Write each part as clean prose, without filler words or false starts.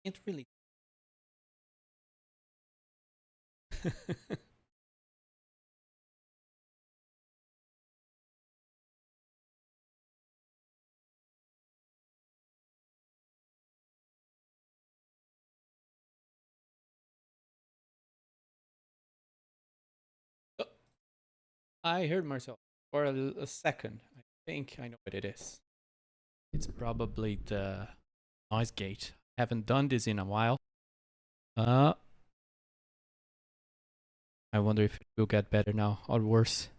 Can't really. Oh, I heard myself for a second. I think I know what it is. It's probably the noise gate. I haven't done this in a while. Uh, I wonder if it will get better now or worse.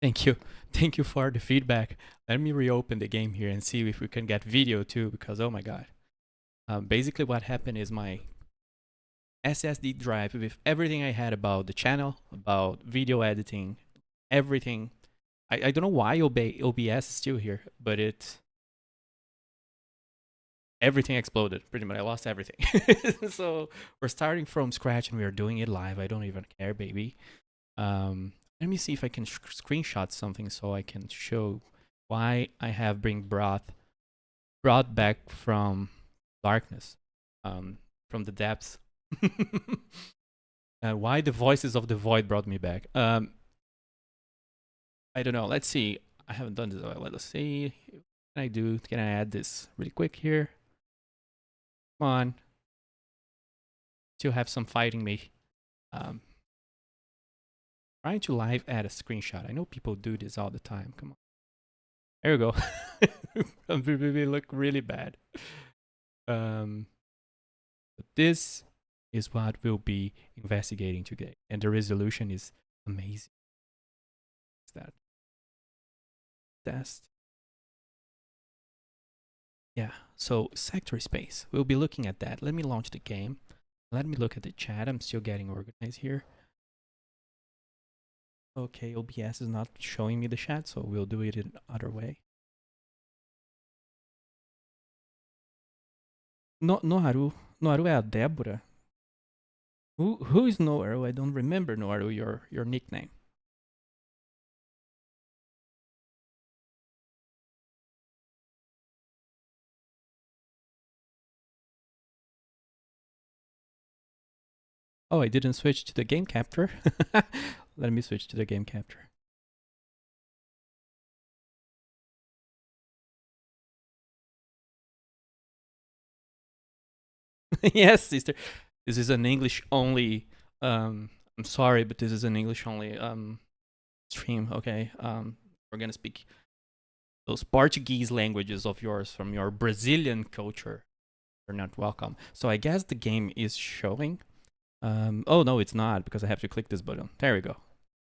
Thank you. Thank you for the feedback. Let me reopen the game here and see if we can get video too, because oh my god. Basically, what happened is my SSD drive with everything I had about the channel, about video editing, everything. I don't know why OBS is still here, but everything exploded. Pretty much, I lost everything. So we're starting from scratch and we are doing it live. I don't even care, baby. Let me see if I can screenshot something so I can show why I have been brought back from darkness, from the depths. Why the voices of the void brought me back. I don't know. Let's see. I haven't done this. Let's see. Can I add this really quick here? Come on. Still have some fighting me. Um, trying to live add a screenshot. I know people do this all the time. Come on. There we go. We look really bad. But this is what we'll be investigating today, and the resolution is amazing. Is that test? Yeah. So sector space. We'll be looking at that. Let me launch the game. Let me look at the chat. I'm still getting organized here. Okay, OBS is not showing me the chat, so we'll do it in other way. No, Noharu é a Débora? Who is Noharu? I don't remember Noharu, your nickname. Oh, I didn't switch to the game capture. Let me switch to the game capture. Yes, sister. This is an English only. I'm sorry, but this is an English only stream. Okay. We're gonna speak those Portuguese languages of yours from your Brazilian culture. You're not welcome. So I guess the game is showing. Oh no, it's not because I have to click this button. There we go.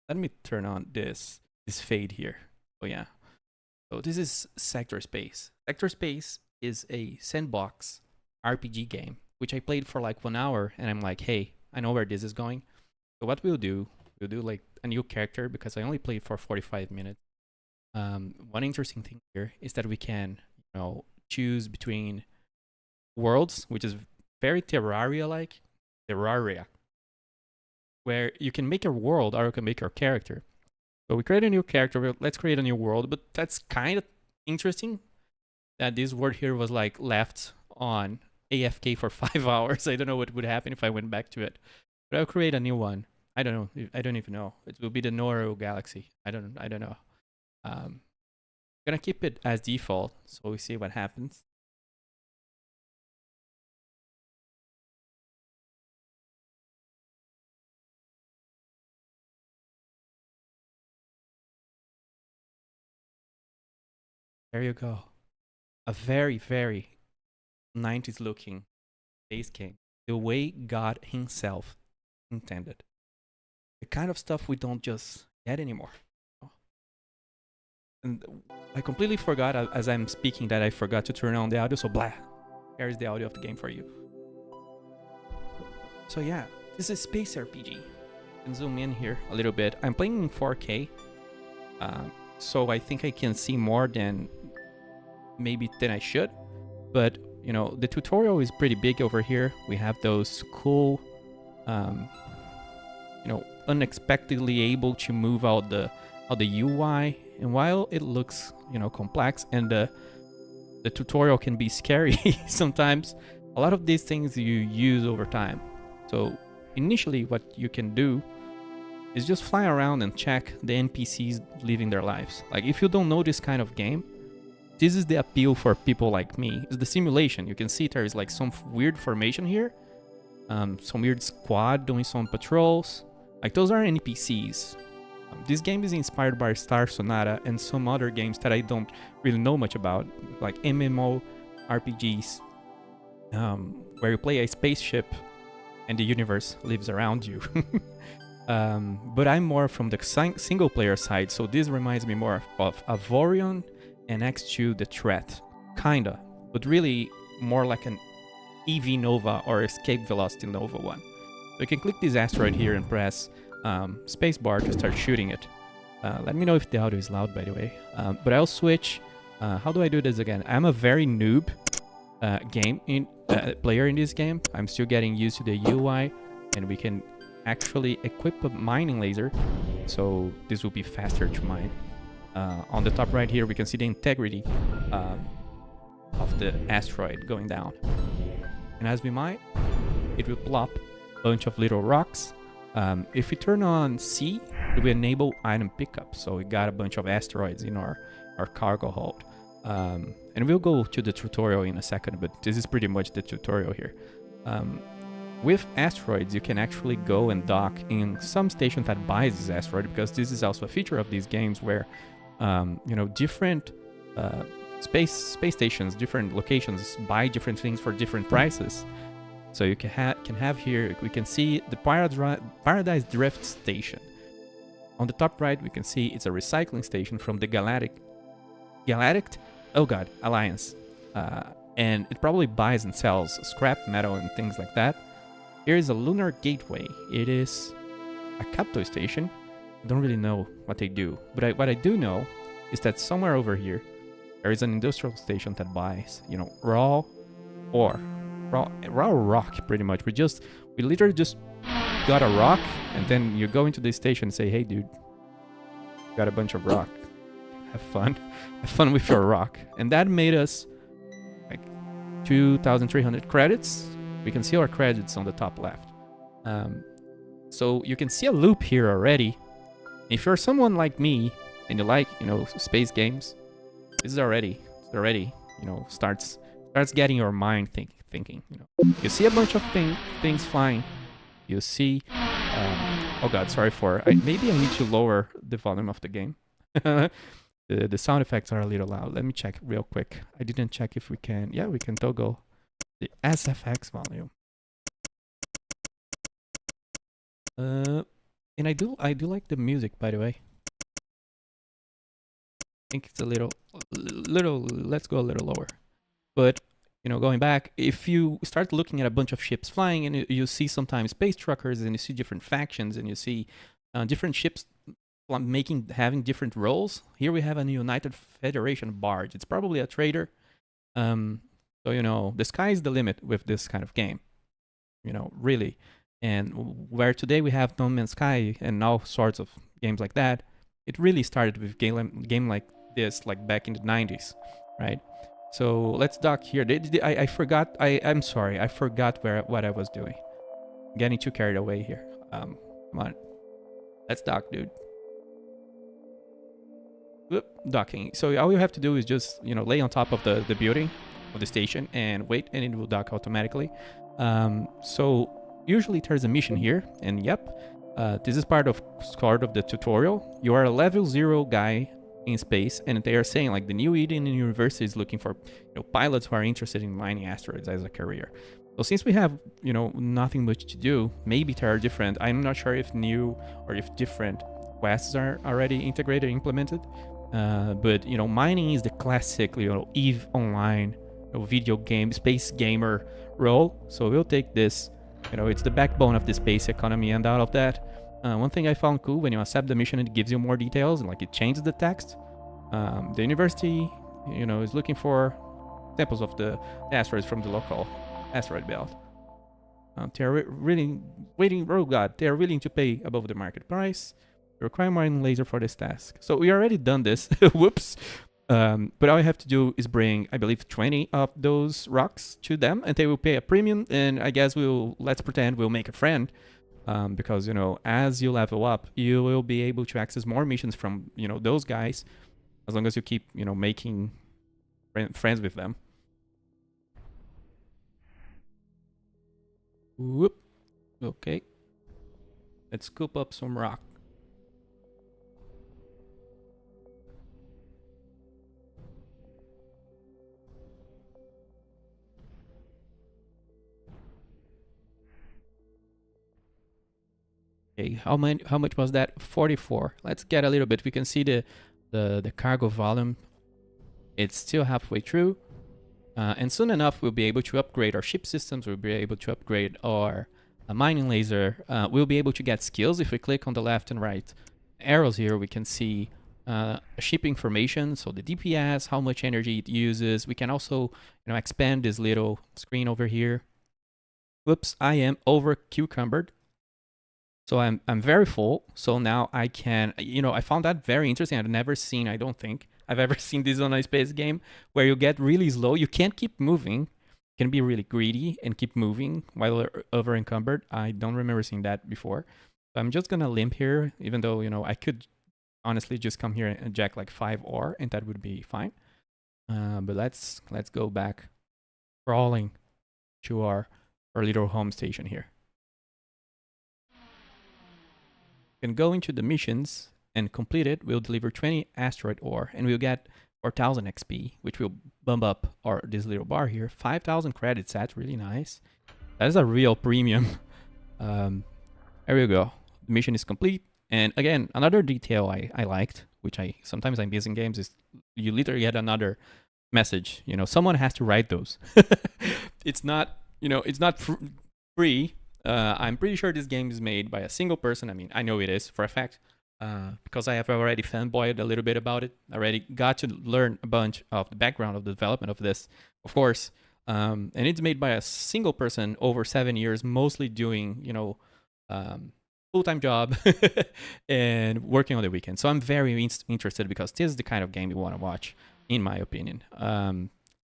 Let me turn on this fade here. Oh yeah. So this is Sector Space. Sector Space is a sandbox RPG game, which I played for like 1 hour, and I'm like, hey, I know where this is going. So what we'll do like a new character because I only played for 45 minutes. One interesting thing here is that we can, choose between worlds, which is very Terraria-like, Terraria, where you can make your world or you can make your character. So we create a new character. Let's create a new world, but that's kind of interesting that this world here was like left on AFK for 5 hours. I don't know what would happen if I went back to it, but I'll create a new one. I don't know. I don't even know. It will be the Noro Galaxy. I don't know. I'm gonna keep it as default, so we see what happens. There you go. A very, very 90s looking base game. The way God Himself intended. The kind of stuff we don't just get anymore. And I completely forgot as I'm speaking that I forgot to turn on the audio, so blah, here's the audio of the game for you. So yeah, this is Space RPG. You can zoom in here a little bit. I'm playing in 4K, so I think I can see more than I should. But you know, the tutorial is pretty big over here. We have those cool, you know, unexpectedly able to move out the UI. And while it looks, you know, complex and the tutorial can be scary sometimes, a lot of these things you use over time. So initially what you can do is just fly around and check the NPCs living their lives. Like if you don't know this kind of game, this is the appeal for people like me. It's the simulation. You can see there is like some weird formation here. Some weird squad doing some patrols. Like those are NPCs. This game is inspired by Star Sonata and some other games that I don't really know much about, like MMO RPGs, where you play a spaceship and the universe lives around you. But I'm more from the single player side, so this reminds me more of Avorion and X2 The Threat, kinda, but really more like an EV Nova or Escape Velocity Nova one. So you can click this asteroid here and press spacebar to start shooting it. Let me know if the audio is loud, by the way. But I'll switch. How do I do this again? I'm a very noob player in this game. I'm still getting used to the UI, and we can actually equip a mining laser, so this will be faster to mine. On the top right here, we can see the integrity of the asteroid going down. And as we mine, it will plop a bunch of little rocks. If we turn on C, it will enable item pickup. So we got a bunch of asteroids in our cargo hold. And we'll go to the tutorial in a second, but this is pretty much the tutorial here. With asteroids, you can actually go and dock in some station that buys this asteroid, because this is also a feature of these games where, you know, different space stations, different locations buy different things for different prices. So you can have here, we can see the Paradise Drift Station. On the top right, we can see it's a recycling station from the Galactic, oh god, Alliance. And it probably buys and sells scrap metal and things like that. Here is a Lunar Gateway. It is a capital station. I don't really know what they do, but what I do know is that somewhere over here, there is an industrial station that buys, you know, raw ore. Raw rock, pretty much. We literally just got a rock, and then you go into this station and say, hey dude, got a bunch of rock, have fun with your rock. And that made us like 2,300 credits. We can see our credits on the top left. So you can see a loop here already. If you're someone like me and you like, you know, space games, this is already, you know, starts getting your mind thinking. You know, you see a bunch of things flying. You see, oh god, sorry for. Maybe I need to lower the volume of the game. The sound effects are a little loud. Let me check real quick. I didn't check if we can. Yeah, we can toggle the SFX volume. And I do like the music, by the way. I think it's a little. Let's go a little lower. But you know, going back, if you start looking at a bunch of ships flying, and you see sometimes space truckers, and you see different factions, and you see different ships having different roles. Here we have a United Federation barge. It's probably a trader. So you know, the sky is the limit with this kind of game. You know, really. And where today we have No Man's Sky and all sorts of games like that, it really started with game like this, like back in the 90s, right? So let's dock here. I forgot. I'm sorry. I forgot what I was doing. I'm getting too carried away here. Come on. Let's dock, dude. Whoop, docking. So all you have to do is just, you know, lay on top of the building of the station and wait, and it will dock automatically. So usually there's a mission here, and yep, this is part of the tutorial. You are a level 0 guy in space, and they are saying like the New Eden University is looking for, you know, pilots who are interested in mining asteroids as a career. So since we have, you know, nothing much to do, maybe there are different, I'm not sure if new or if different quests are already integrated, implemented, But mining is the classic, Eve Online, video game space gamer role. So we'll take this. It's the backbone of the space economy, and out of that, one thing I found cool when you accept the mission, it gives you more details, and like it changes the text. The university, is looking for samples of the asteroids from the local asteroid belt. They're really waiting. Oh god, they are willing to pay above the market price. Require mining laser for this task. So we already done this. Whoops. But all I have to do is bring, I believe, 20 of those rocks to them, and they will pay a premium. And I guess let's pretend we'll make a friend, because as you level up, you will be able to access more missions from those guys, as long as you keep making friends with them. Whoop. Okay. Let's scoop up some rock. Okay, how much was that? 44. Let's get a little bit. We can see the cargo volume. It's still halfway through. And soon enough, we'll be able to upgrade our ship systems. We'll be able to upgrade our mining laser. We'll be able to get skills. If we click on the left and right arrows here, we can see ship information. So the DPS, how much energy it uses. We can also expand this little screen over here. Whoops, I am over cucumbered. So I'm very full. So now I can, I found that very interesting. I've never seen, I don't think I've ever seen this on a space game where you get really slow. You can't keep moving. You can be really greedy and keep moving while over encumbered. I don't remember seeing that before. So I'm just gonna limp here, even though, I could honestly just come here and jack like 5 ore and that would be fine. But let's go back crawling to our little home station here. Can go into the missions and complete it. We'll deliver 20 asteroid ore and we'll get 4,000 XP, which will bump up this little bar here. 5,000 credits. That's really nice. That is a real premium. There we go. The mission is complete. And again, another detail I liked, which sometimes I miss in games, is you literally get another message. Someone has to write those. It's not, it's not free. I'm pretty sure this game is made by a single person. I mean, I know it is for a fact, because I have already fanboyed a little bit about it. I already got to learn a bunch of the background of the development of this, of course. And it's made by a single person over 7 years, mostly doing, full-time job and working on the weekend. So I'm very interested because this is the kind of game you want to watch, in my opinion.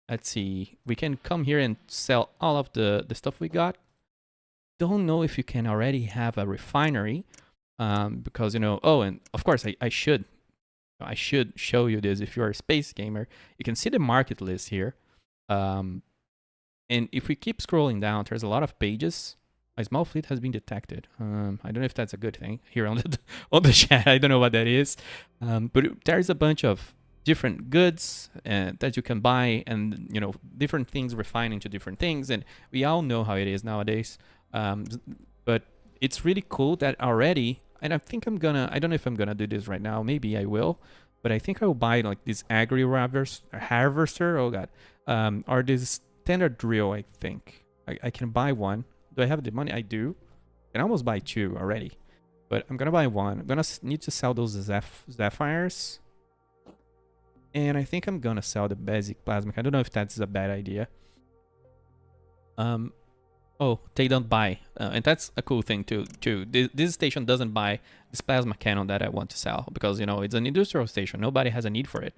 Let's see. We can come here and sell all of the stuff we got. Don't know if you can already have a refinery, because oh, and of course I should show you this. If you're a space gamer, you can see the market list here, and if we keep scrolling down, there's a lot of pages. A small fleet has been detected. I don't know if that's a good thing here on the chat. I don't know what that is, but there's a bunch of different goods that you can buy, and different things refine into different things, and we all know how it is nowadays. But it's really cool that already, and I think I don't know if I'm gonna do this right now, maybe I will, but I think I will buy like this harvester, oh god, or this standard drill. I think I can buy one. Do I have the money? I do. I can almost buy 2 already, but I'm gonna buy 1. I'm gonna need to sell those Zephyrs, and I think I'm gonna sell the basic plasmic. I don't know if that's a bad idea. Oh, they don't buy, and that's a cool thing too. This station doesn't buy this plasma cannon that I want to sell because it's an industrial station. Nobody has a need for it.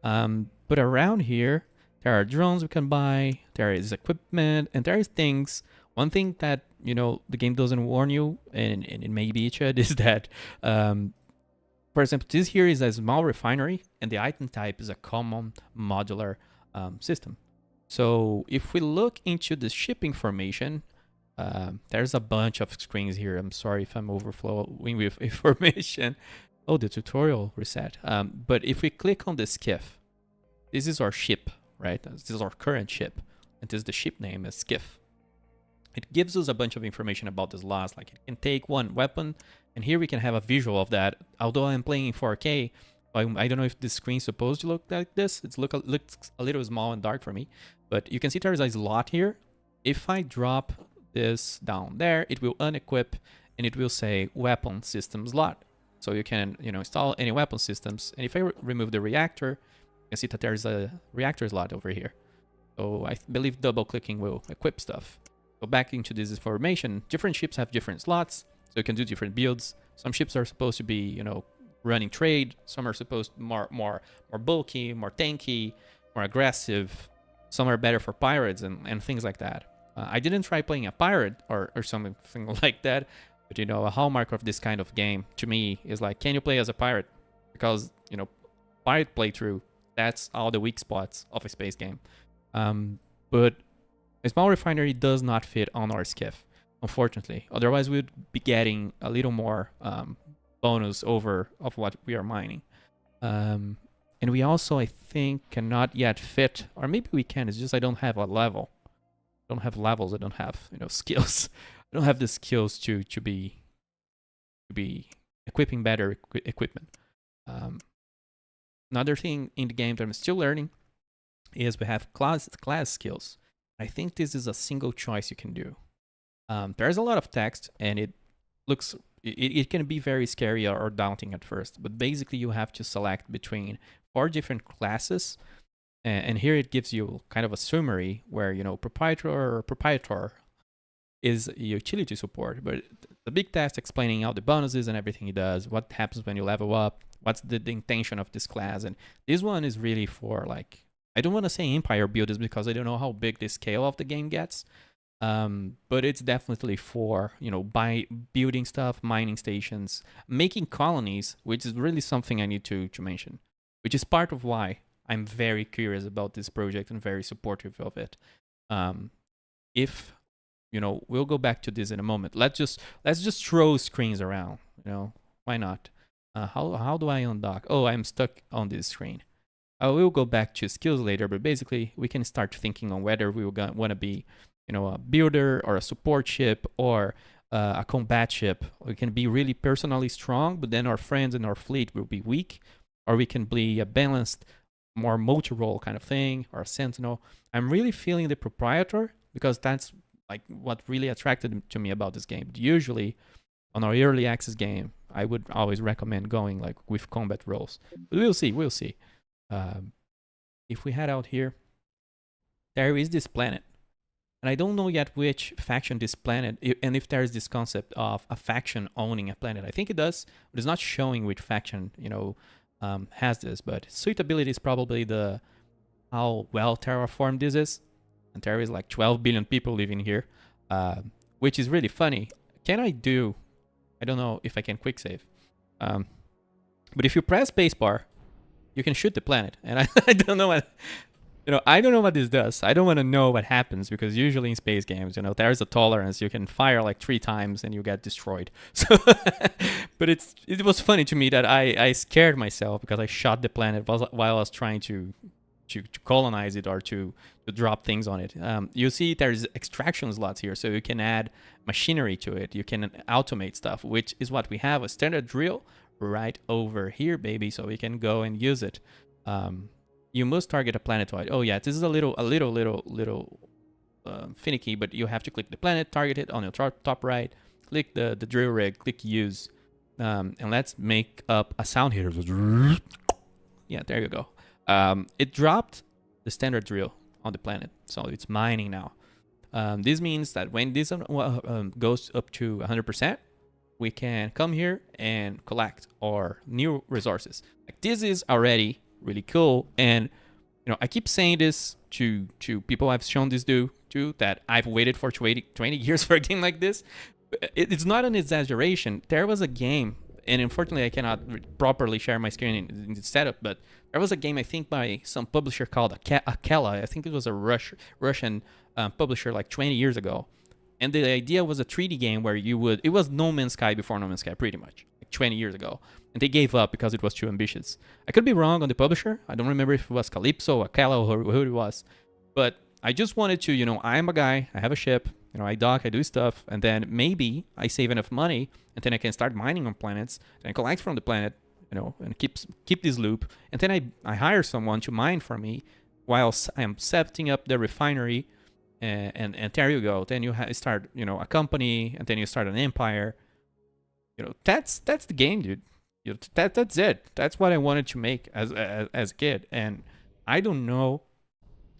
But around here, there are drones we can buy. There is equipment, and there is things. One thing that the game doesn't warn you, and it may be it is that, for example, this here is a small refinery, and the item type is a common modular system. So if we look into the ship information, there's a bunch of screens here. I'm sorry if I'm overflowing with information. Oh, the tutorial reset. But if we click on the skiff, this is our ship, right? This is our current ship. And this is the ship name is skiff. It gives us a bunch of information about this loss. Like it can take one weapon, and here we can have a visual of that. Although I'm playing in 4K, I don't know if this screen's supposed to look like this. Looks a little small and dark for me, but you can see there's a slot here. If I drop this down there, it will unequip and it will say weapon system slot. So you can, install any weapon systems. And if I remove the reactor, you can see that there's a reactor slot over here. So I believe double clicking will equip stuff. So back into this information, different ships have different slots, so you can do different builds. Some ships are supposed to be, running trade. Some are supposed to be more bulky, more tanky, more aggressive. Some are better for pirates and things like that. I didn't try playing a pirate or something like that, but a hallmark of this kind of game to me is like, can you play as a pirate? Because pirate playthrough, that's all the weak spots of a space game. But a small refinery does not fit on our skiff, unfortunately. Otherwise, we'd be getting a little more bonus of what we are mining. And we also, I think, cannot yet fit, or maybe we can. It's just I don't have a level. I don't have levels. I don't have skills. I don't have the skills to be equipping better equipment. Another thing in the game that I'm still learning is we have class skills. I think this is a single choice you can do. There's a lot of text, and it can be very scary or daunting at first. But basically, you have to select between 4 different classes, and here it gives you kind of a summary where proprietor is utility support, but the big text explaining all the bonuses and everything it does, what happens when you level up, what's the intention of this class, and this one is really for like, I don't want to say empire builders because I don't know how big the scale of the game gets, but it's definitely for by building stuff, mining stations, making colonies, which is really something I need to mention, which is part of why I'm very curious about this project and very supportive of it. If we'll go back to this in a moment. Let's just throw screens around. Why not? How do I undock? Oh, I'm stuck on this screen. I will go back to skills later, but basically we can start thinking on whether we want to be, a builder or a support ship or a combat ship. We can be really personally strong, but then our friends and our fleet will be weak, or we can be a balanced, more motor role kind of thing, or a sentinel. I'm really feeling the proprietor because that's like what really attracted to me about this game. Usually on our early access game, I would always recommend going like with combat roles. But we'll see. If we head out here, there is this planet. And I don't know yet which faction this planet, and if there is this concept of a faction owning a planet. I think it does, but it's not showing which faction, has this. But suitability is probably how well terraformed this is. And there is like 12 billion people living here, which is really funny. I don't know if I can quick save. But if you press spacebar, you can shoot the planet. And I don't know what, I don't know what this does. I don't want to know what happens because usually in space games, there's a tolerance. You can fire like 3 times and you get destroyed. So, but it was funny to me that I scared myself because I shot the planet while I was trying to colonize it or to drop things on it. You see there's extraction slots here, so you can add machinery to it. You can automate stuff, which is what we have, a standard drill right over here, baby, so we can go and use it. You must target a planetoid. Oh yeah, this is a little finicky, but you have to click the planet, target it on your top right, click the drill rig, click use, and let's make up a sound here. Yeah, there you go. It dropped the standard drill on the planet, so it's mining now. This means that when this goes up to 100%, we can come here and collect our new resources. Like, this is already really cool, and I keep saying this to people I've shown this to, that I've waited for 20 years for a game like this. It's not an exaggeration. There was a game, and unfortunately I cannot properly share my screen in the setup, but there was a game, I think, by some publisher called Akela. I think it was a Russian publisher like 20 years ago. And the idea was a 3D game where it was No Man's Sky before No Man's Sky, pretty much, like 20 years ago. And they gave up because it was too ambitious. I could be wrong on the publisher. I don't remember if it was Calypso, Akela, or who it was. But I just wanted to, I'm a guy, I have a ship, I dock, I do stuff, and then maybe I save enough money, and then I can start mining on planets, and I collect from the planet, and keep this loop. And then I hire someone to mine for me while I am setting up the refinery. And there you go. Then you start, a company, and then you start an empire. That's the game, dude. That's it. That's what I wanted to make as a kid. And I don't know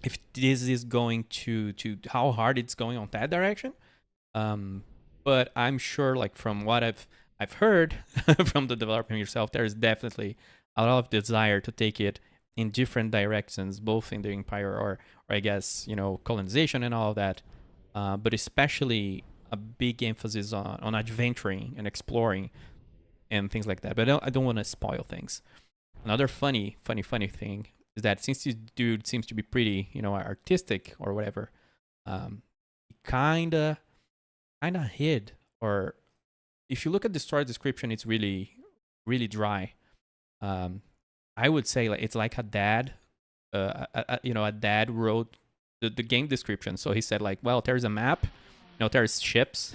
if this is going to how hard it's going on that direction. But I'm sure, like, from what I've heard from the developer yourself, there's definitely a lot of desire to take it in different directions, both in the empire or I guess, colonization and all of that. But especially a big emphasis on adventuring and exploring and things like that. But I don't want to spoil things. Another funny thing is that since this dude seems to be pretty, artistic or whatever, he kinda hid, or if you look at the story description, it's really, really dry. I would say, like, it's like a dad, a dad wrote the game description. So he said, like, well, there's a map, there's ships.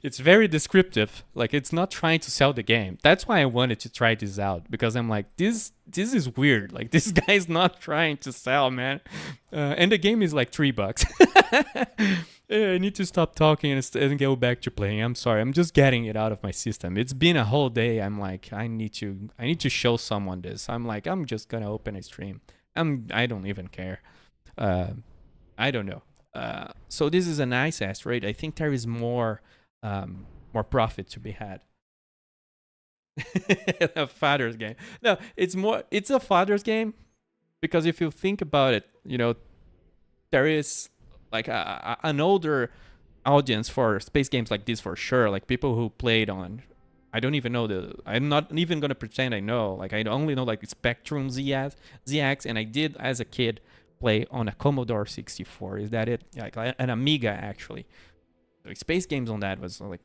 It's very descriptive. Like, it's not trying to sell the game. That's why I wanted to try this out, because I'm like, this is weird. Like, this guy's not trying to sell, man. And the game is like $3. I need to stop talking and go back to playing. I'm sorry. I'm just getting it out of my system. It's been a whole day. I'm like, I need to show someone this. I'm like, I'm just gonna open a stream. I don't even care. I don't know. So this is a nice asteroid. I think there is more profit to be had. A father's game. No, it's a father's game, because if you think about it, there is like an older audience for space games like this, for sure. Like, people who played on, I don't even know I'm not even gonna pretend I know. Like, I only know, like, Spectrum ZX, and I did, as a kid, play on a Commodore 64. Is that it? Like an Amiga, actually. Like, space games on that was, like,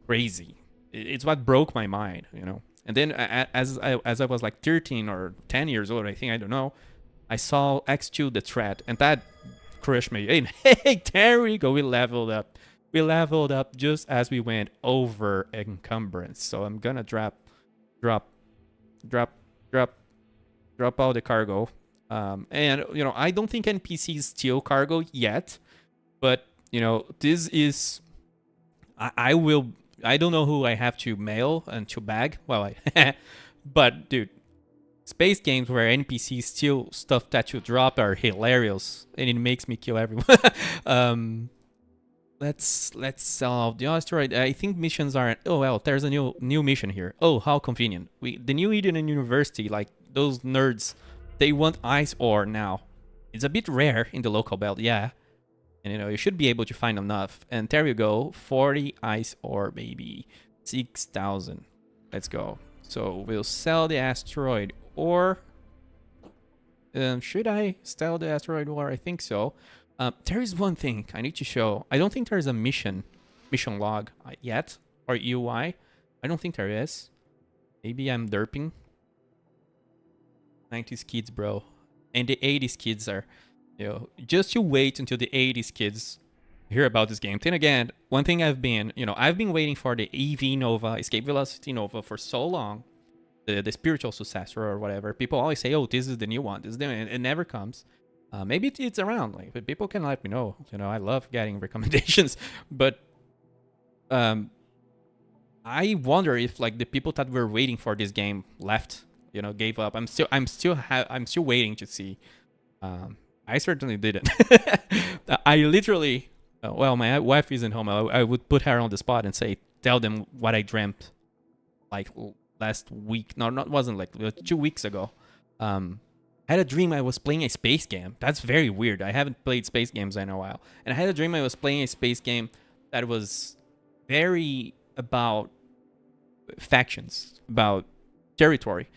crazy. It's what broke my mind, And then as I was like 13 or 10 years old, I don't know, I saw X2 The Threat, and that crushed me. Hey, there we go. We leveled up. Just as we went over encumbrance. So I'm gonna drop all the cargo. And I don't think NPCs steal cargo yet, but this is, I don't know who I have to mail and to bag. Well, but dude, space games where NPCs steal stuff that you drop are hilarious, and it makes me kill everyone. Let's solve the asteroid. I think missions aren't. Oh well, there's a new mission here. Oh, how convenient. The New Eden University, like, those nerds, they want ice ore now. It's a bit rare in the local belt, yeah. And you should be able to find enough. And there you go, 40 ice ore, baby. 6,000. Let's go. So we'll sell the asteroid ore. Should I sell the asteroid ore? I think so. There is one thing I need to show. I don't think there is a mission log yet, or UI. I don't think there is. Maybe I'm derping. 90s kids, bro. And the 80s kids are, just you wait until the 80s kids hear about this game. Then again, one thing I've been waiting for the EV Nova, Escape Velocity Nova, for so long. The spiritual successor or whatever. People always say, oh, this is the new one. This is the new one. It never comes. Maybe it's around. Like, but people can let me know. I love getting recommendations. But I wonder if, like, the people that were waiting for this game left, gave up. I'm still waiting to see. I certainly didn't. I literally, well, my wife isn't home. I would put her on the spot and tell them what I dreamt, like, last week. No, wasn't like 2 weeks ago. I had a dream I was playing a space game. That's very weird. I haven't played space games in a while. And I had a dream I was playing a space game that was very about factions, about territory,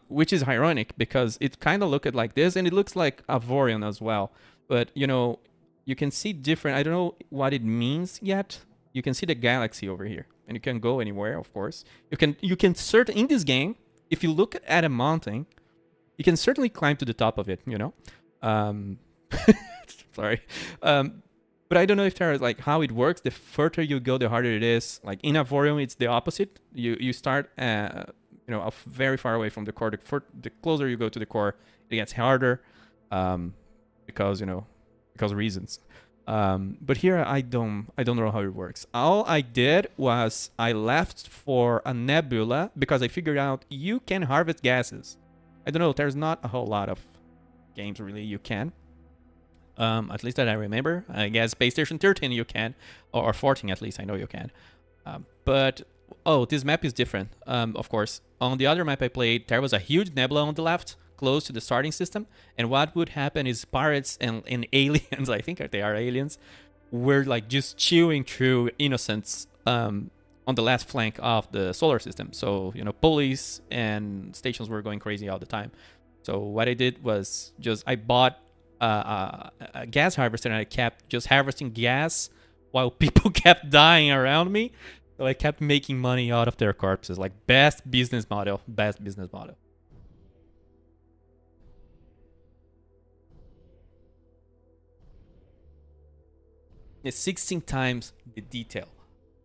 which is ironic because it kind of looked like this, and it looks like Avorion as well. But, you can see different. I don't know what it means yet. You can see the galaxy over here, and you can go anywhere, of course. You can certainly, in this game, if you look at a mountain, you can certainly climb to the top of it, Sorry. But I don't know if there is, like, how it works. The further you go, the harder it is. Like, in Avorion, it's the opposite. You start very far away from the core. The closer you go to the core, it gets harder, because because of reasons. But here I don't know how it works. All I did was I left for a nebula because I figured out you can harvest gases. I don't know. There's not a whole lot of games really you can. At least that I remember. I guess Space Station 13 you can, or 14 at least I know you can. But this map is different. Of course, on the other map I played, there was a huge nebula on the left, close to the starting system, and what would happen is pirates and aliens, I think they are aliens, were like just chewing through innocents on the left flank of the solar system. So police and stations were going crazy all the time. So what I did was I bought a gas harvester, and I kept just harvesting gas while people kept dying around me. So I kept making money out of their corpses. Like, best business model. It's 16 times the detail.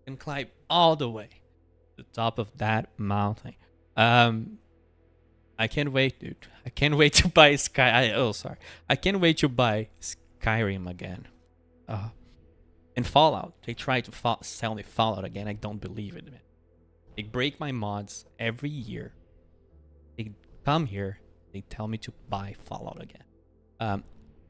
And climb all the way to the top of that mountain. I can't wait, dude. I can't wait to buy I can't wait to buy Skyrim again. And Fallout. They try to sell me Fallout again. I don't believe it, man. They break my mods every year. They come here. They tell me to buy Fallout again.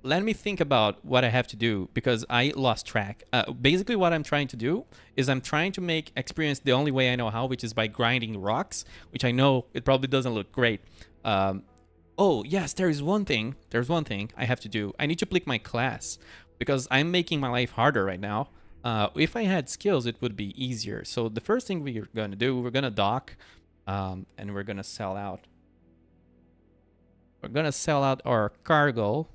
Let me think about what I have to do because I lost track. Basically, what I'm trying to do is I'm trying to make experience the only way I know how, which is by grinding rocks, which I know it probably doesn't look great. Oh, yes, there's one thing I have to do. I need to pick my class because I'm making my life harder right now. If I had skills, it would be easier. So the first thing we're going to do, we're going to dock, and we're going to sell out. We're going to sell out our cargo.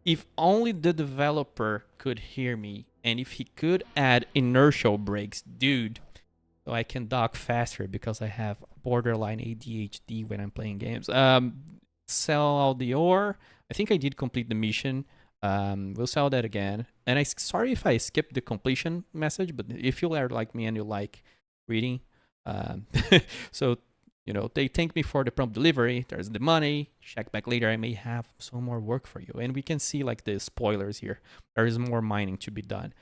If only the developer could hear me, and if he could add inertial brakes, dude, so I can dock faster because I have borderline ADHD when I'm playing games. Sell all the ore. I think I did complete the mission. We'll sell that again. And sorry if I skipped the completion message, but if you are like me and you like reading, so they thank me for the prompt delivery. There's the money. Check back later. I may have some more work for you. And we can see like the spoilers here. There is more mining to be done.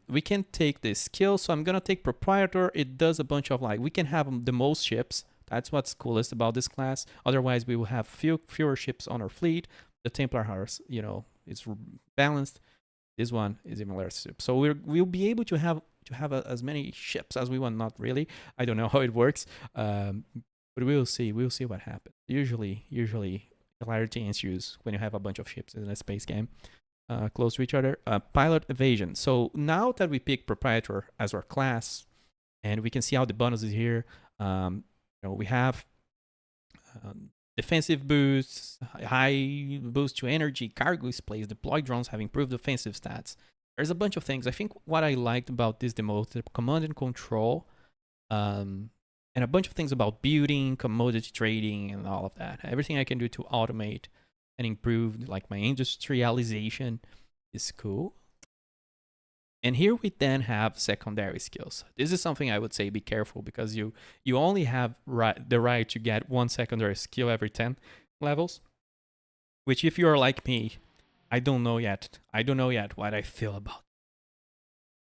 We can take the skill. So I'm going to take proprietor. It does a bunch of we can have the most ships. That's what's coolest about this class. Otherwise, we will have fewer ships on our fleet. The Templar Horse, it's balanced. This one is even less ships. So we'll be able to have as many ships as we want. Not really. I don't know how it works. But we'll see. We'll see what happens. Usually hilarity ensues when you have a bunch of ships in a space game close to each other. Pilot evasion. So now that we pick proprietor as our class, and we can see how the bonuses here. We have defensive boosts, high boost to energy, cargo displays, deployed drones have improved offensive stats. There's a bunch of things. I think what I liked about this the most, the command and control, and a bunch of things about building, commodity trading, and all of that. Everything I can do to automate and improve, like my industrialization, is cool. And here we then have secondary skills. This is something I would say be careful because you only have the right to get one secondary skill every 10 levels, which if you're like me, I don't know yet. I don't know yet what I feel about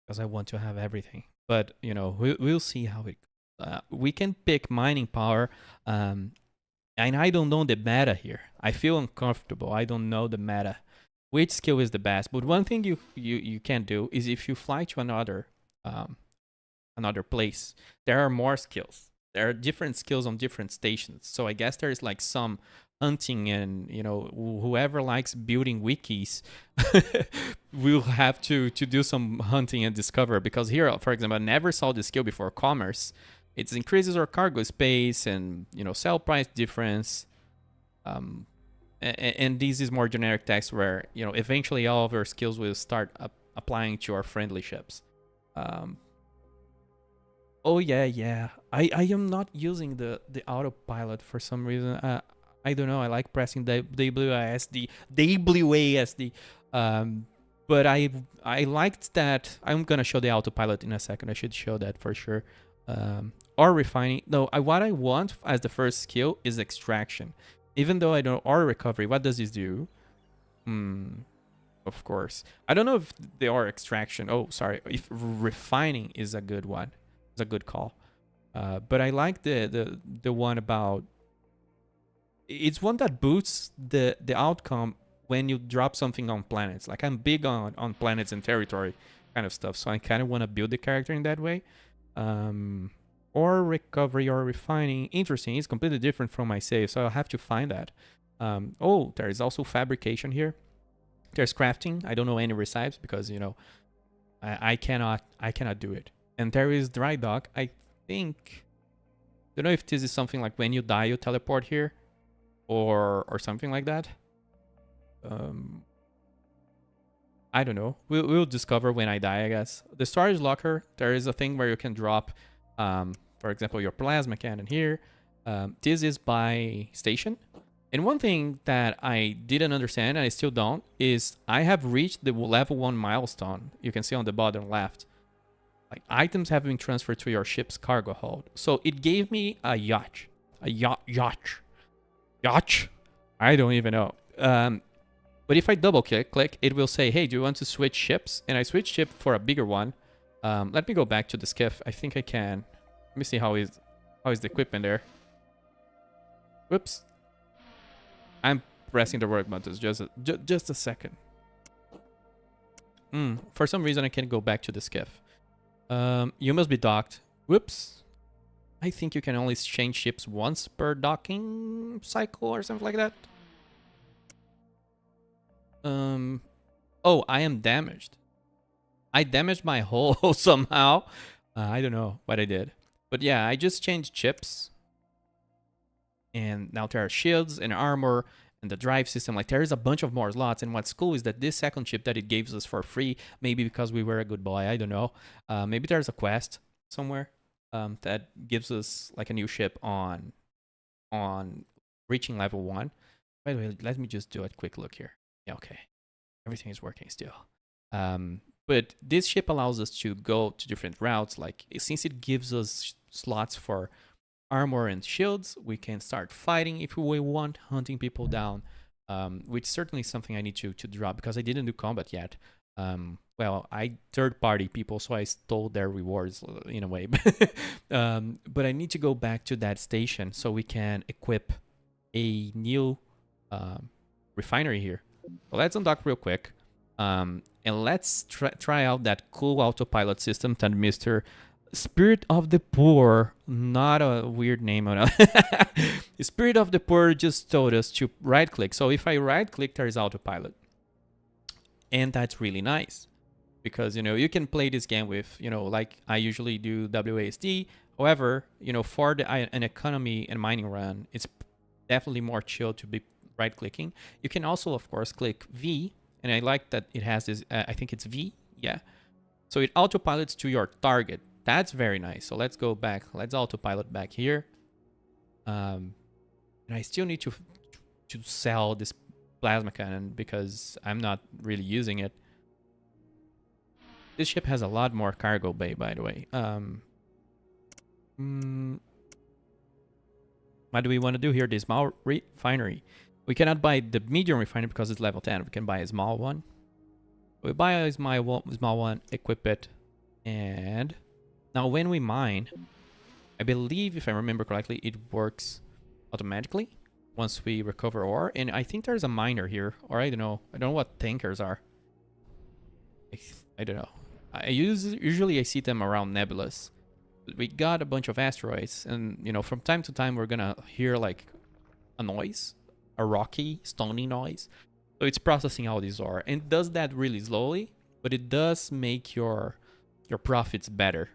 because I want to have everything. But, we'll see how it we can pick mining power, and I don't know the meta here. I feel uncomfortable. I don't know the meta. Which skill is the best? But one thing you can do is if you fly to another place, there are more skills. There are different skills on different stations. So I guess there's like some hunting, and whoever likes building wikis will have to do some hunting and discover. Because here, for example, I never saw this skill before. Commerce, it increases our cargo space and sell price difference. And this is more generic text where eventually all of our skills will start applying to our friendly ships. Oh yeah. I am not using the autopilot for some reason. I don't know. I like pressing the WASD. But I liked that. I'm gonna show the autopilot in a second. I should show that for sure. ore refining. No, what I want as the first skill is extraction. Even though I know ore recovery, what does this do? Of course. I don't know if the ore extraction. Oh, sorry. If refining is a good one. It's a good call. But I like the one about. It's one that boosts the outcome when you drop something on planets. Like I'm big on planets and territory kind of stuff, so I kind of want to build the character in that way. Or recovery or refining. Interesting. It's completely different from my save, so I'll have to find that. Oh, there is also fabrication here. There's crafting. I don't know any recipes because I cannot do it. And there is dry dock. I think. Don't know if this is something like when you die you teleport here, or something like that. I don't know. We'll discover when I die, I guess. The storage locker, there is a thing where you can drop, for example, your plasma cannon here. This is by station. And one thing that I didn't understand, and I still don't, is I have reached the level 1 milestone. You can see on the bottom left. Like, items have been transferred to your ship's cargo hold. So it gave me a yacht. A yacht. I don't even know. But if I double click, it will say, hey, do you want to switch ships? And I switch ship for a bigger one. Let me go back to the skiff. I think I can. Let me see how is the equipment there. Whoops. I'm pressing the work buttons. Just a second. For some reason, I can't go back to the skiff. You must be docked. Whoops. I think you can only change ships once per docking cycle or something like that. Oh, I am damaged. I damaged my hull somehow. I don't know what I did. But yeah, I just changed ships. And now there are shields and armor and the drive system. Like, there is a bunch of more slots. And what's cool is that this second ship that it gives us for free, maybe because we were a good boy, I don't know. Maybe there's a quest somewhere that gives us like a new ship on reaching level 1. By the way, let me just do a quick look here. Yeah, okay. Everything is working still. But this ship allows us to go to different routes. Like, since it gives us slots for armor and shields, we can start fighting if we want, hunting people down, which certainly is something I need to drop because I didn't do combat yet. Well, I third-party people, so I stole their rewards in a way. But I need to go back to that station so we can equip a new refinery here. So let's undock real quick. And let's try out that cool autopilot system that Mr. Spirit of the Poor, not a weird name. Spirit of the Poor just told us to right click. So if I right click, there is autopilot. And that's really nice because, you can play this game with, like I usually do WASD. However, for an economy and mining run, it's definitely more chill to be right clicking. You can also, of course, click V. And I like that it has this, I think it's V. Yeah. So it autopilots to your target. That's very nice. So let's go back. Let's autopilot back here. And I still need to sell this plasma cannon because I'm not really using it. This ship has a lot more cargo bay, by the way. What do we want to do here? The small refinery. We cannot buy the medium refinery because it's level 10. We can buy a small one. We buy a small one, equip it, and now when we mine, I believe, if I remember correctly, it works automatically once we recover ore. And I think there's a miner here, or I don't know. I don't know what tankers are. I don't know. Usually I see them around nebulas. But we got a bunch of asteroids, and from time to time we're gonna hear like a noise, a rocky, stony noise. So it's processing all these ore, and it does that really slowly, but it does make your profits better.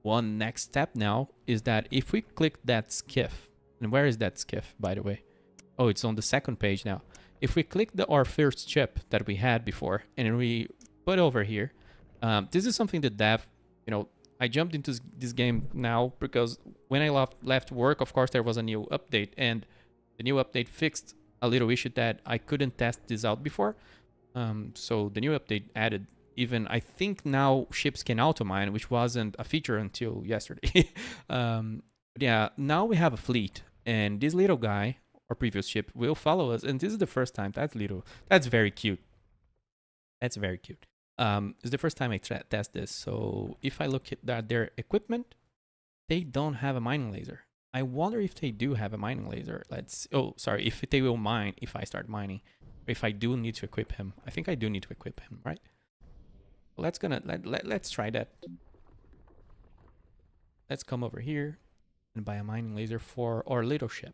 One next step now is that if we click that skiff, and where is that skiff, by the way? Oh, it's on the second page now. If we click our first ship that we had before, and we put over here, this is something that dev, I jumped into this game now because when I left work, of course, there was a new update, and the new update fixed a little issue that I couldn't test this out before. So the new update added even I think now ships can auto mine, which wasn't a feature until yesterday. But yeah, now we have a fleet, and this little guy or previous ship will follow us. And this is the first time. That's very cute. That's very cute. It's the first time I test this. So if I look at their equipment, they don't have a mining laser. I wonder if they do have a mining laser. If they will mine if I start mining. If I do need to equip him. I think I do need to equip him, right? Let's try that. Let's come over here and buy a mining laser for our little ship.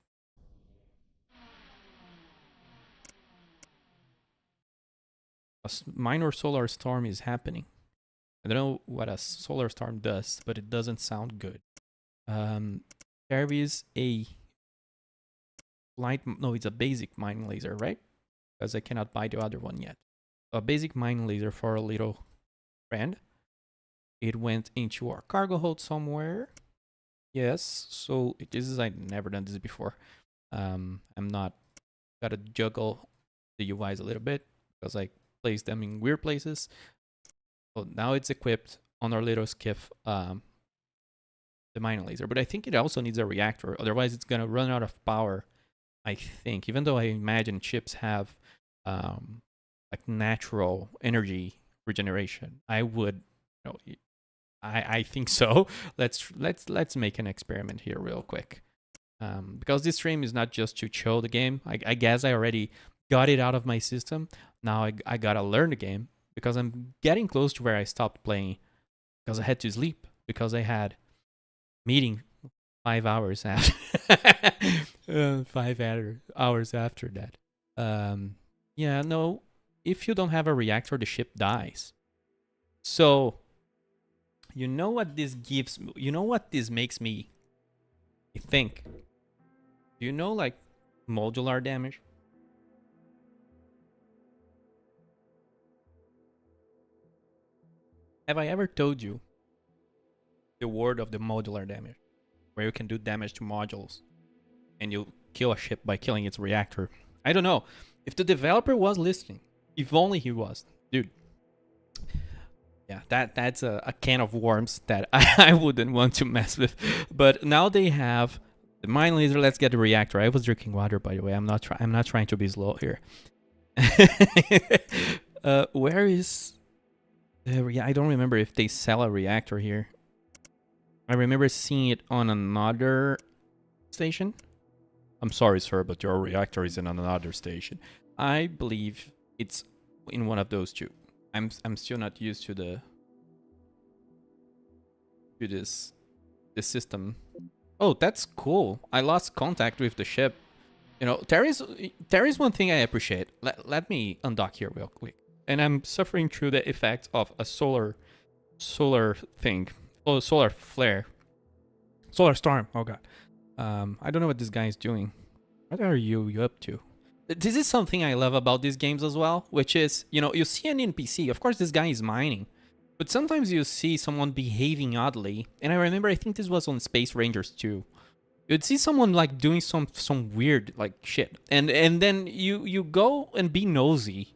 A minor solar storm is happening. I don't know what a solar storm does, but it doesn't sound good. There is a it's a basic mining laser, right? Because I cannot buy the other one yet. A basic mining laser for a little friend. It went into our cargo hold somewhere. Yes, so I've never done this before. I'm not, gotta juggle the UIs a little bit because I place them in weird places. So now it's equipped on our little skiff, the mining laser. But I think it also needs a reactor, otherwise it's gonna run out of power, I think. Even though I imagine ships have like natural energy regeneration. I think so. Let's make an experiment here real quick. Because this stream is not just to show the game. I guess I already got it out of my system. Now I gotta learn the game because I'm getting close to where I stopped playing because I had to sleep because I had meeting 5 hours after 5 hours after that. Yeah, no. If you don't have a reactor, the ship dies. So, you know what this gives? You know what this makes me think? Do you know like modular damage? Have I ever told you the word of the modular damage, where you can do damage to modules and you kill a ship by killing its reactor? I don't know. If the developer was listening, if only he was, dude. Yeah, that's a can of worms that I wouldn't want to mess with. But now they have the mine laser. Let's get the reactor. I was drinking water, by the way. I'm not trying to be slow here. Where is I don't remember if they sell a reactor here. I remember seeing it on another station. I'm sorry, sir, but your reactor is in another station. I believe it's in one of those two. I'm still not used to this system. Oh, that's cool. I lost contact with the ship. You know, there is one thing I appreciate. Let me undock here real quick. And I'm suffering through the effects of a solar thing. Oh, solar flare. Solar storm. Oh god. I don't know what this guy is doing. What are you up to? This is something I love about these games as well, which is, you know, you see an NPC. Of course, this guy is mining. But sometimes you see someone behaving oddly. And I remember, I think this was on Space Rangers too. You'd see someone like doing some weird like shit. And then you go and be nosy.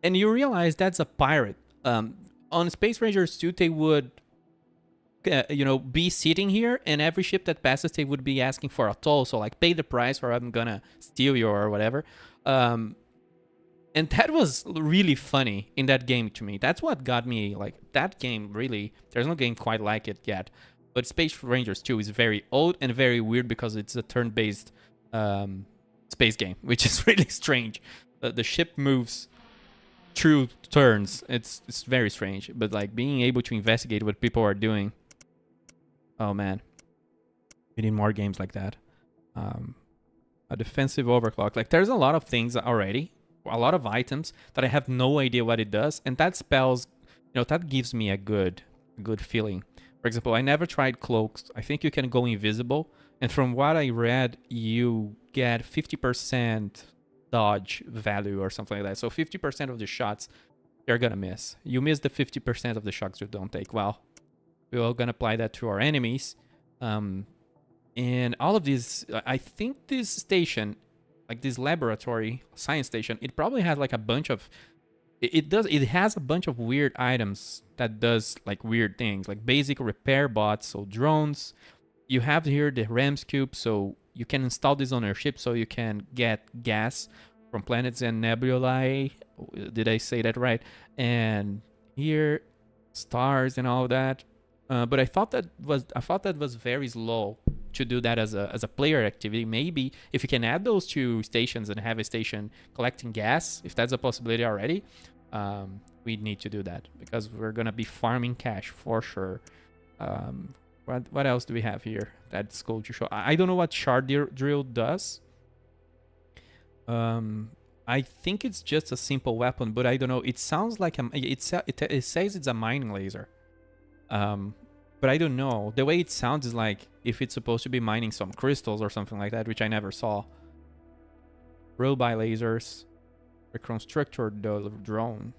And you realize that's a pirate. On Space Rangers 2, they would be sitting here, and every ship that passes, they would be asking for a toll. So like, pay the price or I'm gonna steal you or whatever. And that was really funny in that game to me. That's what got me, like, that game really, there's no game quite like it yet. But Space Rangers 2 is very old and very weird because it's a turn-based space game, which is really strange. The ship moves through turns. It's very strange. But like, being able to investigate what people are doing, oh man, we need more games like that. A defensive overclock. Like, there's a lot of things already, a lot of items that I have no idea what it does, and that spells, that gives me a good feeling. For example, I never tried cloaks. I think you can go invisible, and from what I read, you get 50% dodge value or something like that. So 50% of the shots you're gonna miss. You miss the 50% of the shots you don't take. Well, we're gonna apply that to our enemies. And all of these, I think this station, like this laboratory science station, it probably has like a bunch of It has a bunch of weird items that does like weird things, like basic repair bots, so drones. You have here the Rams cube, so you can install this on your ship so you can get gas from planets and nebulae. Did I say that right? And here, stars and all that. But I thought that was very slow to do that as a player activity. Maybe if you can add those two stations and have a station collecting gas, if that's a possibility already, we need to do that because we're gonna be farming cash for sure. Um, what else do we have here that's cool to show? I don't know what shard drill does. I think it's just a simple weapon, but I don't know. It sounds like it says it's a mining laser. But I don't know. The way it sounds is like if it's supposed to be mining some crystals or something like that, which I never saw. Robot lasers, reconstructor drone.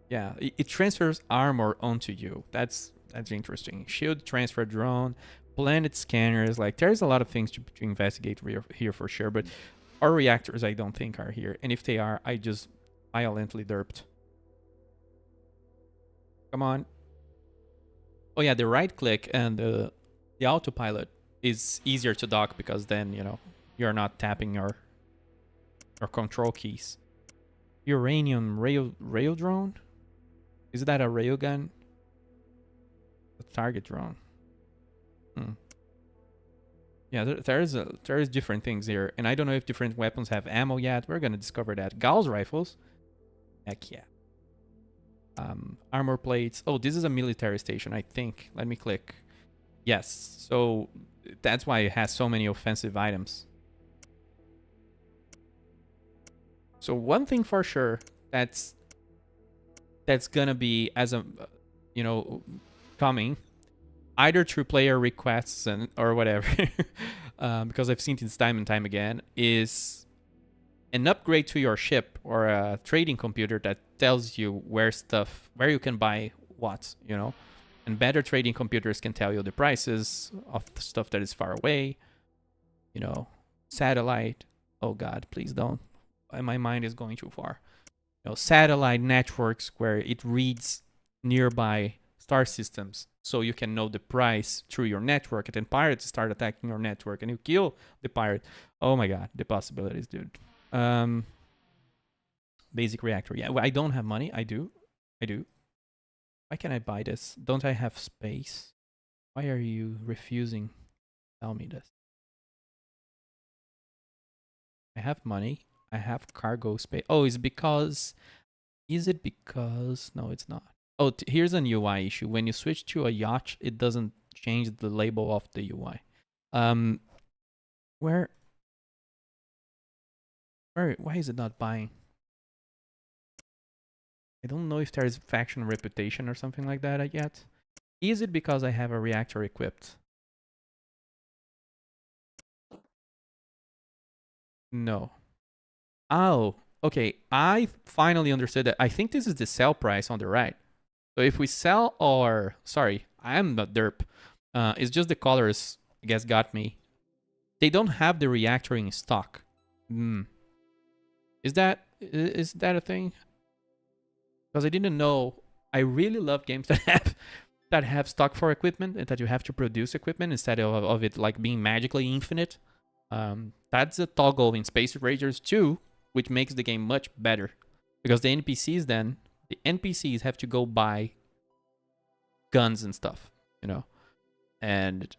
Yeah, it transfers armor onto you. That's interesting. Shield transfer drone, planet scanners. Like there's a lot of things to investigate here for sure. But our reactors, I don't think are here. And if they are, I just violently derped. Come on. Oh yeah, the right click and the autopilot is easier to dock because then you're not tapping your control keys. Uranium rail drone. Is that a rail gun? A target drone. Yeah, there is different things here, and I don't know if different weapons have ammo yet. We're gonna discover that. Gauss rifles. Heck yeah. Armor plates. Oh, this is a military station, I think. Let me click. Yes. So that's why it has so many offensive items. So one thing for sure that's gonna be as a coming either through player requests or whatever, because I've seen this time and time again, is an upgrade to your ship or a trading computer that tells you where you can buy what, and better trading computers can tell you the prices of stuff that is far away, satellite. Oh God, please don't. My mind is going too far. Satellite networks where it reads nearby star systems so you can know the price through your network, and then pirates start attacking your network and you kill the pirate. Oh my God, the possibilities, dude. Basic reactor. Yeah, well, I don't have money. I do. Why can I buy this? Don't I have space? Why are you refusing? Tell me this. I have money. I have cargo space. Oh, is it because? No, it's not. Oh, here's an UI issue. When you switch to a yacht, it doesn't change the label of the UI. Why is it not buying? I don't know if there's faction reputation or something like that yet. Is it because I have a reactor equipped? No. Oh, okay. I finally understood that. I think this is the sell price on the right. So if we sell our... Sorry, I'm not derp. It's just the colors, I guess, got me. They don't have the reactor in stock. Is that a thing? Because I didn't know. I really love games that have stock for equipment and that you have to produce equipment instead of it like being magically infinite. That's a toggle in Space Rangers 2, which makes the game much better. Because the NPCs have to go buy guns and stuff, and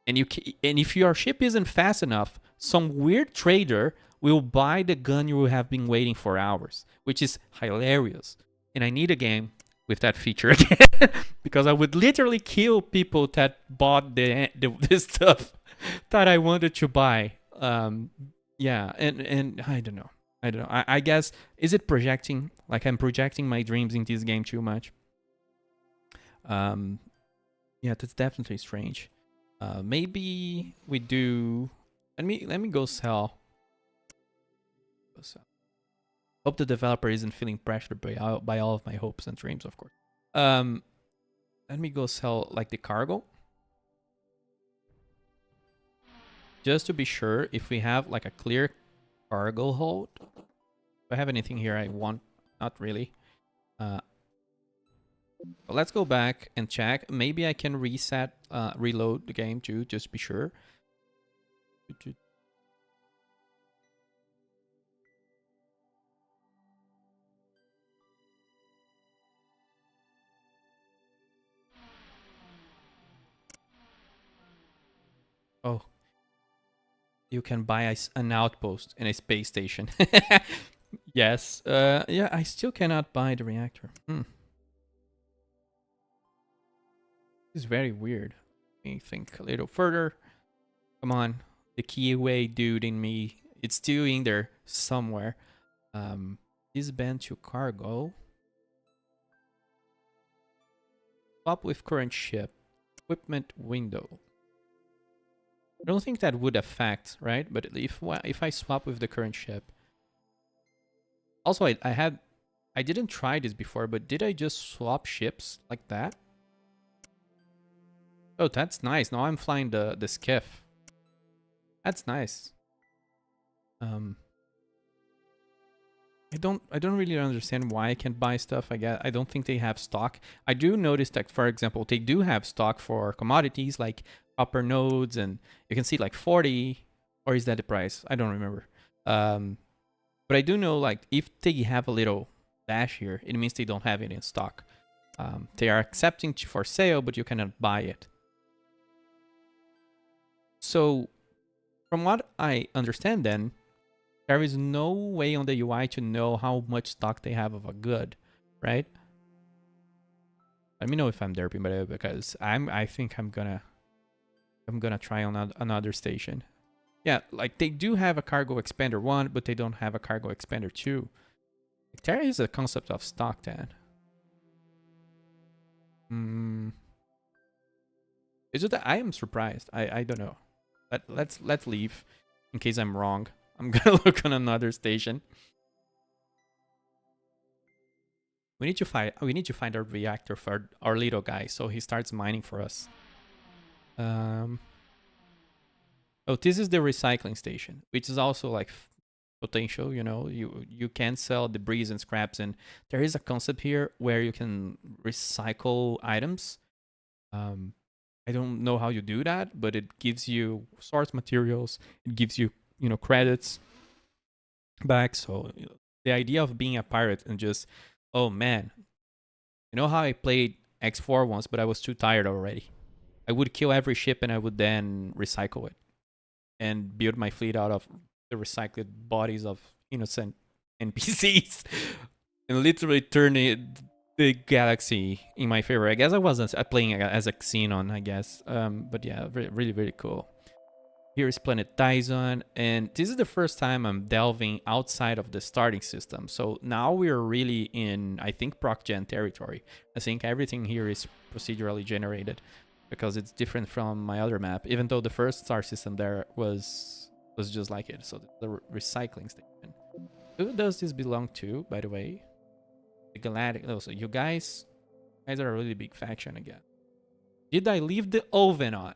if your ship isn't fast enough, some weird trader will buy the gun you have been waiting for hours, which is hilarious. And I need a game with that feature again, because I would literally kill people that bought the stuff that I wanted to buy. Yeah, and I don't know. I guess, is it projecting? Like I'm projecting my dreams in this game too much. Yeah, that's definitely strange. Maybe we do. Let me go sell. Hope the developer isn't feeling pressured by all of my hopes and dreams, of course. Let me go sell like the cargo. Just to be sure, if we have like a clear cargo hold, I have anything here I want? Not really. But let's go back and check. Maybe I can reload the game too, just to be sure. Oh, you can buy an outpost in a space station. Yes. Yeah, I still cannot buy the reactor. This is very weird. Let me think a little further. Come on. The keyway dude in me. It's still in there somewhere. Disband to cargo. Swap with current ship. Equipment window. I don't think that would affect, right? But if I swap with the current ship. Also, I didn't try this before, but did I just swap ships like that? Oh, that's nice. Now I'm flying the skiff. That's nice. I don't really understand why I can't buy stuff. I don't think they have stock. I do notice that, for example, they do have stock for commodities like copper nodes, and you can see like 40, or is that the price? I don't remember. But I do know, like, if they have a little dash here, it means they don't have it in stock. They are accepting for sale, but you cannot buy it. So, from what I understand then, there is no way on the UI to know how much stock they have of a good, right? Let me know if I'm derping, by the way, because I think I'm gonna try on another station. Yeah, like they do have a cargo expander 1, but they don't have a cargo expander 2. Like, there is a concept of stock then. It's just that I am surprised. I don't know. Let's leave in case I'm wrong. I'm gonna look on another station. We need to find our reactor for our little guy, so he starts mining for us. Oh, this is the recycling station, which is also like potential. You know, you can sell debris and scraps, and there is a concept here where you can recycle items. I don't know how you do that, but it gives you source materials. It gives you credits back. So the idea of being a pirate and just, oh man, you know how I played X4 once, but I was too tired already. I would kill every ship and I would then recycle it and build my fleet out of the recycled bodies of innocent NPCs and literally turn the galaxy in my favor. I guess I wasn't playing as a Xenon, I guess. But yeah, really, really cool. Here is planet Dyson, and this is the first time I'm delving outside of the starting system. So now we're really in, I think, proc-gen territory. I think everything here is procedurally generated because it's different from my other map, even though the first star system there was just like it. So the recycling station. Who does this belong to, by the way? The Galactic. Oh, so you guys are a really big faction again. Did I leave the oven on?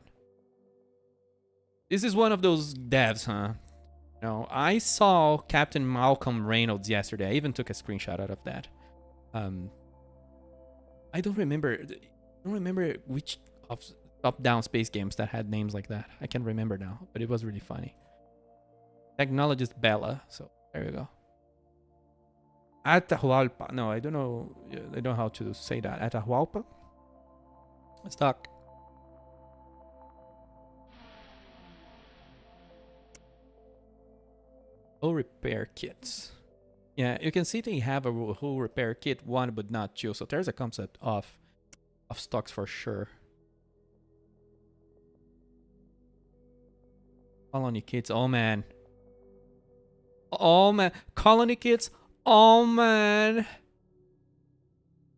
This is one of those devs, huh? No, I saw Captain Malcolm Reynolds yesterday. I even took a screenshot out of that. I don't remember which of top-down space games that had names like that. I can't remember now, but it was really funny. Technologist Bella. So there you go. Atahualpa. No, I don't know. I don't know how to say that. Atahualpa. Let's talk. Whole repair kits. Yeah, you can see they have a whole repair kit 1, but not 2. So there's a concept of stocks for sure. Colony kits. Oh man. Oh man. Colony kits. Oh man.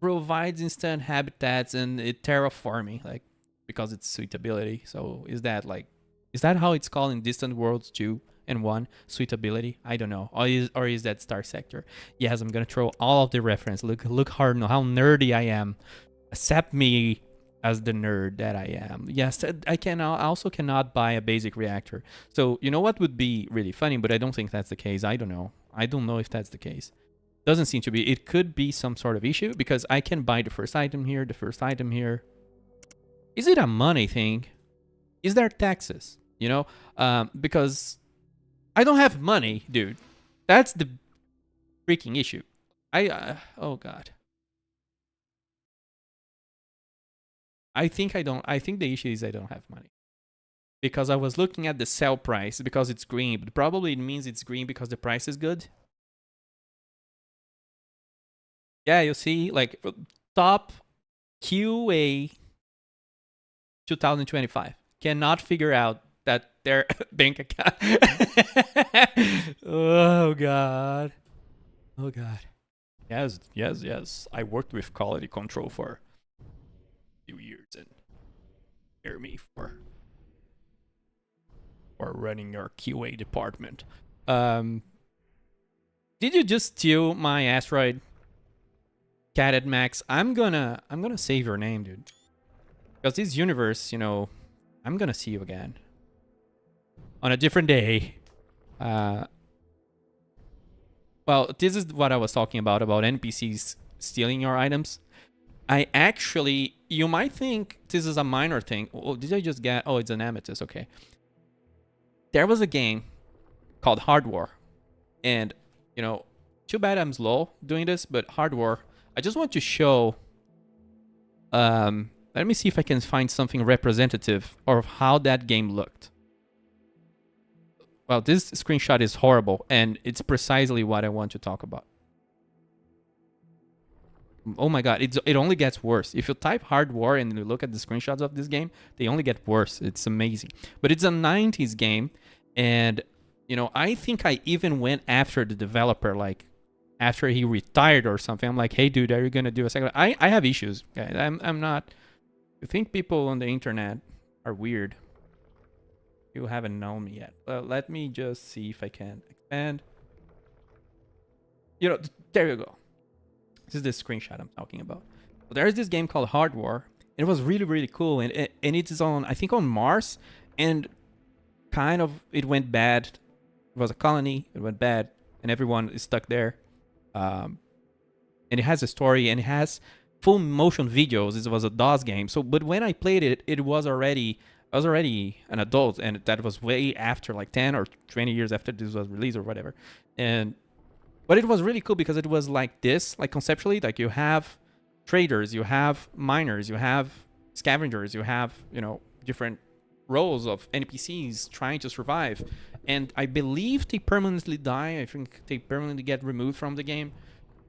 Provides instant habitats and terraforming, like, because it's suitability. So is that how it's called in Distant Worlds 2 and 1? Suitability? I don't know. Or is that Star Sector? Yes, I'm gonna throw all of the reference. Look how nerdy I am. Accept me as the nerd that I am. Yes, I also cannot buy a basic reactor. So you know what would be really funny, but I don't think that's the case. I don't know. I don't know if that's the case. Doesn't seem to be. It could be some sort of issue because I can buy the first item here, the first item here. Is it a money thing? Is there taxes? You know, because I don't have money, dude. That's the freaking issue. Oh god. I think I don't. I think the issue is I don't have money because I was looking at the sell price because it's green, but probably it means it's green because the price is good. Yeah, you see, like top QA 2025 cannot figure out that their bank account. Oh god. Oh god. Yes, yes, yes. I worked with quality control for a few years and hear me for running your QA department. Um did you just steal my asteroid? Cadet Max, I'm gonna save your name, dude. Because this universe, you know, I'm gonna see you again. On a different day. Well, this is what I was talking about NPCs stealing your items. I actually, you might think this is a minor thing. Oh, did I just get, oh, it's an amethyst, okay. There was a game called Hard War. And, you know, too bad I'm slow doing this, but Hard War, I just want to show, let me see if I can find something representative of how that game looked. Well, this screenshot is horrible, and it's precisely what I want to talk about. Oh my god, it only gets worse. If you type Hard War and you look at the screenshots of this game, they only get worse. It's amazing. But it's a 90s game, and, you know, I think I even went after the developer, like, after he retired or something. I'm like, hey, dude, are you going to do a second? I have issues, guys. I'm not... You think people on the internet are weird. You haven't known me yet. Let me just see if I can expand. You know, there you go. This is the screenshot I'm talking about. So there's this game called Hard War. It was really, really cool. And it is on, I think, on Mars. And kind of, it went bad. It was a colony. It went bad. And everyone is stuck there. And it has a story. And it has full motion videos. It was a DOS game. So, but when I played it, I was already an adult, and that was way after, like 10 or 20 years after this was released or whatever. But it was really cool because it was like this, like conceptually, like you have traders, you have miners, you have scavengers, you have, you know, different roles of NPCs trying to survive. And I believe they permanently die. I think they permanently get removed from the game.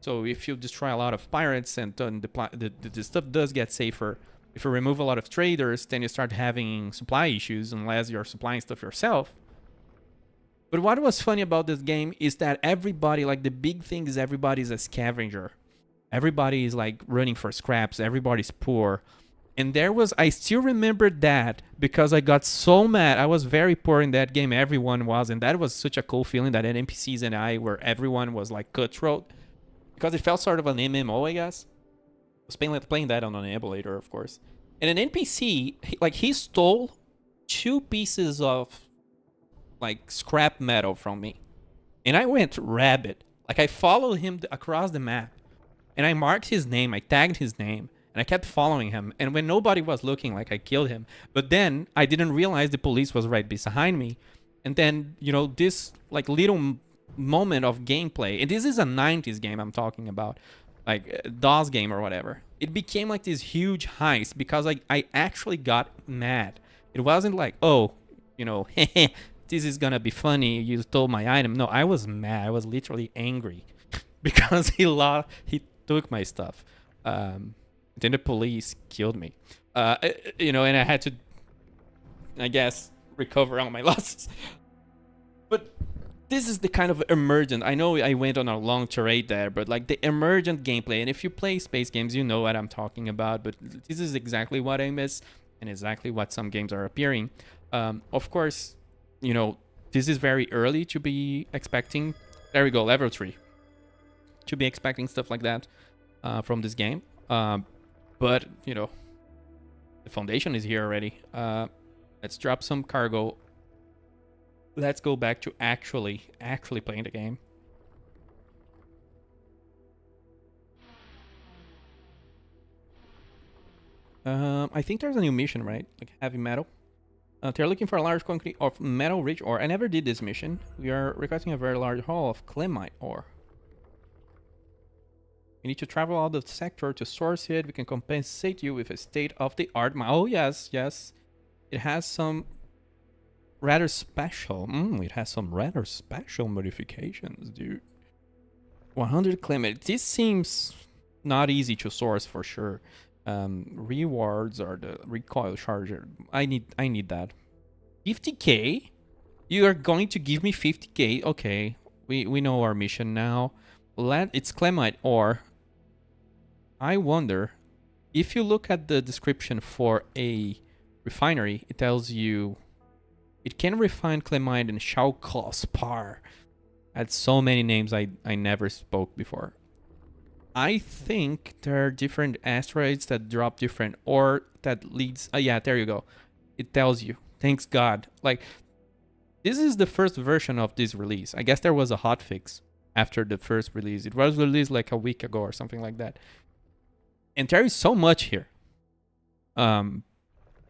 So if you destroy a lot of pirates and the stuff does get safer. If you remove a lot of traders, then you start having supply issues unless you're supplying stuff yourself. But what was funny about this game is that everybody, like the big thing is everybody's a scavenger. Everybody is like running for scraps. Everybody's poor. And I still remember that because I got so mad. I was very poor in that game. Everyone was. And that was such a cool feeling that NPCs and I, where everyone was like cutthroat. Because it felt sort of an MMO, I guess. I was playing that on an emulator, of course. And an NPC, he stole 2 pieces of, like, scrap metal from me. And I went rabid. Like, I followed him across the map. And I marked his name. I tagged his name. And I kept following him. And when nobody was looking, like, I killed him. But then I didn't realize the police was right behind me. And then, you know, this, like, little moment of gameplay. And this is a 90s game I'm talking about. Like, DOS game or whatever. It became like this huge heist because I actually got mad. It wasn't like, oh, you know, this is gonna be funny, you stole my item. No, I was mad. I was literally angry because he took my stuff. Then the police killed me. You know, and I had to, I guess, recover all my losses. But this is the kind of emergent, I know I went on a long tirade there, but like the emergent gameplay, and if you play space games, you know what I'm talking about, but this is exactly what I miss, and exactly what some games are appearing. Of course, you know, this is very early to be expecting, there we go, level 3, to be expecting stuff like that from this game. But, you know, the foundation is here already. Let's drop some cargo. Let's go back to actually playing the game. I think there's a new mission, right? Like heavy metal. They're looking for a large quantity of metal rich ore. I never did this mission. We are requesting a very large haul of clemite ore. We need to travel out of the sector to source it. We can compensate you with a state-of-the-art. Oh, yes, yes. It has some rather special. It has some rather special modifications, dude. 100 climate. This seems not easy to source for sure. Rewards are the recoil charger. I need that. 50k? You are going to give me 50k? Okay, we know our mission now. It's clemite ore. I wonder if you look at the description for a refinery, it tells you it can refine clemite and Schauklspar. Had so many names I never spoke before. I think there are different asteroids that drop different ore that leads. Yeah, there you go. It tells you. Thanks God. Like, this is the first version of this release. I guess there was a hotfix after the first release. It was released like a week ago or something like that. And there is so much here. I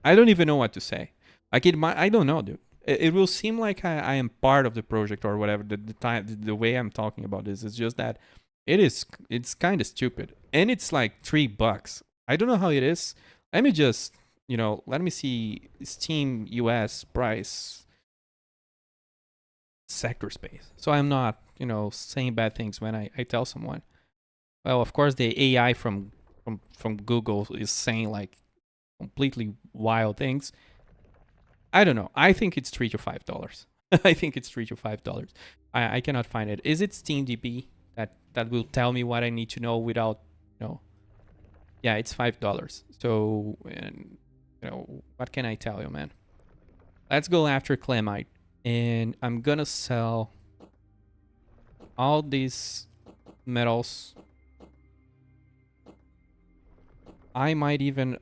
don't even know what to say. Like I don't know, dude. It will seem like I am part of the project or whatever. The way I'm talking about this is just that it's kind of stupid, and it's like $3. I don't know how it is. Let me just let me see Steam US price sector space. So I'm not saying bad things when I tell someone. Well, of course the AI from Google is saying like completely wild things. I don't know. I think it's $3 to $5. I think it's $3 to $5. I cannot find it. Is it SteamDB that will tell me what I need to know without Yeah, it's $5. So what can I tell you, man? Let's go after Clemite, and I'm gonna sell all these metals. I might even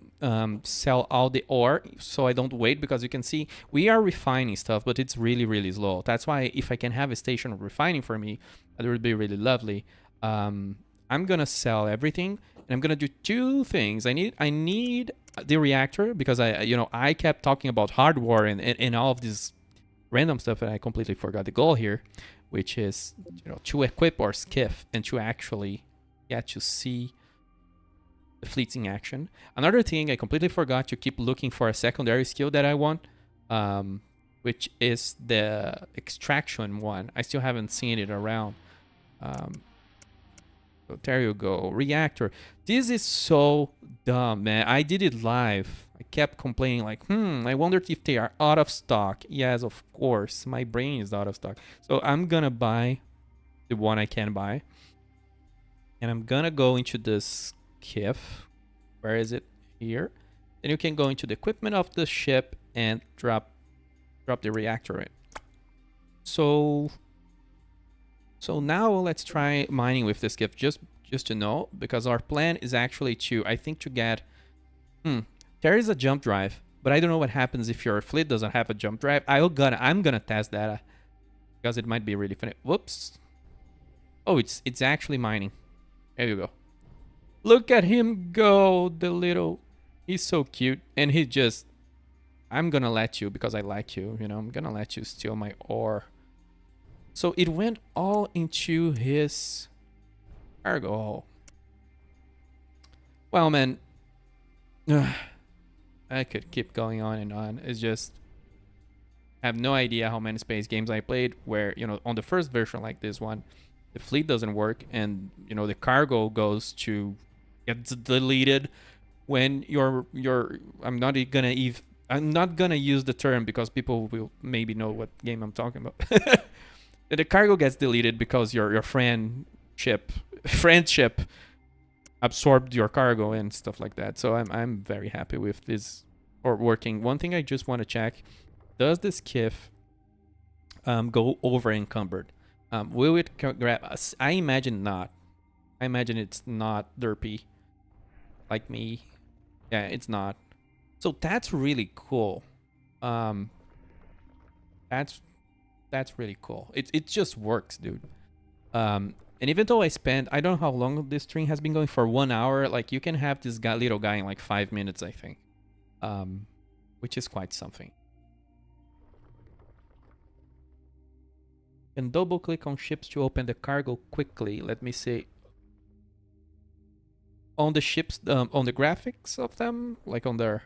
sell all the ore so I don't wait, because you can see we are refining stuff, but it's really, really slow. That's why if I can have a station of refining for me, that would be really lovely. I'm gonna sell everything, and I'm gonna do two things. I need the reactor, because I kept talking about hardware and all of this random stuff, and I completely forgot the goal here, which is to equip our skiff and to actually get to see the fleets in action. Another thing, I completely forgot to keep looking for a secondary skill that I want, which is the extraction one. I still haven't seen it around. So there you go. Reactor. This is so dumb, man. I did it live. I kept complaining like, I wondered if they are out of stock. Yes, of course. My brain is out of stock. So I'm gonna buy the one I can buy. And I'm gonna go into this skiff. Where is it? Here. Then you can go into the equipment of the ship and drop the reactor in. So now let's try mining with this skiff, just to know, because our plan is actually to get there is a jump drive, but I don't know what happens if your fleet doesn't have a jump drive. I'm gonna test that, because it might be really funny. Whoops. Oh, it's actually mining. There you go. Look at him go, the little... He's so cute. And he just... I'm gonna let you, because I like you, I'm gonna let you steal my ore. So it went all into his cargo. Well, man. I could keep going on and on. It's just... I have no idea how many space games I played where, on the first version like this one, the fleet doesn't work, and the cargo gets deleted when I'm not gonna use the term, because people will maybe know what game I'm talking about. The cargo gets deleted because your friendship absorbed your cargo and stuff like that. So I'm very happy with this working. One thing I just want to check: does the skiff go over encumbered? Will it grab us? I imagine not. I imagine it's not derpy like me. Yeah, it's not. So that's really cool. That's really cool. It just works, dude. And even though I don't know how long this stream has been going, for 1 hour. Like, you can have this guy, little guy, in like 5 minutes, I think, which is quite something. And double click on ships to open the cargo quickly. Let me see. On the ships, on the graphics of them, like on their.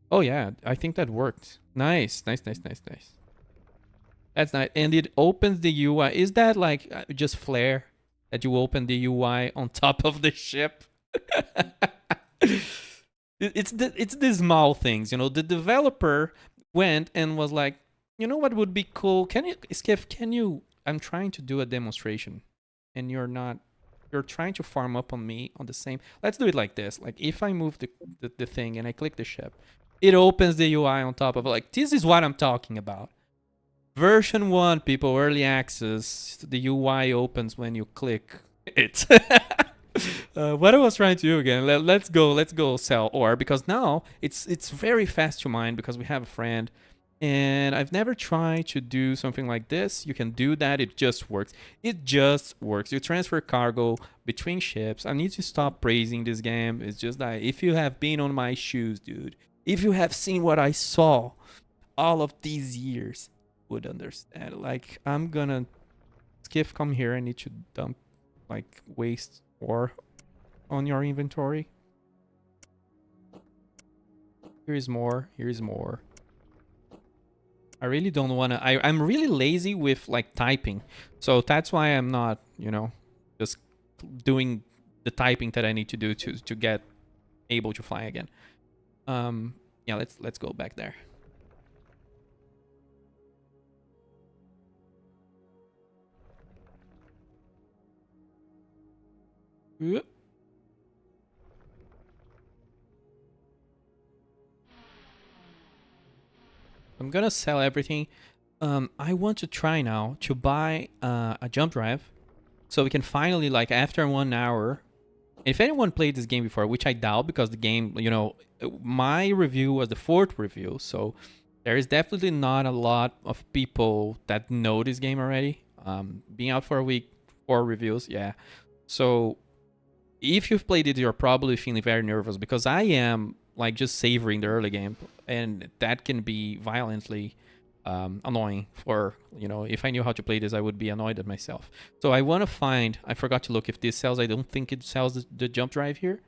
Oh yeah, I think that worked. Nice. That's nice. And it opens the UI. Is that like just Flare that you open the UI on top of the ship? It's the small things, you know. The developer went and was like, you know what would be cool? Can you, Skiff? Can you? I'm trying to do a demonstration, and you're not. You're trying to farm up on me on the same. Let's do it like this. Like, if I move the thing and I click the ship, it opens the UI on top of it. Like, this is what I'm talking about. Version 1, people, early access. The UI opens when you click it. What I was trying to do again, let's go sell ore, because now it's very fast to mine because we have a friend. And I've never tried to do something like this. You can do that. It just works. It just works. You transfer cargo between ships. I need to stop praising this game. It's just that if you have been on my shoes, dude, if you have seen what I saw all of these years, would understand. Like, I'm gonna Skiff, come here. I need to dump, like, waste ore on your inventory. Here is more. Here is more. I really don't want to. I'm really lazy with like typing, so that's why I'm not, you know, just doing the typing that I need to do to get able to fly again. Yeah, let's go back there. I'm gonna sell everything. I want to try now to buy a jump drive, so we can finally, like, after 1 hour. If anyone played this game before, which I doubt, because the game, you know, my review was the 4th review, so there is definitely not a lot of people that know this game already. Being out for a week, 4 reviews, yeah. So if you've played it, you're probably feeling very nervous, because I am, like, just savoring the early game, and that can be violently annoying. For, you know, if I knew how to play this, I would be annoyed at myself. So I want to find, I forgot to look if this sells. I don't think it sells the jump drive here,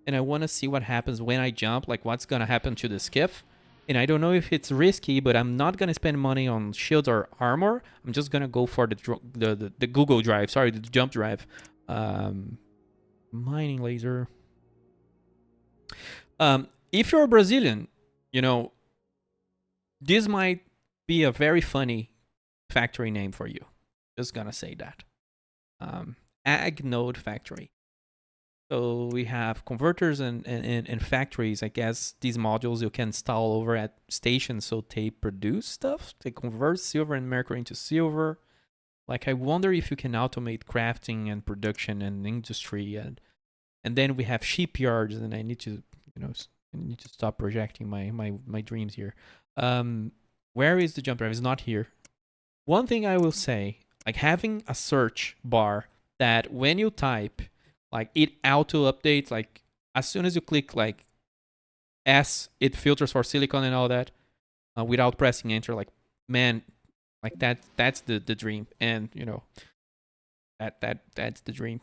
and I want to see what happens when I jump, like what's gonna happen to the skiff. And I don't know if it's risky, but I'm not gonna spend money on shields or armor. I'm just gonna go for the Google drive, sorry, the jump drive. Mining laser. If you're a Brazilian, you know, this might be a very funny factory name for you. Just gonna say that. Ag Node Factory. So we have converters and factories. I guess these modules you can install over at stations, so they produce stuff. They convert silver and mercury into silver. Like, I wonder if you can automate crafting and production and industry, and then we have shipyards. And I need to, you know, I need to stop projecting my dreams here. Where is the jump drive? It's not here. One thing I will say, like, having a search bar that when you type, like, it auto updates, like, as soon as you click like S, it filters for silicon and all that, without pressing enter. Like, man, like, that's the dream. And, you know, that's the dream.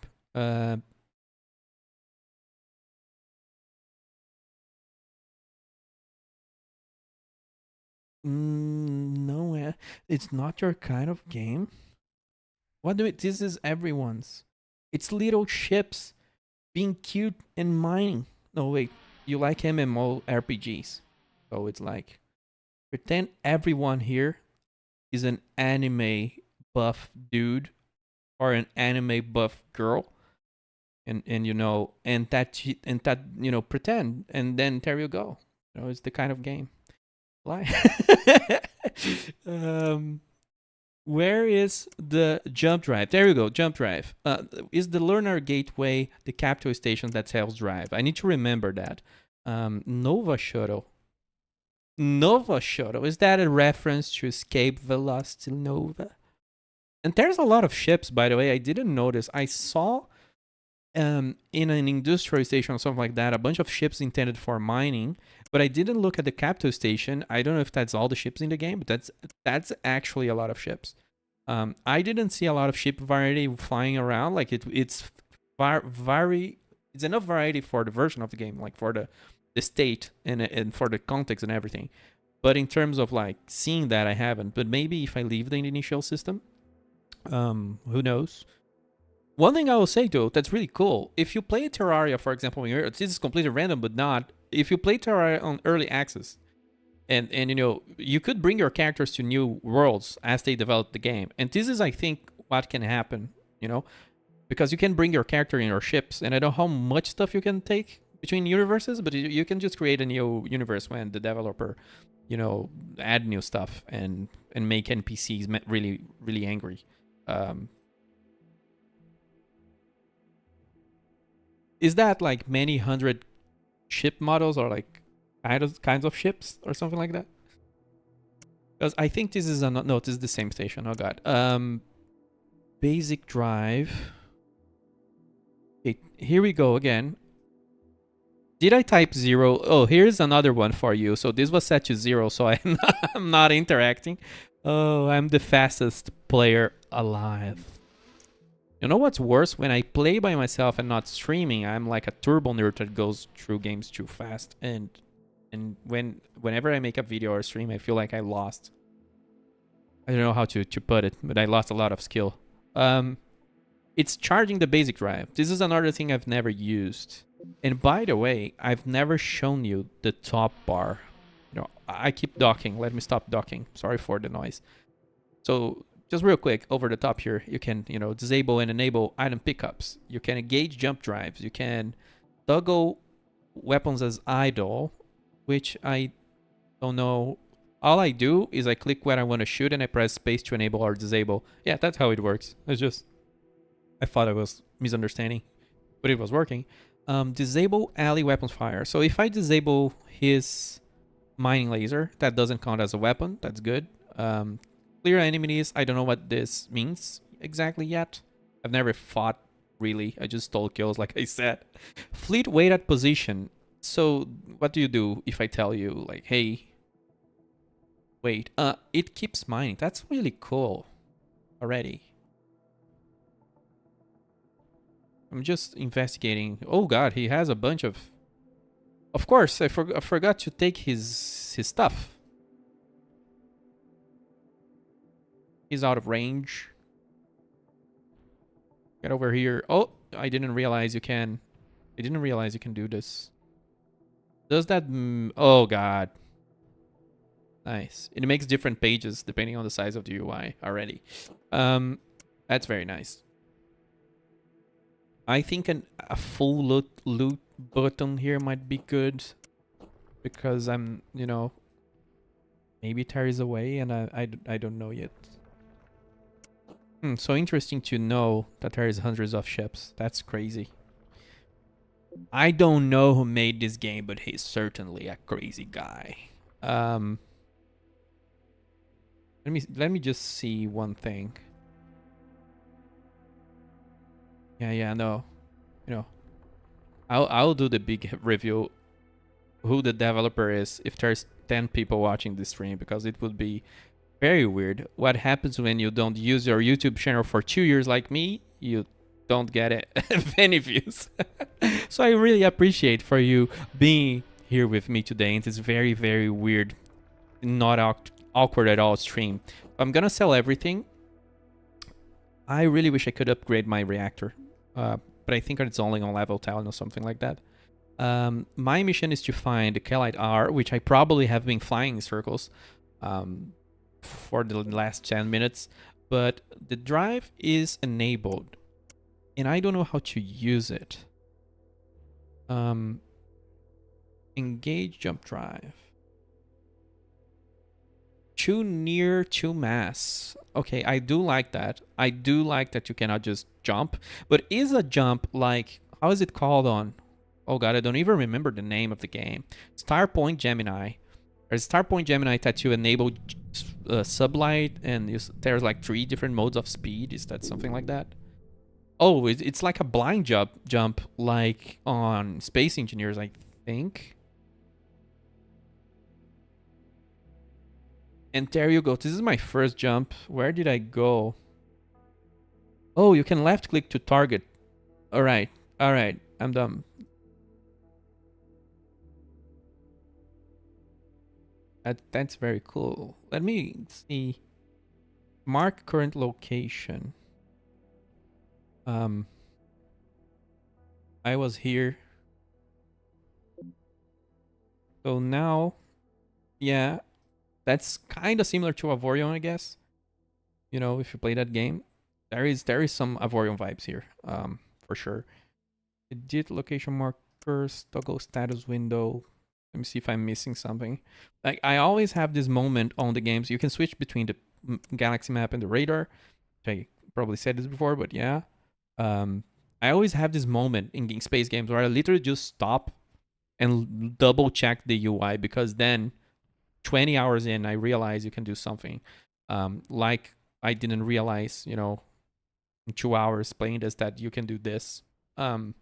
No, it's not your kind of game. What do it? This is everyone's. It's little ships being cute and mining. No, wait. You like MMO RPGs. So it's like, pretend everyone here is an anime buff dude or an anime buff girl. And you know, and that, you know, pretend, and then there you go. You know, it's the kind of game. Why? Where is the jump drive? There you go, jump drive. Is the learner gateway the capital station that sells drive? I need to remember that. Nova Shuttle. Nova Shuttle. Is that a reference to Escape Velocity Nova? And there's a lot of ships, by the way. I didn't notice. I saw in an industrial station or something like that, a bunch of ships intended for mining, but I didn't look at the capital station. I don't know if that's all the ships in the game, but that's actually a lot of ships. I didn't see a lot of ship variety flying around. Like it's it's enough variety for the version of the game, like for the state and for the context and everything. But in terms of like seeing that, I haven't. But maybe if I leave the initial system, who knows? One thing I will say though, that's really cool. If you play Terraria, for example, this is completely random, but not. If you play Terraria on early access, and you know, you could bring your characters to new worlds as they develop the game, and this is, I think, what can happen. You know, because you can bring your character in your ships, and I don't know how much stuff you can take between universes, but you can just create a new universe when the developer, you know, add new stuff and make NPCs really really angry. Is that like many hundred ship models or like kinds of ships or something like that? Because I think this is no, this is the same station. Oh god. Basic drive. Okay, here we go again. Did I type 0? Oh, here's another one for you. So this was set to 0, so I'm not interacting. Oh, I'm the fastest player alive. You know what's worse? When I play by myself and not streaming, I'm like a turbo nerd that goes through games too fast. And whenever I make a video or stream, I feel like I lost. I don't know how to put it, but I lost a lot of skill. It's charging the basic drive. This is another thing I've never used. And by the way, I've never shown you the top bar. You know, I keep docking. Let me stop docking. Sorry for the noise. So just real quick, over the top here, you can, you know, disable and enable item pickups. You can engage jump drives. You can toggle weapons as idle, which I don't know. All I do is I click where I want to shoot and I press space to enable or disable. Yeah, that's how it works. It's just, I thought I was misunderstanding, but it was working. Disable ally weapons fire. So if I disable his mining laser, that doesn't count as a weapon. That's good. Clear enemies. I don't know what this means exactly yet. I've never fought, really. I just stole kills, like I said. Fleet wait at position. So what do you do if I tell you, like, hey, wait, it keeps mining. That's really cool already. I'm just investigating. Oh god, he has a bunch of... Of course, I forgot to take his stuff. He's out of range. Get over here. Oh, I didn't realize you can... I didn't realize you can do this. Does that... Oh god. Nice. It makes different pages depending on the size of the UI already. That's very nice. I think a full loot button here might be good. Because I'm, you know... Maybe Terry's away and I don't know yet. So interesting to know that there is hundreds of ships. That's crazy. I don't know who made this game, but he's certainly a crazy guy. Let me just see one thing. Yeah, no. You know, I'll do the big review who the developer is if there's 10 people watching this stream, because it would be very weird. What happens when you don't use your YouTube channel for 2 years like me? You don't get it any views. So I really appreciate for you being here with me today. And it's very, very weird, not awkward at all stream. I'm gonna sell everything. I really wish I could upgrade my reactor, but I think it's only on level 10 or something like that. My mission is to find the Kelite R, which I probably have been flying in circles for the last 10 minutes, but the drive is enabled and I don't know how to use it. Engage jump drive. Too near to mass. Okay, I do like that. I do like that you cannot just jump, but is a jump like, how is it called on? Oh god, I don't even remember the name of the game. Starpoint Gemini. There's Starpoint Gemini Tattoo enable sublight, and there's like 3 different modes of speed. Is that something like that? Oh, it's like a blind jump like on Space Engineers, I think. And there you go. This is my first jump. Where did I go? Oh, you can left click to target. All right. All right. I'm done. That's very cool. Let me see. Mark current location. I was here. So now, yeah, that's kind of similar to Avorion, I guess. You know, if you play that game, there is some Avorion vibes here, for sure. Edit location markers, toggle status window. Let me see if I'm missing something. Like I always have this moment on the games. You can switch between the galaxy map and the radar. I probably said this before, but yeah. I always have this moment in space games where I literally just stop and double check the UI, because then 20 hours in, I realize you can do something. Like I didn't realize, you know, in 2 hours playing this, that you can do this. And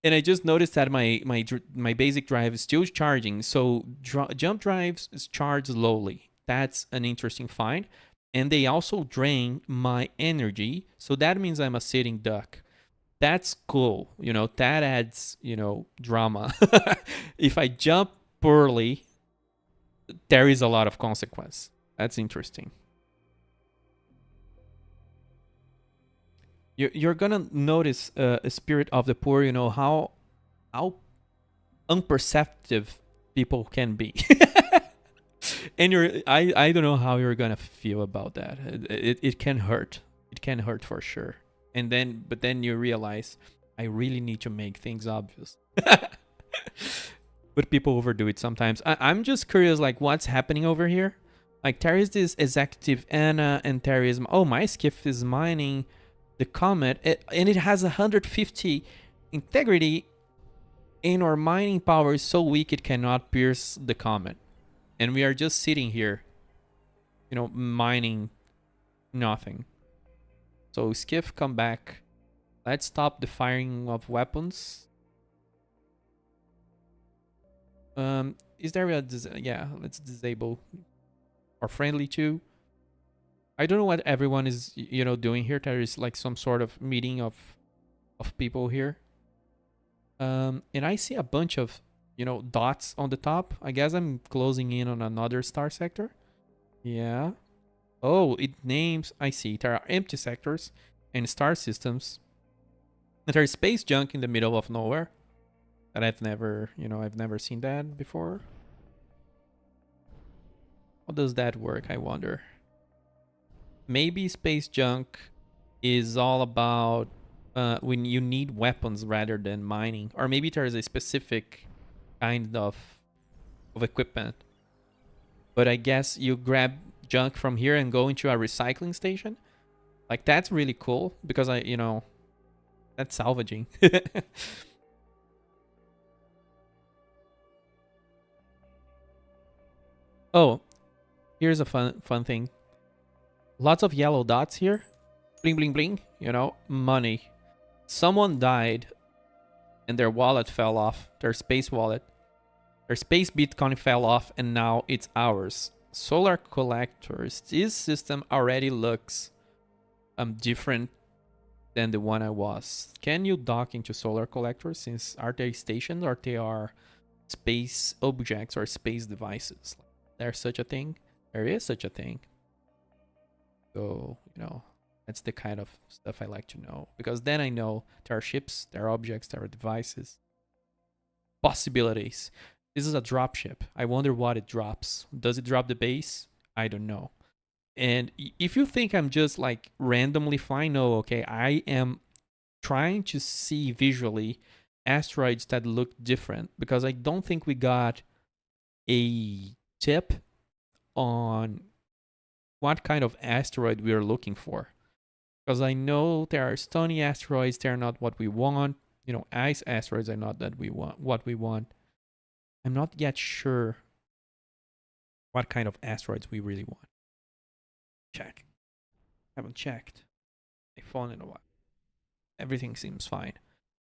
I just noticed that my basic drive is still charging. So jump drives charge slowly. That's an interesting find. And they also drain my energy. So that means I'm a sitting duck. That's cool. You know, that adds, you know, drama. If I jump poorly, there is a lot of consequence. That's interesting. You're gonna notice a spirit of the poor. You know how unperceptive people can be. And I don't know how you're gonna feel about that. It can hurt. It can hurt for sure. But then you realize I really need to make things obvious. But people overdo it sometimes. I'm just curious, like, what's happening over here? Like, there is this executive Anna, and there is, oh, my skiff is mining the comet, and it has 150 integrity, and our mining power is so weak it cannot pierce the comet. And we are just sitting here, you know, mining nothing. So skiff, come back. Let's stop the firing of weapons. Is there a yeah? Let's disable or friendly too. I don't know what everyone is, you know, doing here. There is like some sort of meeting of people here. And I see a bunch of, you know, dots on the top. I guess I'm closing in on another star sector. Yeah. Oh, it names. I see. There are empty sectors and star systems. And there's space junk in the middle of nowhere. That I've never, you know, I've never seen that before. How does that work, I wonder? Maybe space junk is all about when you need weapons rather than mining. Or maybe there's a specific kind of equipment. But I guess you grab junk from here and go into a recycling station. Like, that's really cool because you know, that's salvaging. Oh, here's a fun thing. Lots of yellow dots here. Bling, bling, bling. You know, money. Someone died and their wallet fell off. Their space wallet. Their space Bitcoin fell off and now it's ours. Solar collectors. This system already looks different than the one I was. Can you dock into solar collectors, since are they stations or they are space objects or space devices? There's such a thing. There is such a thing. So, you know, that's the kind of stuff I like to know, because then I know there are ships, there are objects, there are devices. Possibilities. This is a drop ship. I wonder what it drops. Does it drop the base? I don't know. And if you think I'm just like randomly flying, no, okay, I am trying to see visually asteroids that look different, because I don't think we got a tip on what kind of asteroid we are looking for. Because I know there are stony asteroids, they're not what we want. You know, ice asteroids are not that we want what we want. I'm not yet sure what kind of asteroids we really want. Check. Haven't checked my phone in a while. Everything seems fine.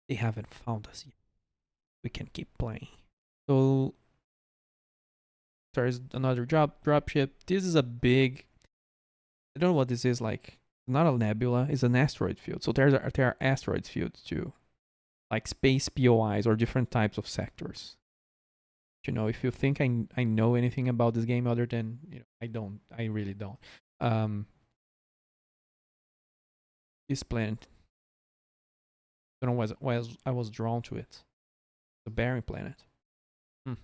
They haven't found us yet. We can keep playing. So there's another dropship. This is a big. I don't know what this is like. Not a nebula. It's an asteroid field. So there are asteroid fields too, like space POIs or different types of sectors. You know, if you think I know anything about this game other than I don't. I really don't. This planet. I don't know why I was drawn to it. The barren planet. Hmm.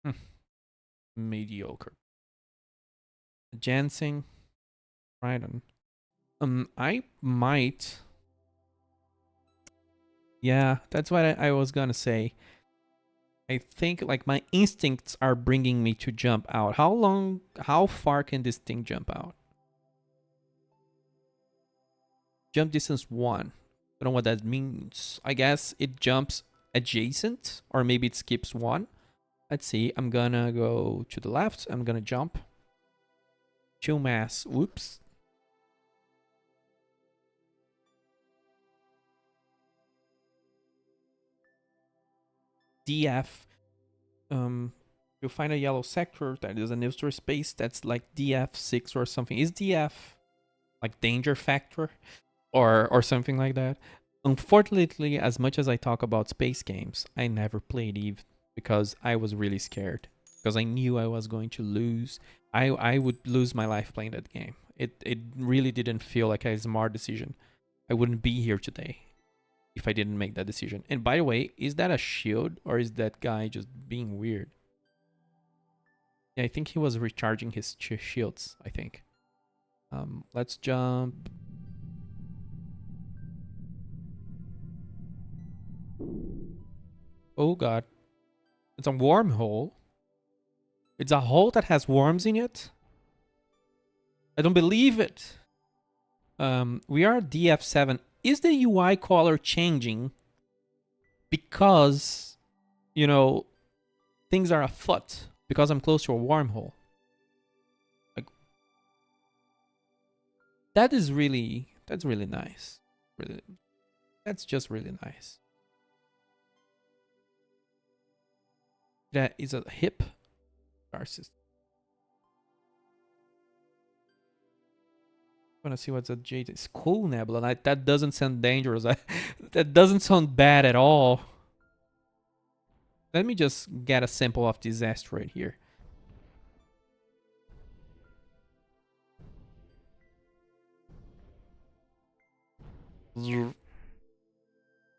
Hmm. Mediocre. Jansen. Triton. I might. Yeah, that's what I was gonna say. I think like my instincts are bringing me to jump out. How far can this thing jump out? Jump distance 1. I don't know what that means. I guess it jumps adjacent, or maybe it skips 1. Let's see. I'm gonna go to the left. I'm gonna jump. Chill mass. Whoops. DF. You'll find a yellow sector that is a neutral space that's like DF6 or something. Is DF like danger factor or something like that? Unfortunately, as much as I talk about space games, I never played Eve because I was really scared. Because I knew I was going to lose. I would lose my life playing that game. It really didn't feel like a smart decision. I wouldn't be here today if I didn't make that decision. And by the way, is that a shield or is that guy just being weird? Yeah, I think he was recharging his shields, I think. Let's jump. Oh god. It's a wormhole. It's a hole that has worms in it. I don't believe it. We are DF7. Is the UI color changing because, things are afoot? Because I'm close to a wormhole? Like, that's really nice. Really, that's just really nice. That is a hip star system. I want to see what's a J. It's cool, Nebula. That doesn't sound dangerous. That doesn't sound bad at all. Let me just get a sample of this asteroid here.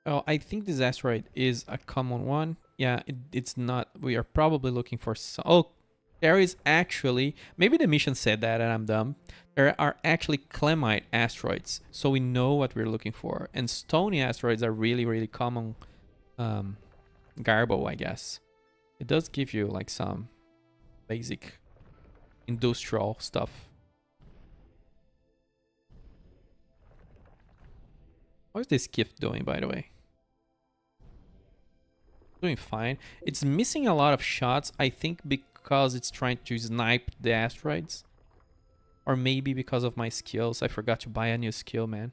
Oh, I think this asteroid is a common one. Yeah, it's not. We are probably looking for some. Oh, there is actually. Maybe the mission said that and I'm dumb. There are actually Clemite asteroids. So we know what we're looking for. And stony asteroids are really, really common. Garbo, I guess. It does give you like some basic industrial stuff. What is this gift doing, by the way? Doing fine. It's missing a lot of shots, I think because it's trying to snipe the asteroids. Or maybe because of my skills. I forgot to buy a new skill, man.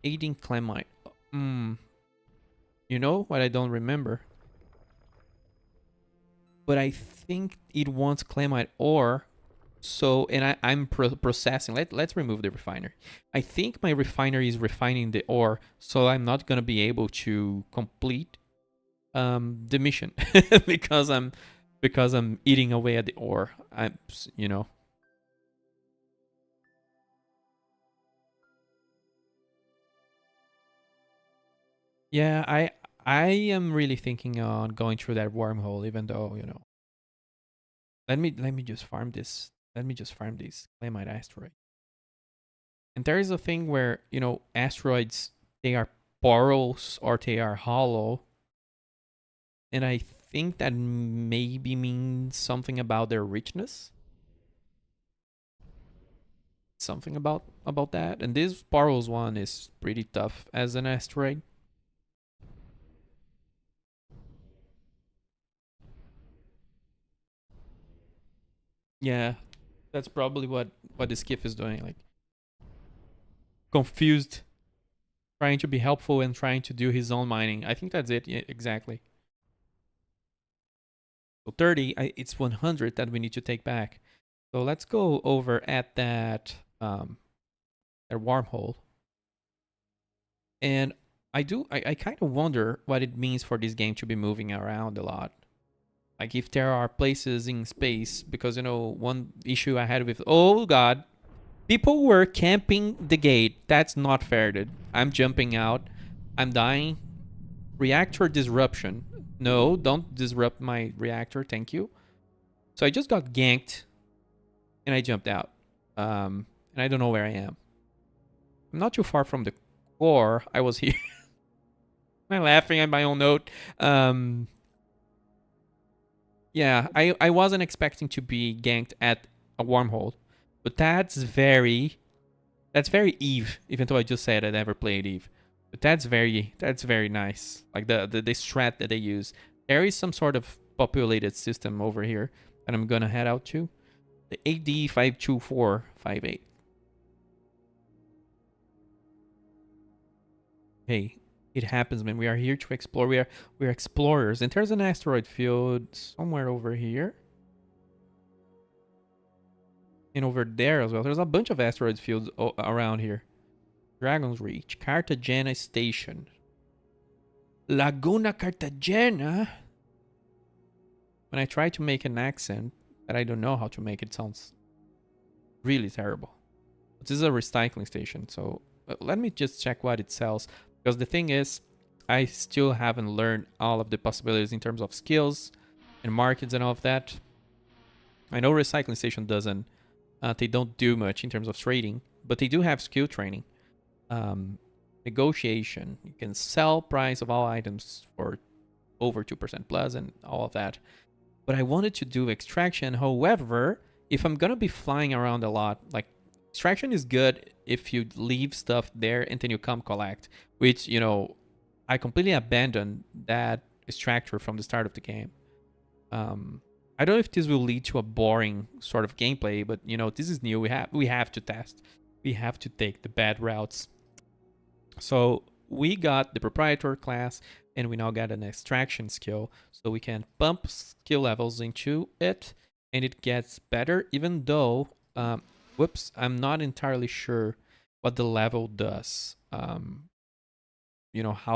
Aiding Clemite. You know what I don't remember? But I think it wants Clemite ore. So, and I'm processing. Let's remove the refiner. I think my refinery is refining the ore. So I'm not going to be able to complete the mission because I'm eating away at the ore. Yeah, I am really thinking on going through that wormhole, even though let me just farm this. Let me just farm this Clemite asteroid. And there is a thing where asteroids, they are porous or they are hollow, and I think that maybe means something about their richness. Something about that. And this porous one is pretty tough as an asteroid. Yeah, that's probably what the skiff is doing. Like confused, trying to be helpful and trying to do his own mining. I think that's it. Yeah, exactly. So 30, it's 100 that we need to take back. So let's go over at that wormhole. And I kind of wonder what it means for this game to be moving around a lot. Like if there are places in space, because one issue I had with, oh god, people were camping the gate. That's not fair, dude. I'm jumping out. I'm dying. Reactor disruption. No, don't disrupt my reactor. Thank you. So I just got ganked and I jumped out. And I don't know where I am. I'm not too far from the core. I was here. I'm laughing at my own note. Yeah, I wasn't expecting to be ganked at a wormhole, but that's very Eve. Even though I just said I never played Eve, but that's very nice. Like the strat that they use. There is some sort of populated system over here that I'm gonna head out to. The AD 52458. Hey, it happens, man. We are here to explore. We're explorers, and there's an asteroid field somewhere over here. And over there as well. There's a bunch of asteroid fields around here. Dragon's Reach, Cartagena Station, Laguna Cartagena. When I try to make an accent that I don't know how to make, it sounds really terrible. This is a recycling station, so let me just check what it sells. Because the thing is, I still haven't learned all of the possibilities in terms of skills and markets and all of that. I know recycling station doesn't, they don't do much in terms of trading, but they do have skill training. Negotiation, you can sell price of all items for over 2% plus and all of that. But I wanted to do extraction. However, if I'm gonna be flying around a lot, like extraction is good if you leave stuff there and then you come collect, which I completely abandoned that extractor from the start of the game. I don't know if this will lead to a boring sort of gameplay, but this is new. We have to test. We have to take the bad routes. So we got the proprietor class, and we now got an extraction skill, so we can pump skill levels into it, and it gets better. Even though, whoops, I'm not entirely sure what the level does. How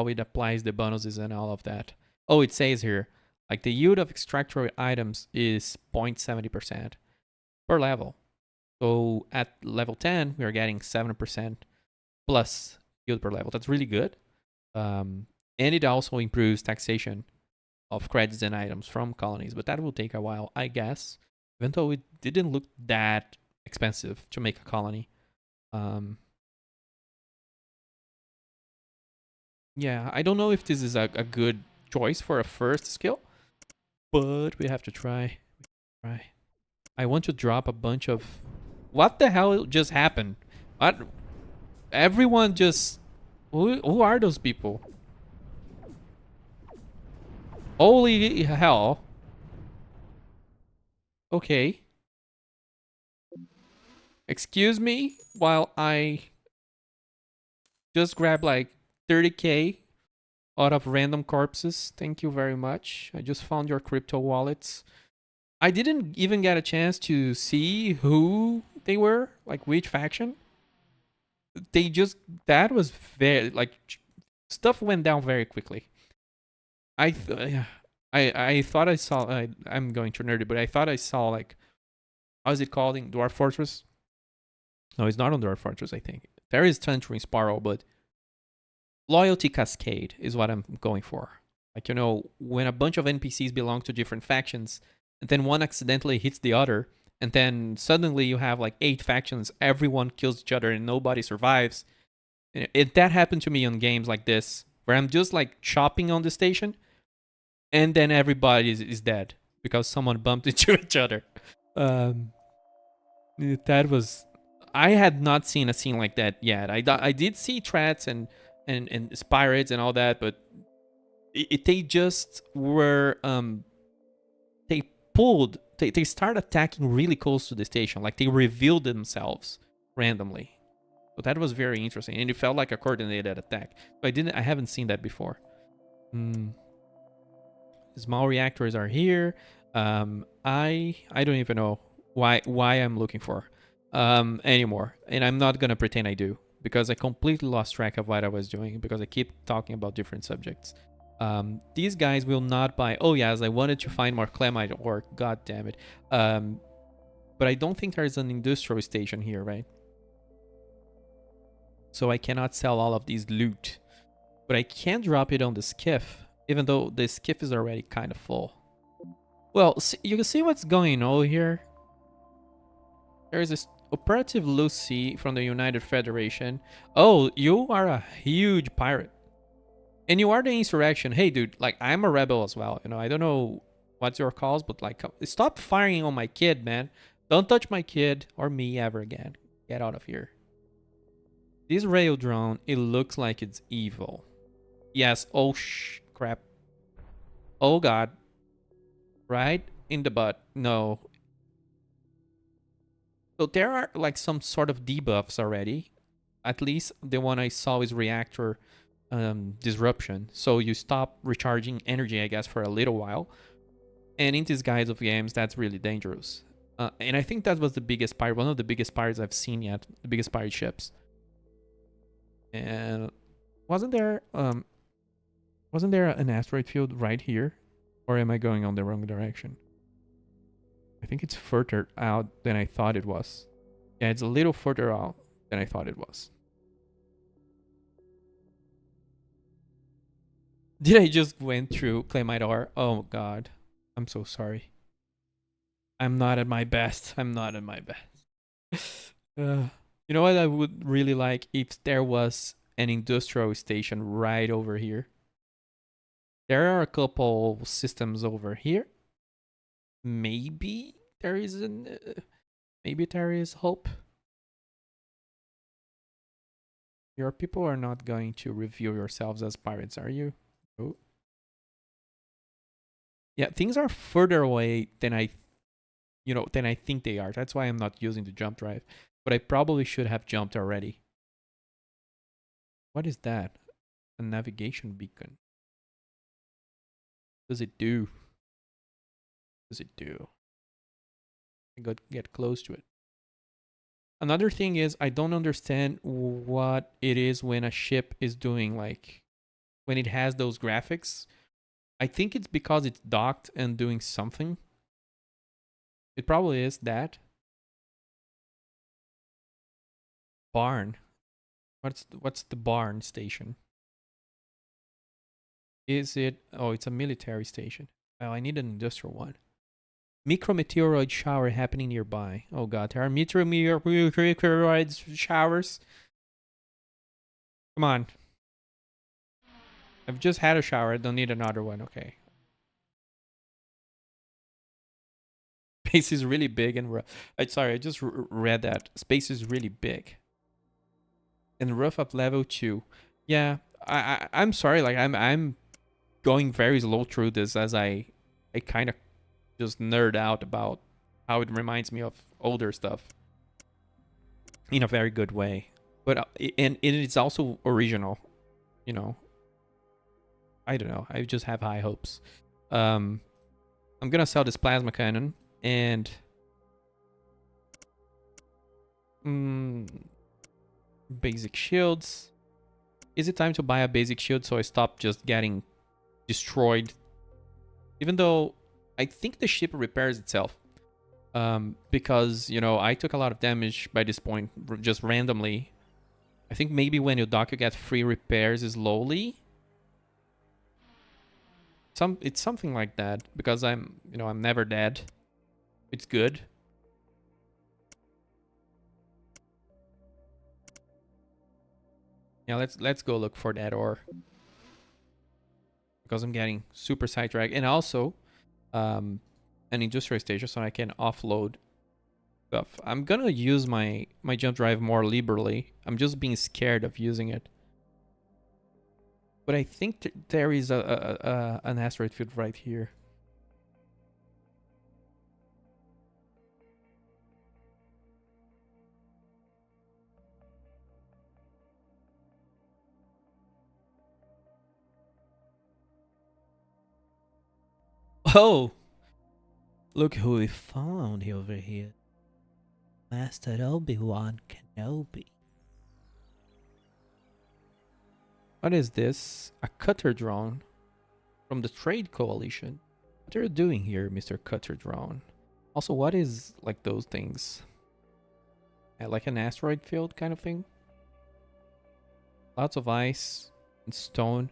it applies the bonuses and all of that. Oh, it says here, like the yield of extractor items is 0.70% per level. So at level 10, we are getting 7% plus yield per level. That's really good. And it also improves taxation of credits and items from colonies, but that will take a while, I guess. Even though it didn't look that expensive to make a colony. Yeah, I don't know if this is a good choice for a first skill, but we have to try. I want to drop a bunch of... What the hell just happened? What? Everyone just... Who are those people? Holy hell. Okay. Excuse me while I just grab like 30k out of random corpses. Thank you very much. I just found your crypto wallets. I didn't even get a chance to see who they were, like which faction. That was very, like, stuff went down very quickly. I thought I saw, I'm going to nerd it, but I thought I saw, like, how's it called in Dwarf Fortress? No, it's not on Dwarf Fortress, I think. There is Tangerine Sparrow, but Loyalty Cascade is what I'm going for. Like, when a bunch of NPCs belong to different factions, and then one accidentally hits the other, and then suddenly you have like 8 factions, everyone kills each other and nobody survives. That happened to me on games like this, where I'm just like chopping on the station, and then everybody is dead because someone bumped into each other. That was... I had not seen a scene like that yet. I did see threats and pirates and all that, but they just were... they pulled. They start attacking really close to the station. Like they revealed themselves randomly. So that was very interesting, and it felt like a coordinated attack. So I haven't seen that before. Small reactors are here. I don't even know why I'm looking for anymore, and I'm not gonna pretend I do because I completely lost track of what I was doing because I keep talking about different subjects. These guys will not buy. Oh yes, I wanted to find more Clemite ore. God damn it. But I don't think there's an industrial station here, right? So I cannot sell all of these loot. But I can drop it on the skiff, even though the skiff is already kind of full. Well, you can see what's going on here. There's this Operative Lucy from the United Federation. Oh, you are a huge pirate. And you are the insurrection. Hey, dude, like, I'm a rebel as well. You know, I don't know what's your cause, but, like, stop firing on my kid, man. Don't touch my kid or me ever again. Get out of here. This rail drone, it looks like it's evil. Yes. Oh, crap. Oh, God. Right in the butt. No. So there are, like, some sort of debuffs already. At least the one I saw is reactor disruption. So you stop recharging energy, I guess, for a little while. And in these guys of games, that's really dangerous. And I think that was the biggest pirate, one of the biggest pirates I've seen yet. The biggest pirate ships. And wasn't there an asteroid field right here? Or am I going on the wrong direction? I think it's further out than I thought it was. Yeah, it's a little further out than I thought it was. Did I just went through Claymite ore? Oh god. I'm so sorry. I'm not at my best. I'm not at my best. You know what I would really like if there was an industrial station right over here. There are a couple systems over here. Maybe there is maybe there is hope. Your people are not going to review yourselves as pirates, are you? Oh. Yeah, things are further away than I think they are. That's why I'm not using the jump drive. But I probably should have jumped already. What is that? A navigation beacon. What does it do? What does it do? I got get close to it. Another thing is I don't understand what it is when a ship is doing, like when it has those graphics. I think it's because it's docked and doing something. It probably is that. Barn. What's the barn station? Is it? Oh, it's a military station. Well, I need an industrial one. Micrometeoroid shower happening nearby. Oh god, there are meteoroid showers. Come on. I've just had a shower. I don't need another one. Okay. Space is really big and rough. Sorry, I just read that. Space is really big. And rough up level 2. Yeah, I'm sorry. Like I'm going very slow through this as I kind of just nerd out about how it reminds me of older stuff in a very good way. But and it's also original, you know. I don't know. I just have high hopes. I'm gonna sell this plasma cannon and basic shields. Is it time to buy a basic shield so I stop just getting destroyed? Even though I think the ship repairs itself. Because, you know, I took a lot of damage by this point, just randomly. I think maybe when you dock, you get free repairs slowly. It's something like that, because I'm never dead. It's good. Yeah, let's go look for that ore. Because I'm getting super sidetracked. And also, an industrial station so I can offload stuff. I'm gonna use my jump drive more liberally. I'm just being scared of using it. But I think there is an asteroid field right here. Oh, look who we found over here. Master Obi-Wan Kenobi. What is this? A cutter drone from the Trade Coalition. What are you doing here, Mr. Cutter Drone? Also, what is like those things? Like an asteroid field kind of thing? Lots of ice and stone.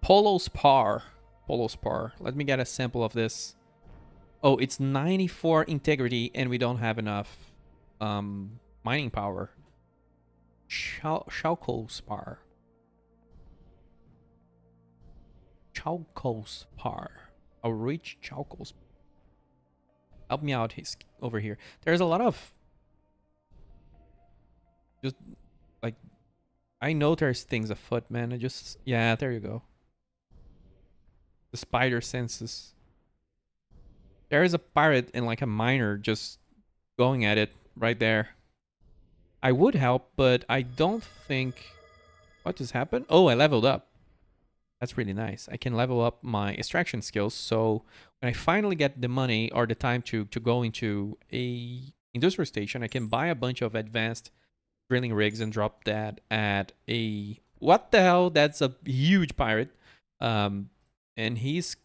Polo Spar. Polo Spar. Let me get a sample of this. Oh, it's 94 integrity and we don't have enough mining power. Chalco Spar. Chalco Spar. A rich Chalco Spar. Help me out over here. There's a lot of... Just, like... I know there's things afoot, man. I just... Yeah, there you go. The spider senses. There is a pirate and like a miner just going at it right there. I would help, but I don't think... What just happened? Oh, I leveled up. That's really nice. I can level up my extraction skills, so when I finally get the money or the time to go into a industrial station, I can buy a bunch of advanced drilling rigs and drop that at a... What the hell? That's a huge pirate. And he's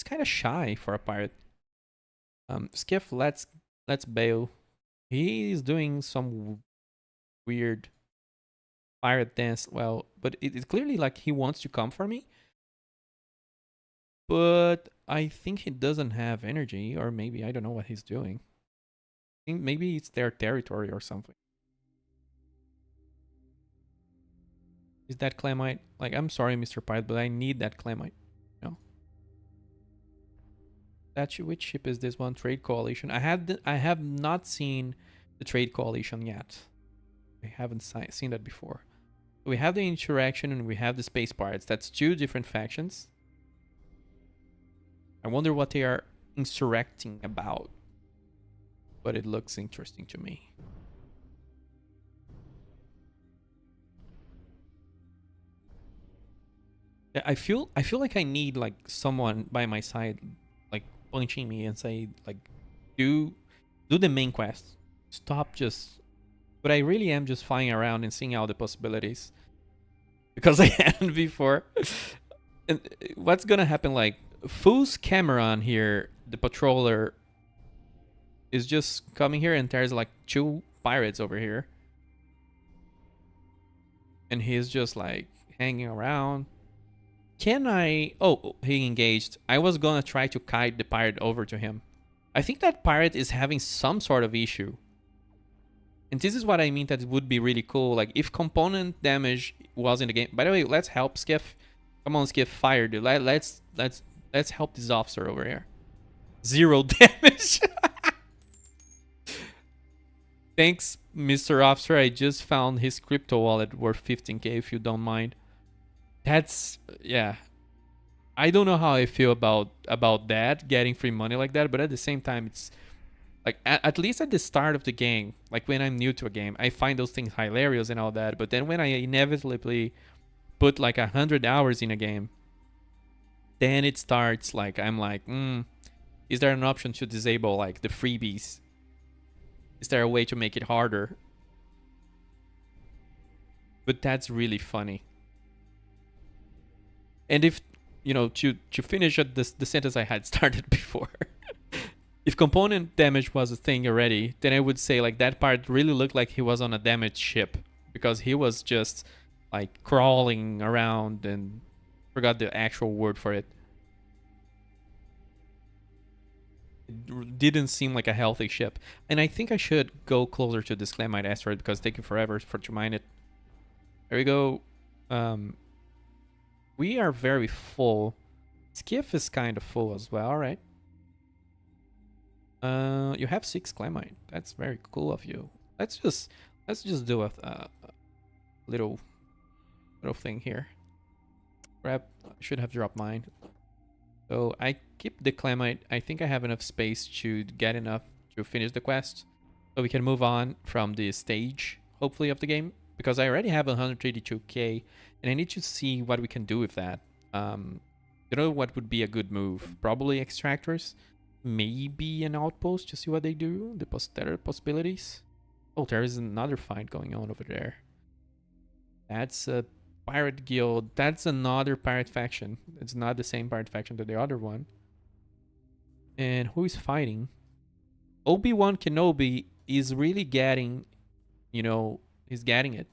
kind of shy for a pirate. Skiff, let's bail. He's doing some weird pirate dance. Well, but it's clearly like he wants to come for me. But I think he doesn't have energy, or maybe I don't know what he's doing. I think maybe it's their territory or something. Is that Clamite? Like, I'm sorry, Mr. Pirate, but I need that Clamite. No. Which ship is this one? Trade Coalition. I have not seen the Trade Coalition yet. I haven't seen that before. So we have the interaction and we have the space pirates. That's two different factions. I wonder what they are insurrecting about. But it looks interesting to me. I feel like I need like someone by my side, like punching me and say like, do the main quest. Stop just. But I really am just flying around and seeing all the possibilities, because I hadn't before. And what's gonna happen? Like Foos Cameron here, the patroller, is just coming here, and there's like two pirates over here, and he's just like hanging around. Can I... Oh, he engaged. I was gonna try to kite the pirate over to him. I think that pirate is having some sort of issue. And this is what I mean that it would be really cool. Like, if component damage was in the game... By the way, let's help Skiff. Come on, Skiff, fire, dude. Let's help this officer over here. 0 damage. Thanks, Mr. Officer. I just found his crypto wallet worth 15k, if you don't mind. That's... Yeah. I don't know how I feel about that, getting free money like that, but at the same time, it's... Like, at least at the start of the game, like when I'm new to a game, I find those things hilarious and all that. But then when I inevitably put like 100 hours in a game, then it starts like, I'm like, is there an option to disable like the freebies? Is there a way to make it harder? But that's really funny. And if, you know, to finish the sentence I had started before. If component damage was a thing already, then I would say like that part really looked like he was on a damaged ship, because he was just like crawling around and forgot the actual word for it. It didn't seem like a healthy ship. And I think I should go closer to this Clamite asteroid because it's taking forever to mine it. There we go. We are very full. Skiff is kind of full as well. All right. You have 6 Clamite. That's very cool of you. Let's just do a little thing here. Grab. I should have dropped mine. So I keep the Clamite. I think I have enough space to get enough to finish the quest. so we can move on from the stage, hopefully, of the game, because I already have 132k, and I need to see what we can do with that. You know what would be a good move? Probably extractors, maybe an outpost to see what they do, the possibilities. Oh, there is another fight going on over there. That's a pirate guild. That's another pirate faction. It's not the same pirate faction to the other one. And who is fighting? Obi-Wan Kenobi is really getting, he's getting it.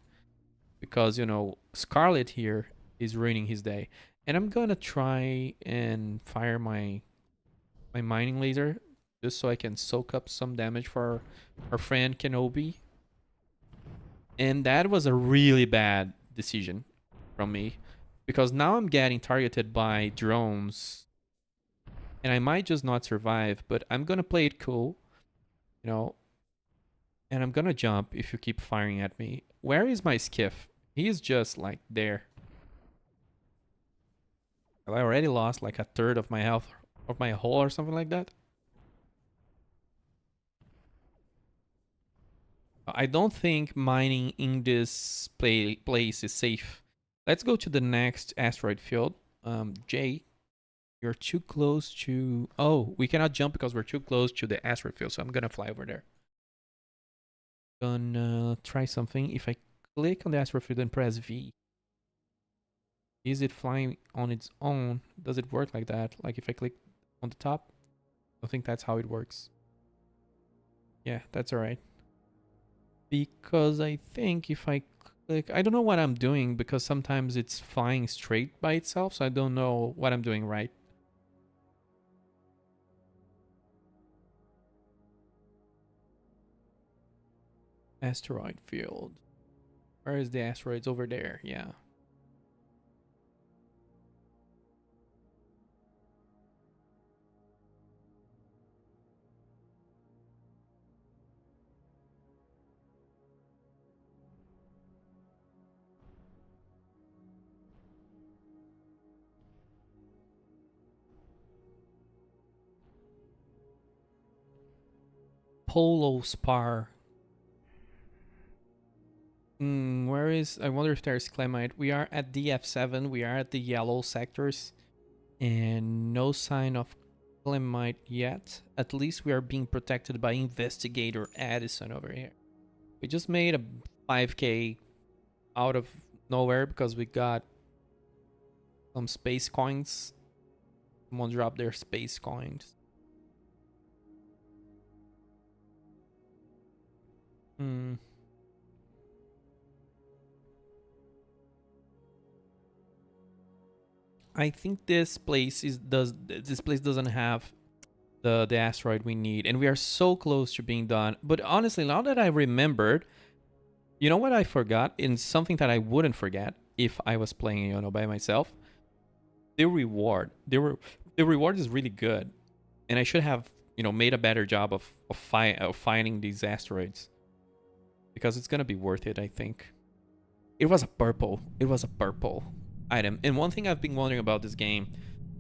Because, Scarlet here is ruining his day. And I'm gonna try and fire my mining laser just so I can soak up some damage for our friend Kenobi. And that was a really bad decision from me because now I'm getting targeted by drones and I might just not survive, but I'm gonna play it cool, you know, and I'm gonna jump if you keep firing at me. Where is my skiff? He is just like there. I already lost like a third of my health of my hull or something like that. I don't think mining in this place is safe. Let's go to the next asteroid field. Jay, you're too close to... Oh, we cannot jump because we're too close to the asteroid field, so I'm gonna fly over there. Gonna try something. If I click on the asteroid field and press V, is it flying on its own? Does it work like that? Like if I click on the top? I think that's how it works. Yeah, that's alright. Because I think if I click... I don't know what I'm doing because sometimes it's flying straight by itself, so I don't know what I'm doing right. Asteroid field. Where is the asteroids? Over there, yeah. Polo Spar. Where is... I wonder if there's Clemite. We are at DF7. We are at the yellow sectors. And no sign of Clemite yet. At least we are being protected by Investigator Addison over here. We just made a 5k out of nowhere because we got some space coins. Someone dropped their space coins. I think this place doesn't have the asteroid we need, and we are so close to being done. But honestly, now that I remembered, you know what I forgot? In something that I wouldn't forget if I was playing, by myself. The reward. The reward is really good, and I should have, made a better job of finding these asteroids because it's gonna be worth it. I think. It was a purple. Item. And one thing I've been wondering about this game,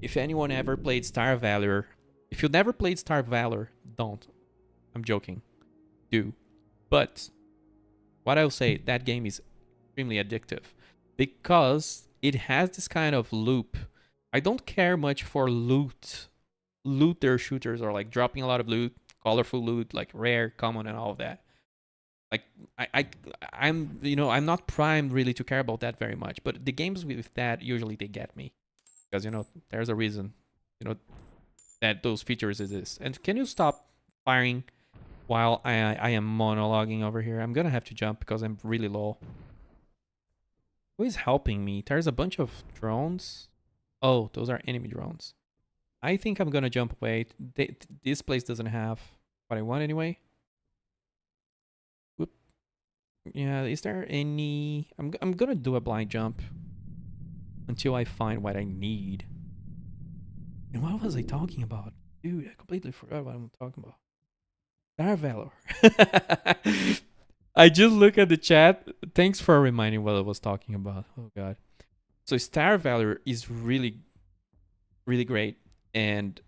if anyone ever played Star Valor, if you never played Star Valor, don't. I'm joking. Do. But what I'll say, that game is extremely addictive because it has this kind of loop. I don't care much for looter shooters or like dropping a lot of loot, colorful loot, like rare, common, and all of that. Like I'm not primed really to care about that very much, but the games with that usually they get me because there's a reason that those features exist. And can you stop firing while I am monologuing over here? I'm gonna have to jump because I'm really low. Who is helping me? There's a bunch of drones. Oh, those are enemy drones. I think I'm gonna jump away. This place doesn't have what I want anyway. Yeah, is there any... I'm gonna do a blind jump until I find what I need. And what was I talking about? Dude, I completely forgot what I'm talking about. Star Valor. I just look at the chat. Thanks for reminding what I was talking about. Oh god. So Star Valor is really, really great. And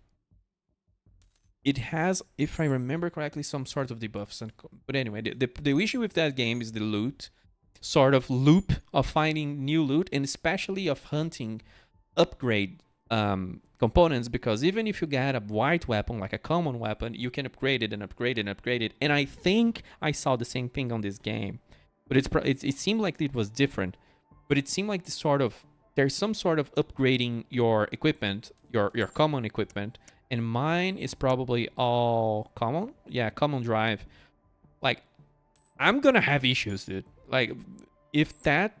it has, if I remember correctly, some sort of debuffs. But anyway, the issue with that game is the loot sort of loop of finding new loot, and especially of hunting upgrade components, because even if you get a white weapon, like a common weapon, you can upgrade it and upgrade it and upgrade it. And I think I saw the same thing on this game, but it seemed like it was different. But it seemed like there's some sort of upgrading your equipment, your common equipment, and mine is probably all common. Yeah, common drive. Like, I'm gonna have issues, dude. Like, if that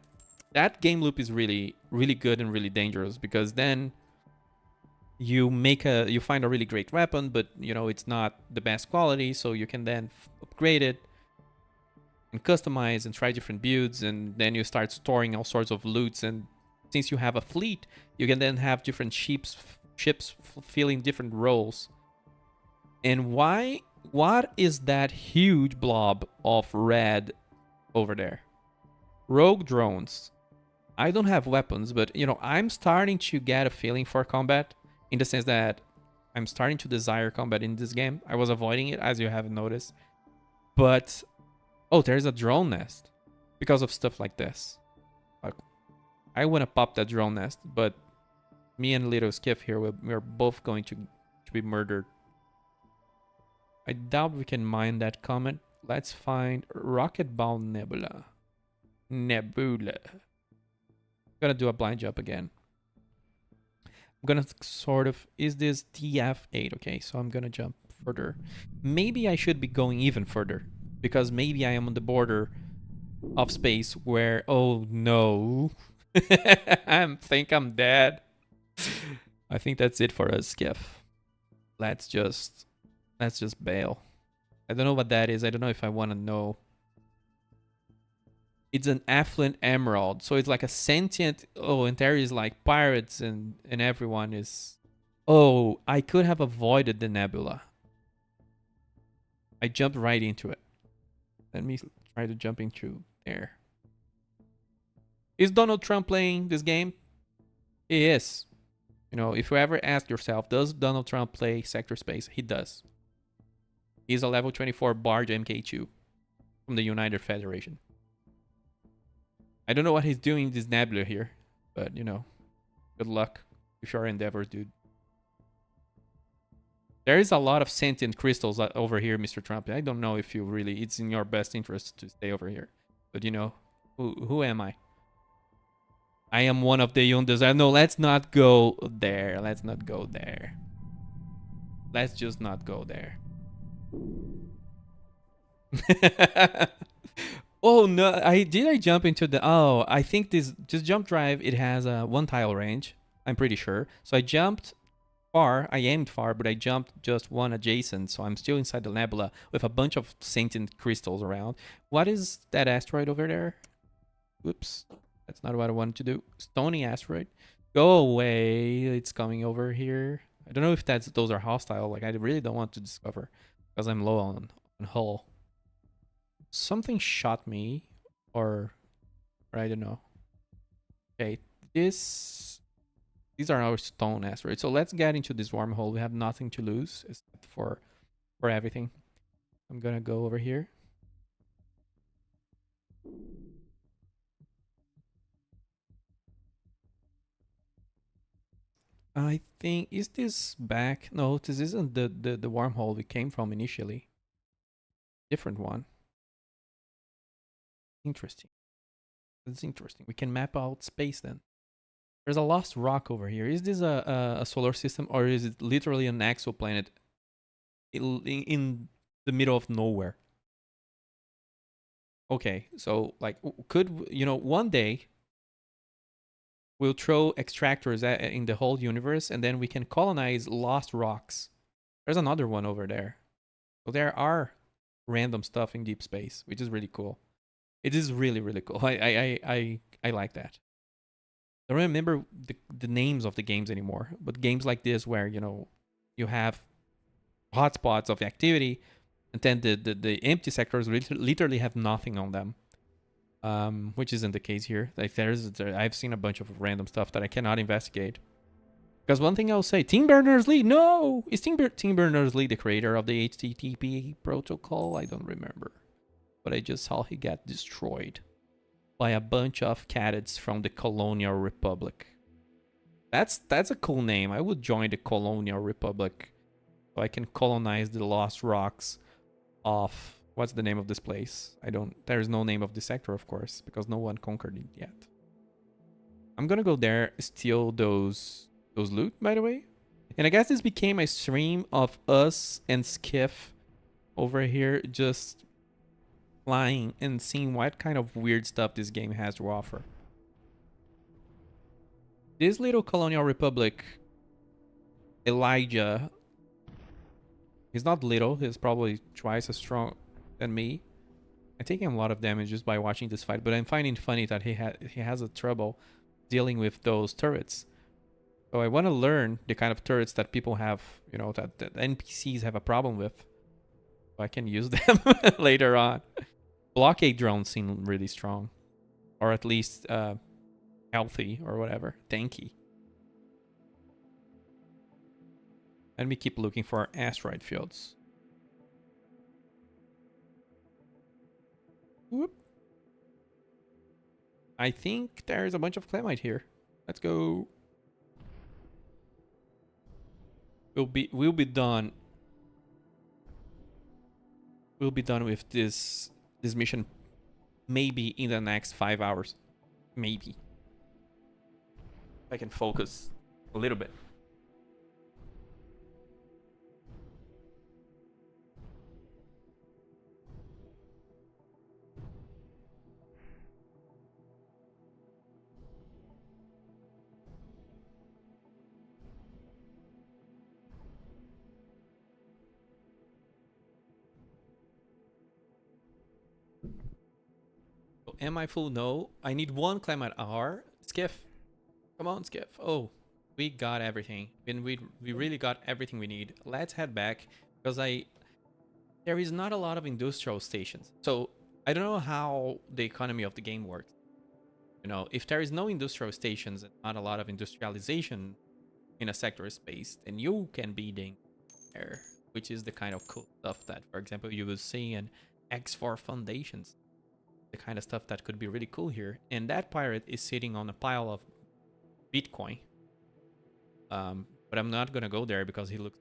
game loop is really really good and really dangerous, because then you find a really great weapon, but it's not the best quality, so you can then upgrade it and customize and try different builds, and then you start storing all sorts of loots. And since you have a fleet, you can then have different ships filling different roles. And what is that huge blob of red over there? Rogue drones. I don't have weapons, but I'm starting to get a feeling for combat, in the sense that I'm starting to desire combat in this game. I was avoiding it, as you have noticed. But oh, there's a drone nest because of stuff like this. I want to pop that drone nest, but me and Little Skiff here, we're both going to be murdered. I doubt we can mine that comment. Let's find Rocket-bound Nebula. Nebula. I'm gonna do a blind jump again. I'm gonna sort of... Is this TF8? Okay, so I'm gonna jump further. Maybe I should be going even further, because maybe I am on the border of space where... Oh, no. I think I'm dead. I think that's it for us, Skiff. Let's just bail. I don't know what that is. I don't know if I want to know. It's an affluent emerald, so it's like a sentient... Oh, and there is like pirates and everyone is... Oh, I could have avoided the nebula. I jumped right into it. Let me try to jump into there. Is Donald Trump playing this game? He is. If you ever ask yourself, does Donald Trump play Sector Space? He does. He's a level 24 Barge MK2 from the United Federation. I don't know what he's doing in this nebula here, but good luck with your endeavors, dude. There is a lot of sentient crystals over here, Mr. Trump. I don't know if it's in your best interest to stay over here. But who am I? I am one of the Yundas. No, let's not go there. Let's not go there. Let's just not go there. Oh no, I jump into the... Oh, I think this jump drive, it has a 1 tile range. I'm pretty sure. So I jumped far. I aimed far, but I jumped just one adjacent. So I'm still inside the nebula with a bunch of sentient crystals around. What is that asteroid over there? Whoops. That's not what I wanted to do. Stony asteroid. Go away. It's coming over here. I don't know if those are hostile. Like, I really don't want to discover, because I'm low on hull. Something shot me, or I don't know. Okay, these are our stone asteroids. So let's get into this wormhole. We have nothing to lose except for everything. I'm gonna go over here. I think, is this back? No, this isn't the wormhole we came from initially. Different one. Interesting. That's interesting. We can map out space then. There's a lost rock over here. Is this a solar system, or is it literally an exoplanet in the middle of nowhere? Okay, so like, could one day we'll throw extractors in the whole universe, and then we can colonize lost rocks. There's another one over there. So there are random stuff in deep space, which is really cool. It is really, really cool. I like that. I don't remember the names of the games anymore, but games like this where you have hotspots of activity, and then the empty sectors literally have nothing on them. Which isn't the case here. Like, I've seen a bunch of random stuff that I cannot investigate. Because one thing I'll say, Tim Berners-Lee, no! Is Tim Berners-Lee the creator of the HTTP protocol? I don't remember. But I just saw he got destroyed by a bunch of cadets from the Colonial Republic. That's a cool name. I would join the Colonial Republic so I can colonize the lost rocks of... What's the name of this place? There's no name of the sector, of course, because no one conquered it yet. I'm gonna go there, steal those loot, by the way. And I guess this became a stream of us and Skiff over here just flying and seeing what kind of weird stuff this game has to offer. This little Colonial Republic, Elijah, he's not little, he's probably twice as strong than me. I'm taking a lot of damage just by watching this fight, but I'm finding it funny that he has a trouble dealing with those turrets. So I want to learn the kind of turrets that people have, you know, that NPCs have a problem with. So I can use them later on. Blockade drones seem really strong. Or at least healthy or whatever. Tanky. Let me keep looking for asteroid fields. Whoop. I think there's a bunch of Clemite here. Let's go. We'll be done. We'll be done with this mission maybe in the next 5 hours. Maybe. I can focus a little bit. Am I full? No. I need one climb at R. Skiff. Come on, Skiff. Oh, we got everything. And we really got everything we need. Let's head back because there is not a lot of industrial stations. So I don't know how the economy of the game works. You know, if there is no industrial stations and not a lot of industrialization in a sector space, then you can be there, which is the kind of cool stuff that, for example, you will see in X4 Foundations. The kind of stuff that could be really cool here. And that pirate is sitting on a pile of Bitcoin. But I'm not gonna go there because he looks...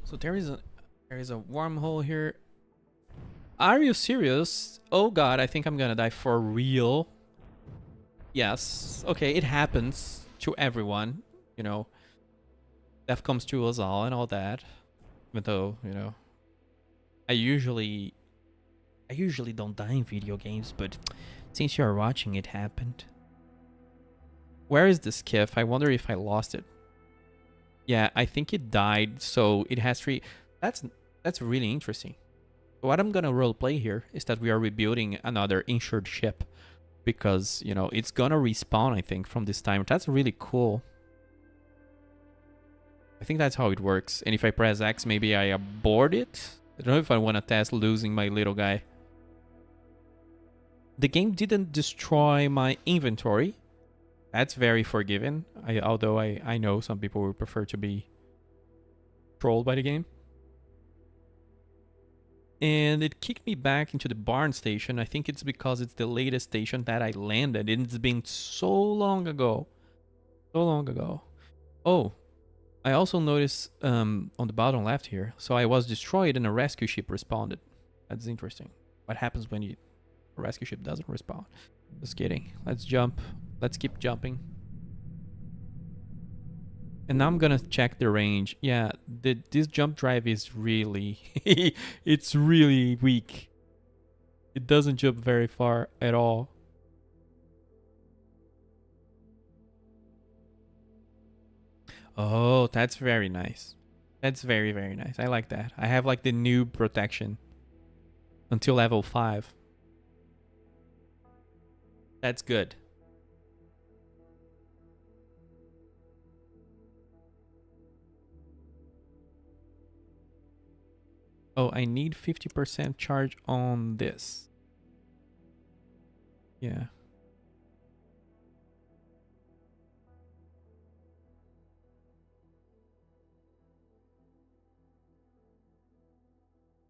So there is a wormhole here. Are you serious? Oh god, I think I'm gonna die for real. Yes. Okay, it happens to everyone, you know. Death comes to us all and all that. Even though, you know, I usually don't die in video games, but since you're watching, it happened. Where is the skiff? I wonder if I lost it. Yeah, I think it died, so it has 3. That's really interesting. What I'm gonna roleplay here is that we are rebuilding another insured ship. Because, you know, it's gonna respawn, I think, from this time. That's really cool. I think that's how it works. And if I press X, maybe I abort it? I don't know if I want to test losing my little guy. The game didn't destroy my inventory. That's very forgiving. Although I know some people would prefer to be trolled by the game. And it kicked me back into the barn station. I think it's because it's the latest station that I landed. And it's been so long ago. So long ago. Oh. I also noticed on the bottom left here, so I was destroyed and a rescue ship responded. That's interesting. What happens when a rescue ship doesn't respawn? Just kidding. Let's jump. Let's keep jumping. And now I'm gonna check the range. Yeah, this jump drive is really... it's really weak. It doesn't jump very far at all. Oh, that's very nice. That's very, very nice. I like that. I have like the noob protection until level 5. That's good. Oh, I need 50% charge on this. Yeah.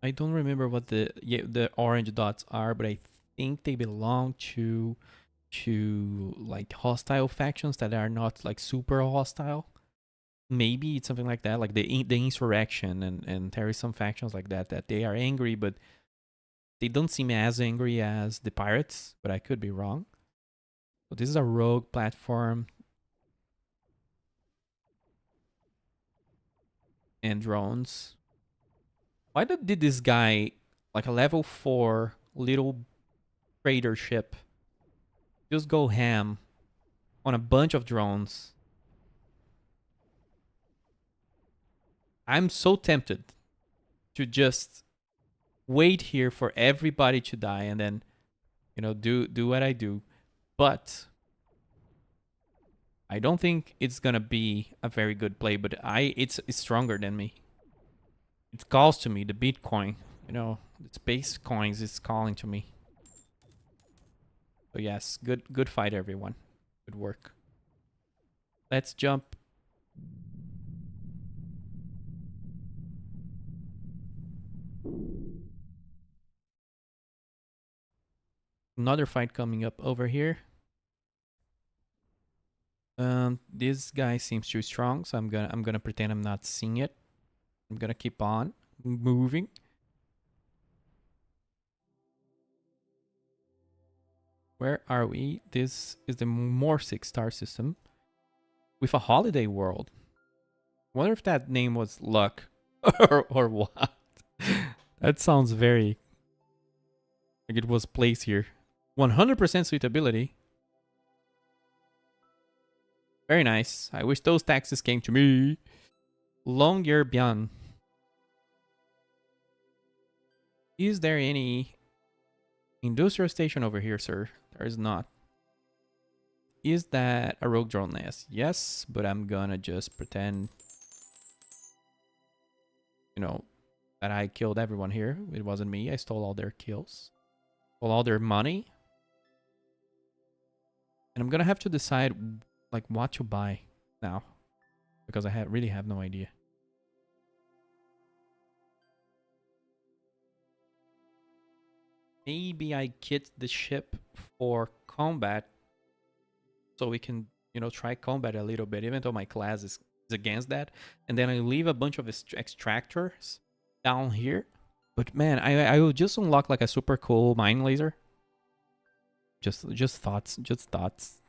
I don't remember what the orange dots are, but I think they belong to like hostile factions that are not like super hostile. Maybe it's something like that, like the insurrection, and there is some factions like that they are angry, but they don't seem as angry as the pirates. But I could be wrong. So this is a rogue platform and drones. Why did this guy, like a level 4 little trader ship, just go ham on a bunch of drones? I'm so tempted to just wait here for everybody to die and then, do what I do. But I don't think it's gonna be a very good play. But it's stronger than me. It calls to me, the Bitcoin. The space coins is calling to me. So yes, good fight, everyone. Good work. Let's jump. Another fight coming up over here. This guy seems too strong, so I'm gonna pretend I'm not seeing it. I'm gonna keep on moving. Where are we? This is the Morsic star system with a holiday world. Wonder if that name was luck or what. That sounds very like it was placed here. 100% suitability. Very nice. I wish those taxes came to me. Longyearbyen. Is there any industrial station over here, sir? There is not. Is that a rogue drone nest? Yes, but I'm gonna just pretend, that I killed everyone here. It wasn't me. I stole all their kills. Stole all their money. And I'm gonna have to decide, like, what to buy now. Because I really have no idea. Maybe I kit the ship for combat so we can, try combat a little bit, even though my class is against that. And then I leave a bunch of extractors down here. But man, I will just unlock like a super cool mine laser. Just thoughts, just thoughts.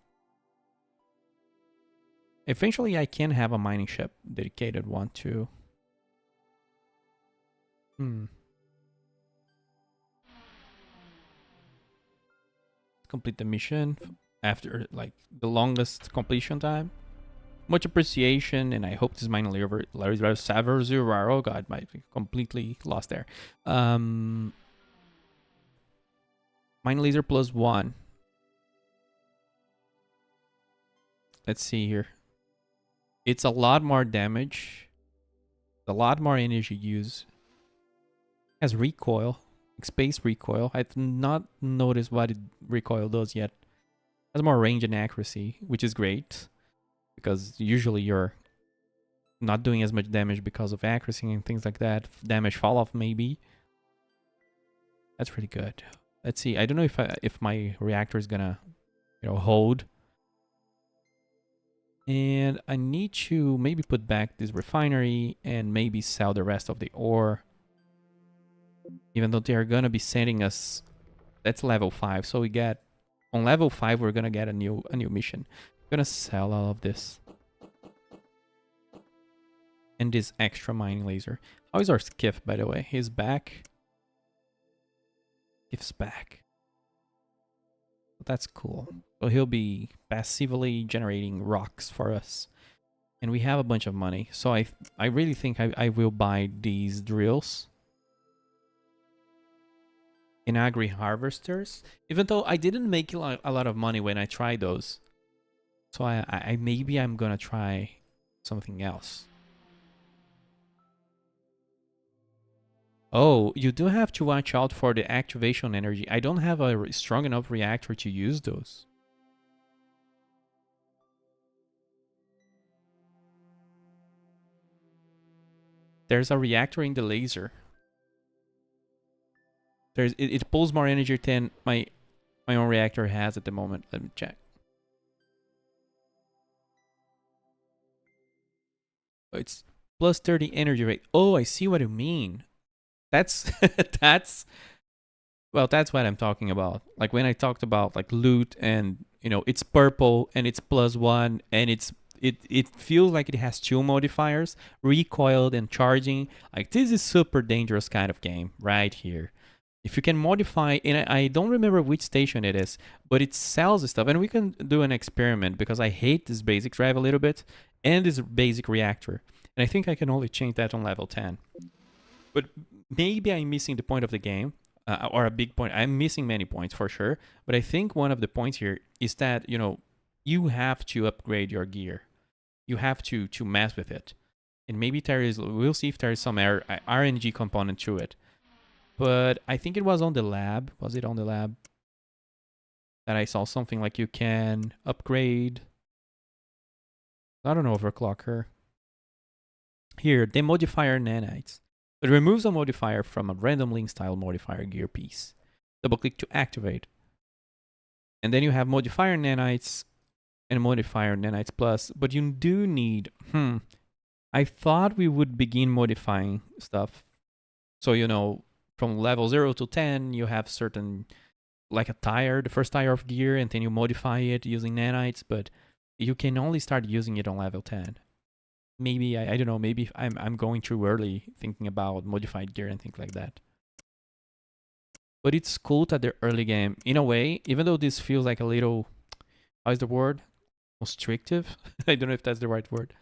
Eventually, I can have a mining ship, dedicated one too. Complete the mission after like the longest completion time. Much appreciation, and I hope this mining laser. Oh god, I completely lost there. Mine laser +1. Let's see here. It's a lot more damage, a lot more energy use. Has recoil, like space recoil. I've not noticed what recoil does yet. Has more range and accuracy, which is great because usually you're not doing as much damage because of accuracy and things like that. Damage fall off maybe. That's really good. Let's see. I don't know if my reactor is gonna, hold. And I need to maybe put back this refinery and maybe sell the rest of the ore. Even though they are gonna be sending us, that's level 5. So we get on level 5 we're gonna get a new mission. I'm gonna sell all of this. And this extra mining laser. How is our skiff, by the way? He's back. Skiff's back. That's cool. So he'll be passively generating rocks for us. And we have a bunch of money. So I really think I will buy these drills. In agri harvesters. Even though I didn't make a lot of money when I tried those. So I maybe I'm gonna try something else. Oh, you do have to watch out for the activation energy. I don't have a strong enough reactor to use those. There's a reactor in the laser. It pulls more energy than my own reactor has at the moment. Let me check. Oh, it's plus 30 energy rate. Oh, I see what you mean. That's that's that's what I'm talking about. Like when I talked about like loot and it's purple and it's +1 and it feels like it has two modifiers, recoiled and charging. Like this is super dangerous kind of game right here. If you can modify, and I don't remember which station it is, but it sells stuff, and we can do an experiment because I hate this basic drive a little bit and this basic reactor, and I think I can only change that on level 10. But maybe I'm missing the point of the game, or a big point. I'm missing many points for sure, but I think one of the points here is that you have to upgrade your gear. You have to mess with it, and maybe there is. We'll see if there is some RNG component to it. But I think it was on the lab. Was it on the lab that I saw something like you can upgrade? I don't know, overclocker. Here, the modifier nanites. It removes a modifier from a random link style modifier gear piece. Double click to activate. And then you have modifier nanites and modifier nanites plus. But you do need, I thought we would begin modifying stuff. So, from level 0 to 10, you have certain, like a tire, the first tire of gear, and then you modify it using nanites, but you can only start using it on level 10. Maybe, I don't know, maybe I'm going too early thinking about modified gear and things like that. But it's cool that the early game, in a way, even though this feels like a little, how's the word? Constrictive? I don't know if that's the right word.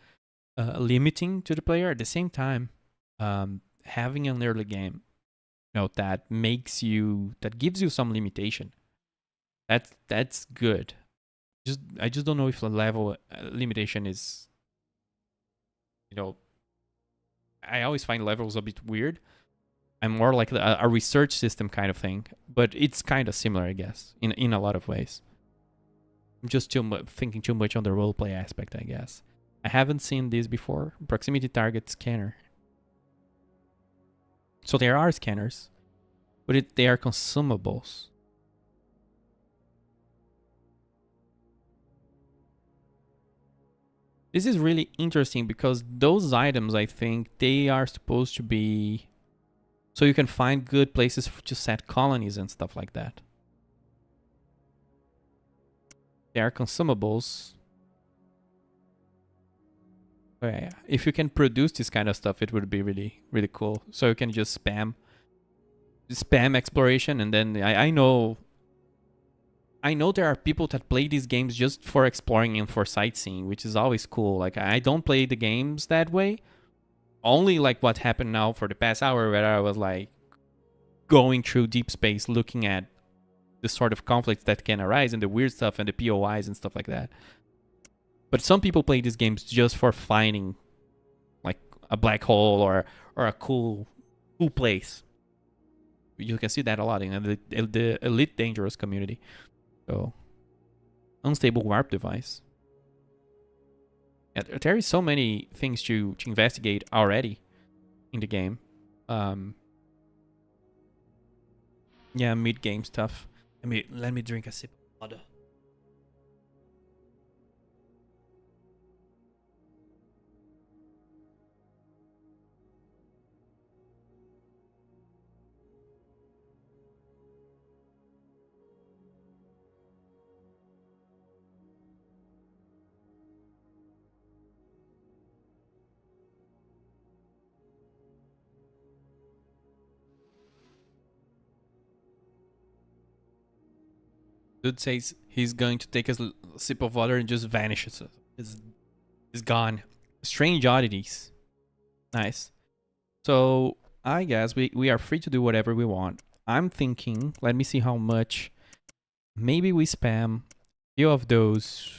Limiting to the player. At the same time, having an early game that gives you some limitation. That's good. I just don't know if the level limitation is, I always find levels a bit weird. I'm more like a research system kind of thing, but it's kind of similar, I guess, in a lot of ways. I'm just thinking too much on the roleplay aspect, I guess. I haven't seen this before. Proximity target scanner. So there are scanners, but they are consumables. This is really interesting because those items, I think, they are supposed to be so you can find good places to set colonies and stuff like that. They are consumables. Okay, if you can produce this kind of stuff, it would be really, really cool. So you can just spam exploration, and then I know there are people that play these games just for exploring and for sightseeing, which is always cool. Like I don't play the games that way. Only like what happened now for the past hour, where I was like going through deep space, looking at the sort of conflicts that can arise and the weird stuff and the POIs and stuff like that. But some people play these games just for finding like a black hole or a cool place. You can see that a lot in the Elite Dangerous community. So, unstable warp device. Yeah, there is so many things to investigate already in the game. Yeah, mid-game stuff. Let me drink a sip of water. Dude says he's going to take a sip of water and just vanishes. It's gone. Strange oddities. Nice. So I guess we are free to do whatever we want. I'm thinking, let me see how much. Maybe we spam a few of those.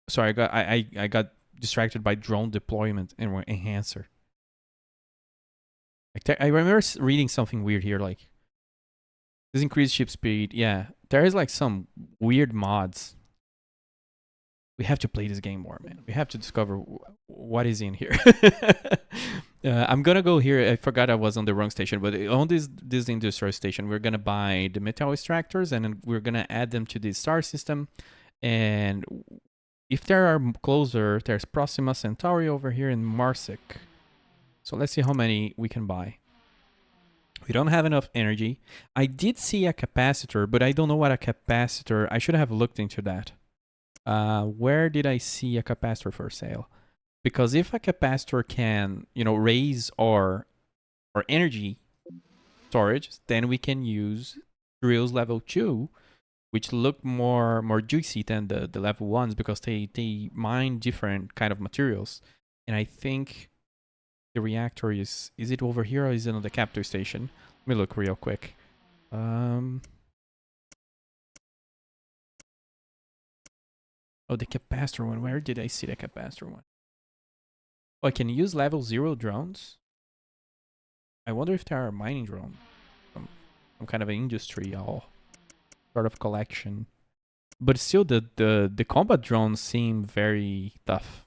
Sorry, I got distracted by drone deployment and enhancer. Like, I remember reading something weird here, like this increased ship speed. Yeah, there is like some weird mods. We have to play this game more, man. We have to discover what is in here. I'm gonna go here. I forgot I was on the wrong station, but on this industrial station, we're gonna buy the metal extractors, and then we're gonna add them to the star system. And if there are closer, there's Proxima Centauri over here in Marsic. So let's see how many we can buy. We don't have enough energy. I did see a capacitor, but I don't know what a capacitor. I should have looked into that. Where did I see a capacitor for sale? Because if a capacitor can, raise our energy storage, then we can use drills level 2, which look more juicy than the level 1s because they mine different kind of materials. And I think the reactor is it over here or is it on the capture station? Let me look real quick. Oh, the capacitor one. Where did I see the capacitor one? Oh, I can use level 0 drones. I wonder if there are mining drones from some kind of industrial sort of collection. But still, the combat drones seem very tough.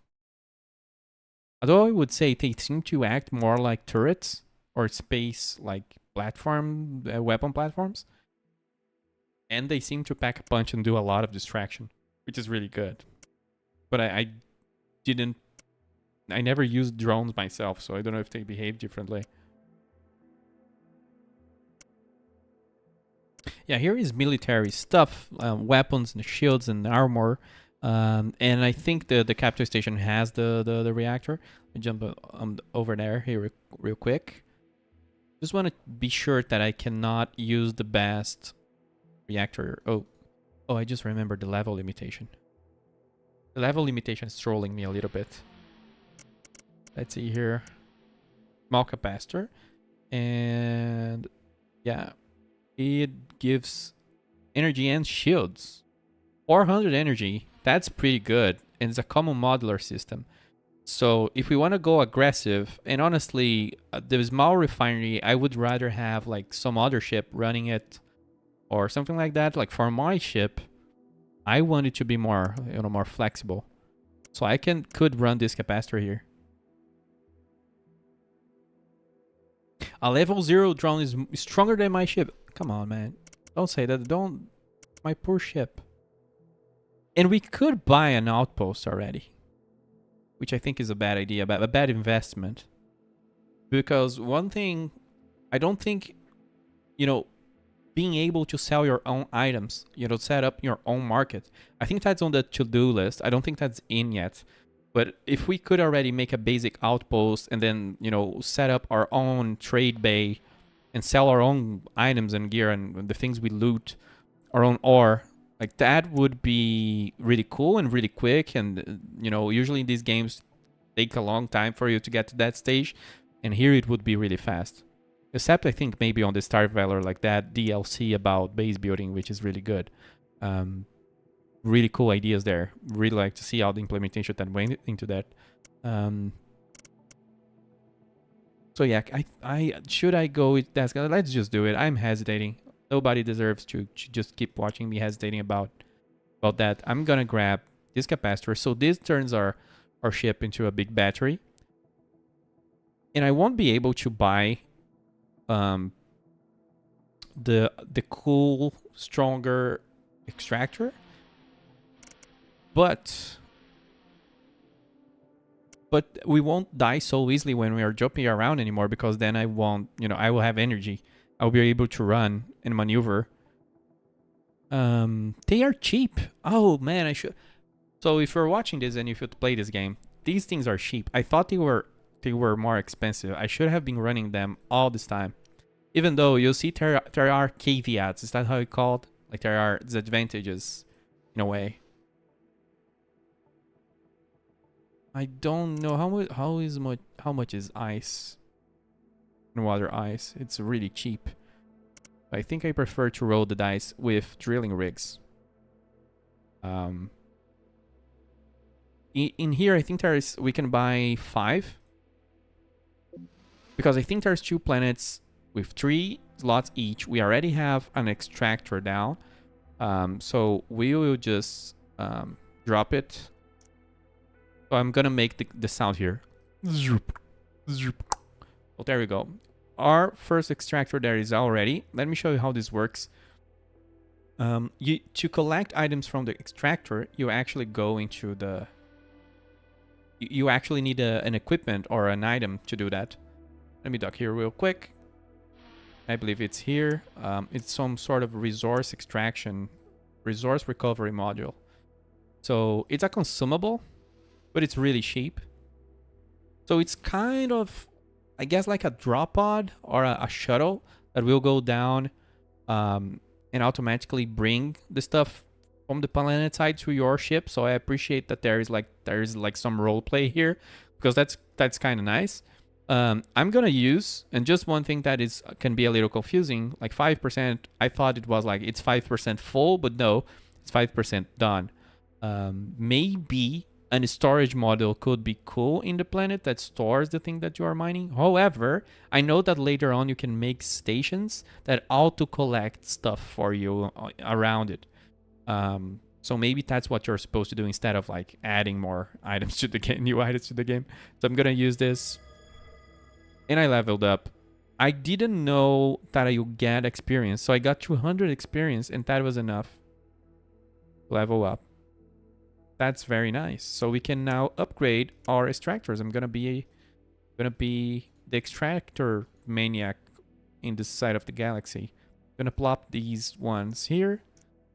Although I would say they seem to act more like turrets or space like platform weapon platforms. And they seem to pack a punch and do a lot of distraction, which is really good. But I never used drones myself, so I don't know if they behave differently. Yeah, here is military stuff, weapons and shields and armor. And I think the capture station has the reactor. Let me jump over there here real quick. Just want to be sure that I cannot use the best reactor. Oh, I just remembered the level limitation. The level limitation is trolling me a little bit. Let's see here. Small capacitor. And yeah, it gives energy and shields. 400 energy. That's pretty good. And it's a common modular system. So if we want to go aggressive, and honestly, the small refinery, I would rather have like some other ship running it or something like that. Like for my ship, I want it to be more, more flexible. So I could run this capacitor here. A level 0 drone is stronger than my ship. Come on, man. Don't say that. Don't. My poor ship. And we could buy an outpost already, which I think is a bad idea, a bad investment. Because one thing, I don't think, being able to sell your own items, set up your own market. I think that's on the to-do list. I don't think that's in yet. But if we could already make a basic outpost and then, set up our own trade bay and sell our own items and gear and the things we loot, our own ore, like that would be really cool and really quick. And, usually in these games take a long time for you to get to that stage. And here it would be really fast. Except I think maybe on the Star Valor, like that DLC about base building, which is really good. Really cool ideas there. Really like to see all the implementation that went into that. So yeah, should I go with that? Let's just do it. I'm hesitating. Nobody deserves to just keep watching me hesitating about that. I'm gonna grab this capacitor. So this turns our ship into a big battery. And I won't be able to buy the cool, stronger extractor. But we won't die so easily when we are jumping around anymore, because then I won't, I will have energy. I'll be able to run and maneuver. They are cheap. Oh man, I should. So if you're watching this and if you play this game, these things are cheap. I thought they were more expensive. I should have been running them all this time. Even though you'll see there are caveats. Is that how it's called? Like there are disadvantages in a way. I don't know how much is ice and water ice. It's really cheap. I think I prefer to roll the dice with drilling rigs. In here, I think we can buy 5. Because I think there's 2 planets with 3 slots each. We already have an extractor down. So we will just drop it. So I'm gonna make the sound here. Zoop, zoop. So there we go. Our first extractor there is already. Let me show you how this works. To collect items from the extractor, you actually go into the... You actually need an equipment or an item to do that. Let me dock here real quick. I believe it's here. It's some sort of resource extraction, resource recovery module. So it's a consumable, but it's really cheap. So it's kind of, I guess, like a drop pod or a shuttle that will go down and automatically bring the stuff from the planet side to your ship. So I appreciate that there is like some role play here, because that's kind of nice. I'm gonna use, and just one thing that can be a little confusing, like 5%. I thought it was like it's 5% full, but no, it's 5% done. Maybe a storage module could be cool in the planet that stores the thing that you are mining. However, I know that later on you can make stations that auto collect stuff for you around it. So maybe that's what you're supposed to do instead of like adding more items to the game, new items to the game. So I'm gonna use this. And I leveled up. I didn't know that I would get experience. So I got 200 experience, and that was enough to level up. That's very nice. So we can now upgrade our extractors. I'm gonna be the extractor maniac in this side of the galaxy. I'm gonna plop these ones here.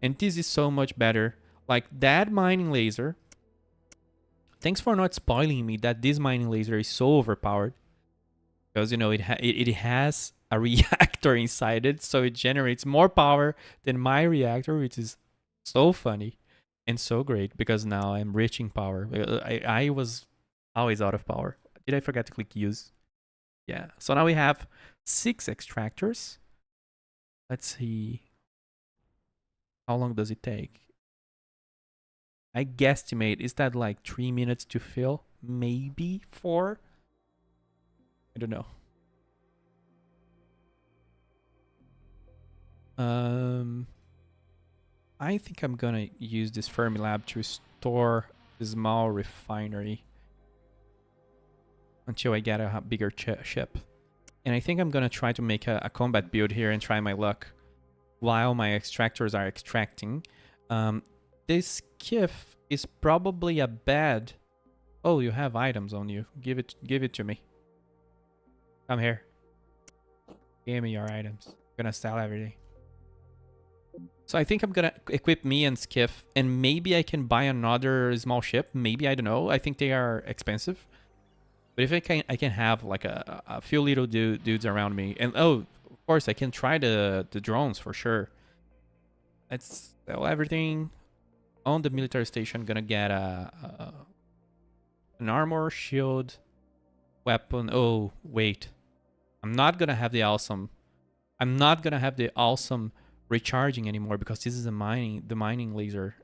And this is so much better. Like that mining laser. Thanks for not spoiling me that this mining laser is so overpowered. Because, you know, it has a reactor inside it, so it generates more power than my reactor, which is so funny and so great, because now I'm rich in power. I was always out of power. Did I forget to click use? Yeah. So now we have 6 extractors. Let's see. How long does it take? I guesstimate, is that like 3 minutes to fill? Maybe 4? I don't know. I think I'm gonna use this Fermilab to store the small refinery until I get a bigger ship. And I think I'm gonna try to make a combat build here and try my luck while my extractors are extracting. This skiff is probably a bad... Oh, you have items on you. Give it to me. Come here. Give me your items. I'm gonna sell everything. So I think I'm gonna equip me and Skiff, and maybe I can buy another small ship. Maybe, I don't know. I think they are expensive. But if I can have like a few little dudes around me. And oh, of course, I can try the drones for sure. Let's sell everything. On the military station, gonna get an armor, shield, weapon. Oh, wait. I'm not gonna have the awesome recharging anymore, because this is the mining laser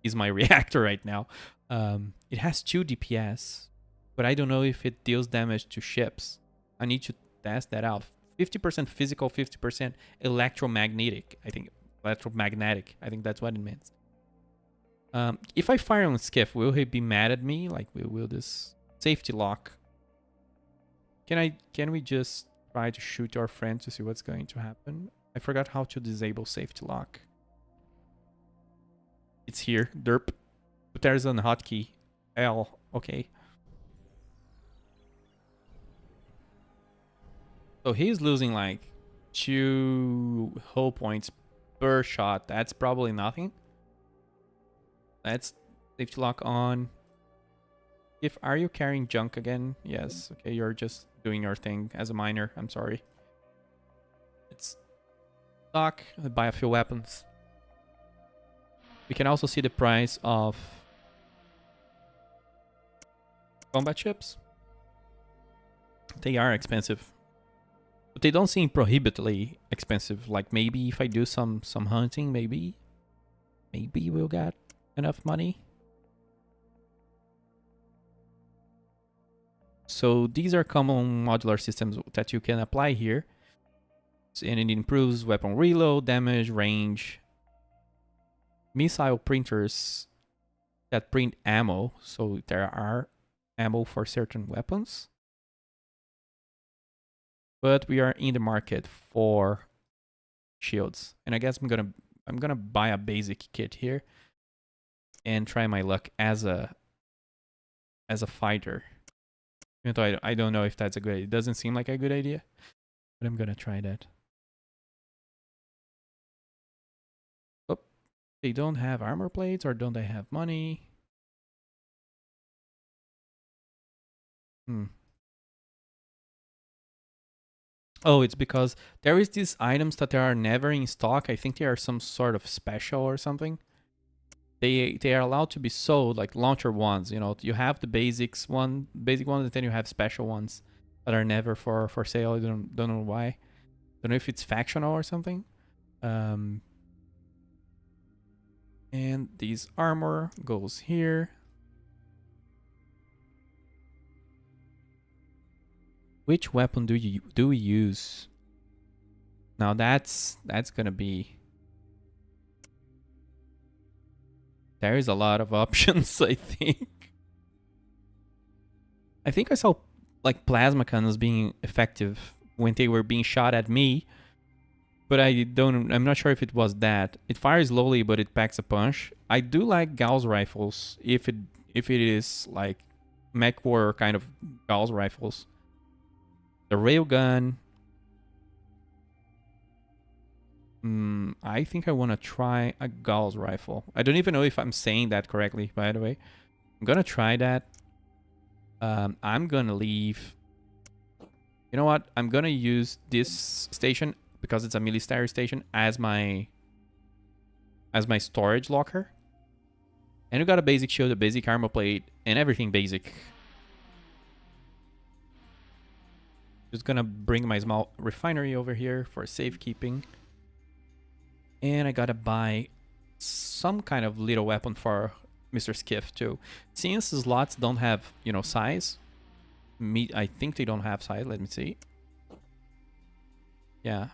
is my reactor right now. It has 2 DPS, but I don't know if it deals damage to ships. I need to test that out. 50% physical, 50% electromagnetic. I think that's what it means. If I fire on Skiff, will he be mad at me? Like, will this safety lock? Can we just try to shoot our friend to see what's going to happen? I forgot how to disable safety lock. It's here, derp. But there's a hotkey. L. Okay. So he's losing like 2 hull points per shot. That's probably nothing. Let's safety lock on. Are you carrying junk again? Yes. Okay, you're just doing your thing as a miner. I'm sorry. Let's stock, buy a few weapons. We can also see the price of combat ships. They are expensive, but they don't seem prohibitively expensive. Like, maybe if I do some hunting, maybe we'll get enough money. So these are common modular systems that you can apply here. And it improves weapon reload, damage, range. Missile printers that print ammo. So there are ammo for certain weapons. But we are in the market for shields. And I guess I'm gonna buy a basic kit here and try my luck as a fighter. Even though I don't know if that's a good idea. It doesn't seem like a good idea, but I'm gonna try that. Oh, they don't have armor plates, or don't they have money? Oh, it's because there is these items that are never in stock. I think they are some sort of special or something. They are allowed to be sold, like launcher ones. You know, you have the basic ones, and then you have special ones that are never for sale. I don't know why. Don't know if it's factional or something. And this armor goes here. Which weapon do we use? Now that's gonna be. There is a lot of options, I think. I think I saw like plasma cannons being effective when they were being shot at me, but I'm not sure if it was that. It fires slowly, but it packs a punch. I do like Gauss rifles if it is like mech war kind of Gauss rifles. The railgun. I think I want to try a Gauss rifle. I don't even know if I'm saying that correctly, by the way. I'm gonna try that. I'm gonna leave. You know what? I'm gonna use this station because it's a military station as my storage locker. And we got a basic shield, a basic armor plate, and everything basic. Just gonna bring my small refinery over here for safekeeping. And I gotta buy some kind of little weapon for Mr. Skiff too. Since slots don't have, you know, size. I think they don't have size. Let me see. Yeah.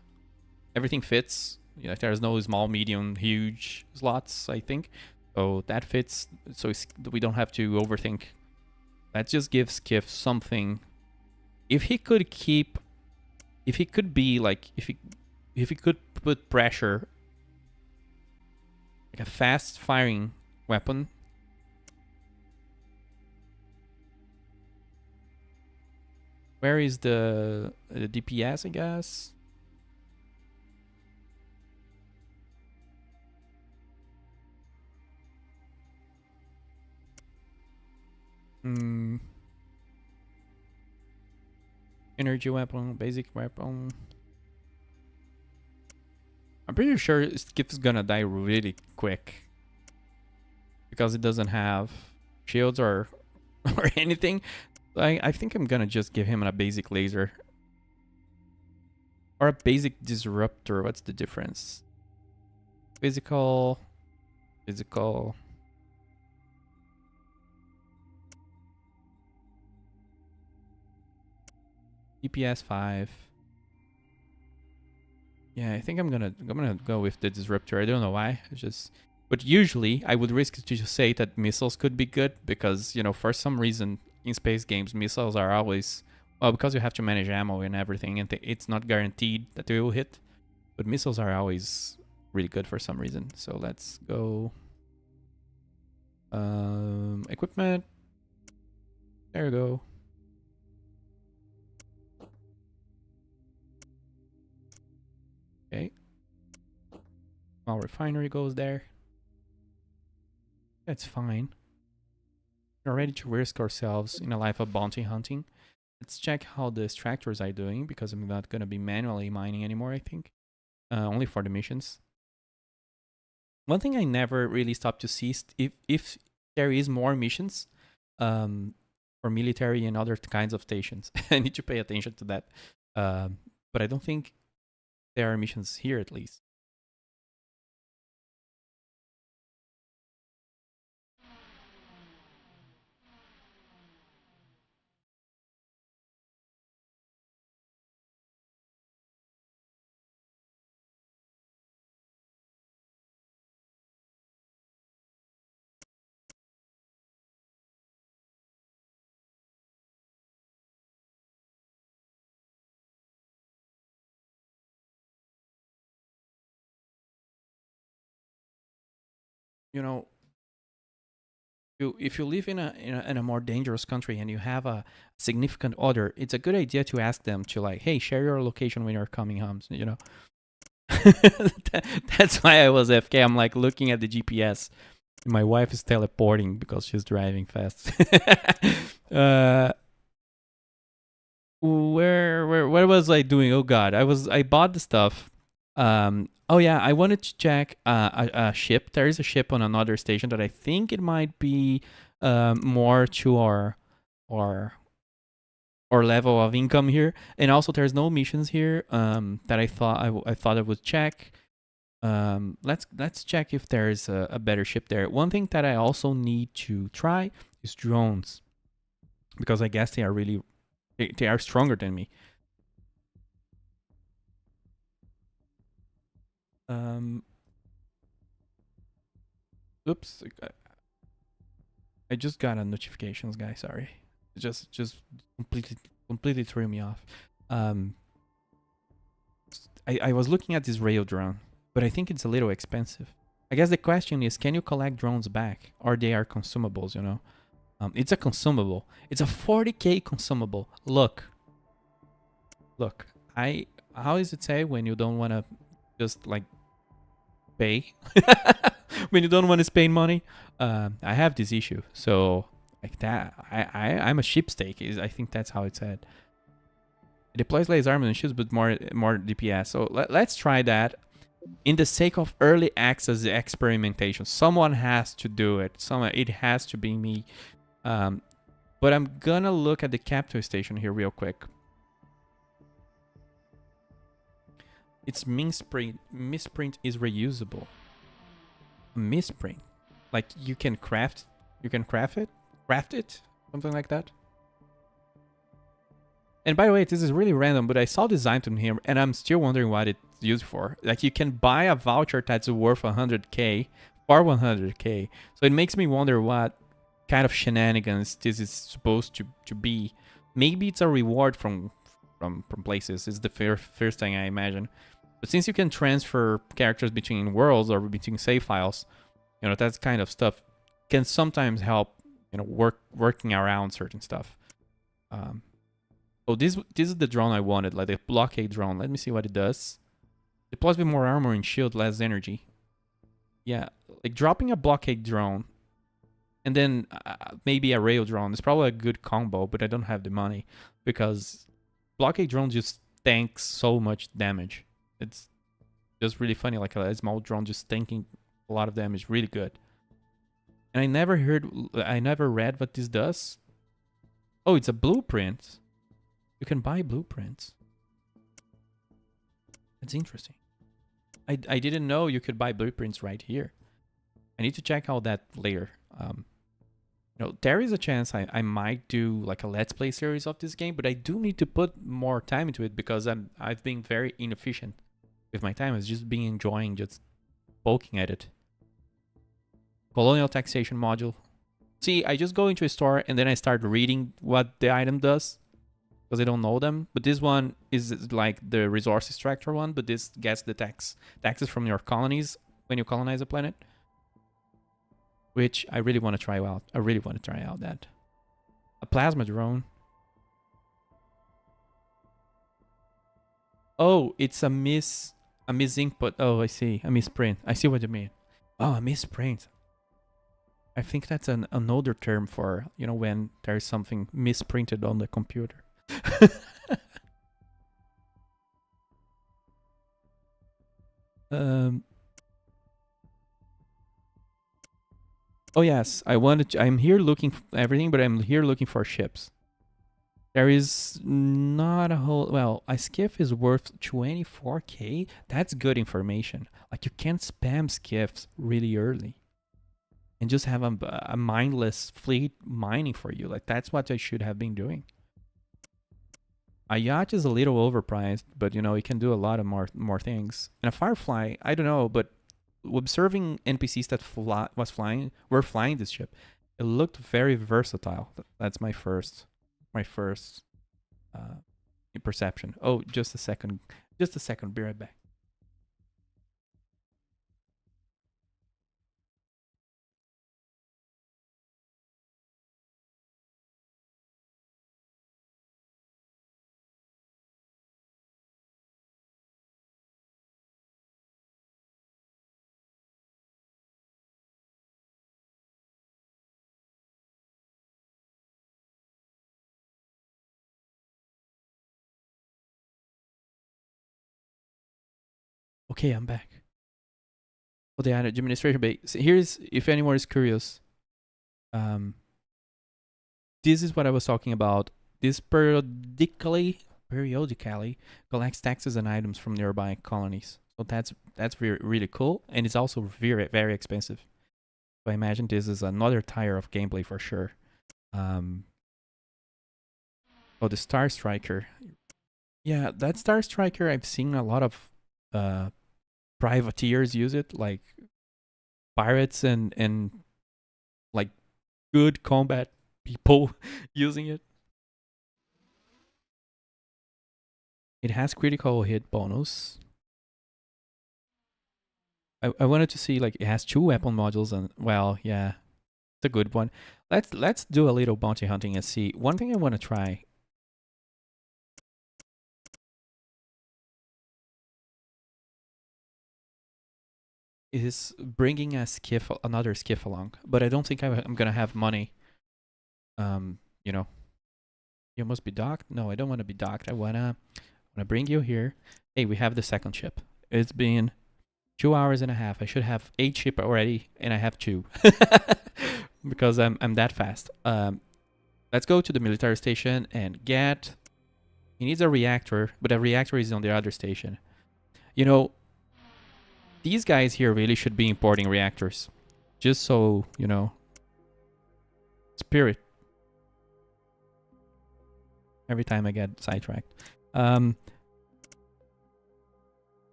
Everything fits. You know, there's no small, medium, huge slots, I think. So that fits. So we don't have to overthink. That just gives Skiff something. If he could keep... If he could be like... If he could put pressure... Like a fast firing weapon. Where is the DPS, I guess? Energy weapon, basic weapon. I'm pretty sure Skip's gonna die really quick. Because it doesn't have shields or anything. I think I'm gonna just give him a basic laser. Or a basic disruptor. What's the difference? Physical. DPS 5. Yeah, I think I'm gonna go with the disruptor. I don't know why. It's just, but usually I would risk to just say that missiles could be good because, you know, for some reason in space games missiles are always, well, because you have to manage ammo and everything, and it's not guaranteed that they will hit. But missiles are always really good for some reason. So let's go. Equipment. There we go. Okay. Small refinery goes there. That's fine. We're ready to risk ourselves in a life of bounty hunting. Let's check how the extractors are doing because I'm not going to be manually mining anymore, I think. Only for the missions. One thing I never really stopped to see is if there is more missions for military and other kinds of stations. I need to pay attention to that. But I don't think there are missions here, at least. you know, if you live in a more dangerous country and you have a significant other, it's a good idea to ask them to like, hey, share your location when you're coming home. You know, that's why I was FK. I'm like looking at the GPS. My wife is teleporting because she's driving fast. uh, where was I doing? Oh God, I bought the stuff. Oh yeah, I wanted to check a ship. There is a ship on another station that I think it might be more to our our level of income here. And also there's no missions here that I thought I would check. Let's check if there's a better ship there. One thing that I also need to try is drones, because I guess they are stronger than me. Um, oops, I just got a notifications, guy. Sorry, just completely threw me off. Um, I was looking at this rail drone, but I think it's a little expensive. I guess the question is, can you collect drones back, or they are consumables? You know, it's a consumable. It's a 40K consumable. Look. How is it say when you don't want to just like pay? When you don't want to spend money? I have this issue. So like that, I'm a sheepstake. I think that's how it said. It deploys laser armor and shoots, but more DPS. So let's try that. In the sake of early access experimentation, someone has to do it. It has to be me. But I'm gonna look at the capital station here real quick. Its misprint is reusable. Misprint, like you can craft it, something like that. And by the way, this is really random, but I saw this item here and I'm still wondering what it's used for. Like you can buy a voucher that's worth 100K for 100K. So it makes me wonder what kind of shenanigans this is supposed to be. Maybe it's a reward from places. It's the first thing I imagine. But since you can transfer characters between worlds or between save files, you know, that kind of stuff can sometimes help, you know, working around certain stuff. Oh, this is the drone I wanted, like the blockade drone. Let me see what it does. Deploys with more armor and shield, less energy. Yeah, like dropping a blockade drone and then maybe a rail drone is probably a good combo, but I don't have the money because blockade drone just tanks so much damage. It's just really funny, like a small drone just tanking a lot of damage, really good. And I never read what this does. Oh, it's a blueprint. You can buy blueprints. That's interesting. I didn't know you could buy blueprints right here. I need to check out that later. You know, there is a chance I might do like a let's play series of this game, but I do need to put more time into it because I've been very inefficient with my time. It's just been enjoying just poking at it. Colonial taxation module. See, I just go into a store and then I start reading what the item does because I don't know them. But this one is like the resource extractor one, but this gets the taxes from your colonies when you colonize a planet, which I really want to try out. I really want to try out that. A plasma drone. Oh, it's a misinput. Oh, I see. A misprint. I see what you mean. Oh, a misprint. I think that's an older term for, you know, when there's something misprinted on the computer. Oh yes, I'm here looking for everything, but I'm here looking for ships. There is not a whole... Well, a skiff is worth 24K. That's good information. Like, you can't spam skiffs really early and just have a mindless fleet mining for you. Like, that's what I should have been doing. A yacht is a little overpriced, but, you know, it can do a lot of more things. And a Firefly, I don't know, but observing NPCs that were flying this ship, it looked very versatile. That's my first perception. Oh, just a second. Be right back. Okay, I'm back. Oh, the administration bay. So here's, if anyone is curious, this is what I was talking about. This periodically collects taxes and items from nearby colonies. So that's really cool, and it's also very expensive. So I imagine this is another tier of gameplay for sure. Oh, the Star Striker. Yeah, that Star Striker, I've seen a lot of privateers use it, like pirates and like good combat people using it. It has critical hit bonus. I wanted to see, like, it has 2 weapon modules, and well, yeah, it's a good one. Let's do a little bounty hunting and see. One thing I want to try is bringing a skiff, another skiff along, but I don't think I'm gonna have money. You know, you must be docked. No, I don't want to be docked. I wanna bring you here. Hey, we have the second ship. It's been 2 hours and a half. I should have 8 ship already, and I have 2 because I'm that fast. Let's go to the military station and get. He needs a reactor, but a reactor is on the other station. You know, these guys here really should be importing reactors, just so you know. Spirit. Every time I get sidetracked. Let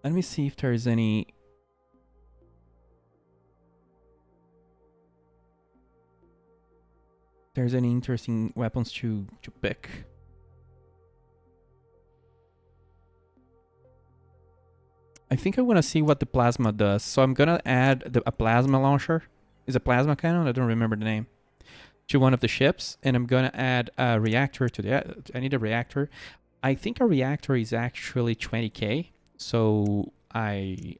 me see if there's any. There's any interesting weapons to pick. I think I want to see what the plasma does. So I'm going to add a plasma launcher. Is a plasma cannon? I don't remember the name. To one of the ships. And I'm going to add a reactor to the... I need a reactor. I think a reactor is actually 20k. So I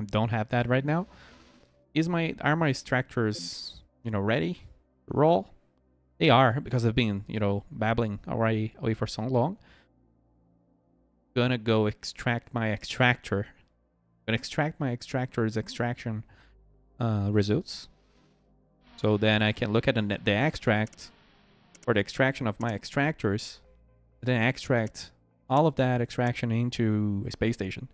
don't have that right now. Are my extractors, ready to roll? They are, because I've been, babbling already away for so long. Gonna go extract my extractor. Gonna extract my extractor's extraction results. So then I can look at the extract or the extraction of my extractors. Then extract all of that extraction into a space station,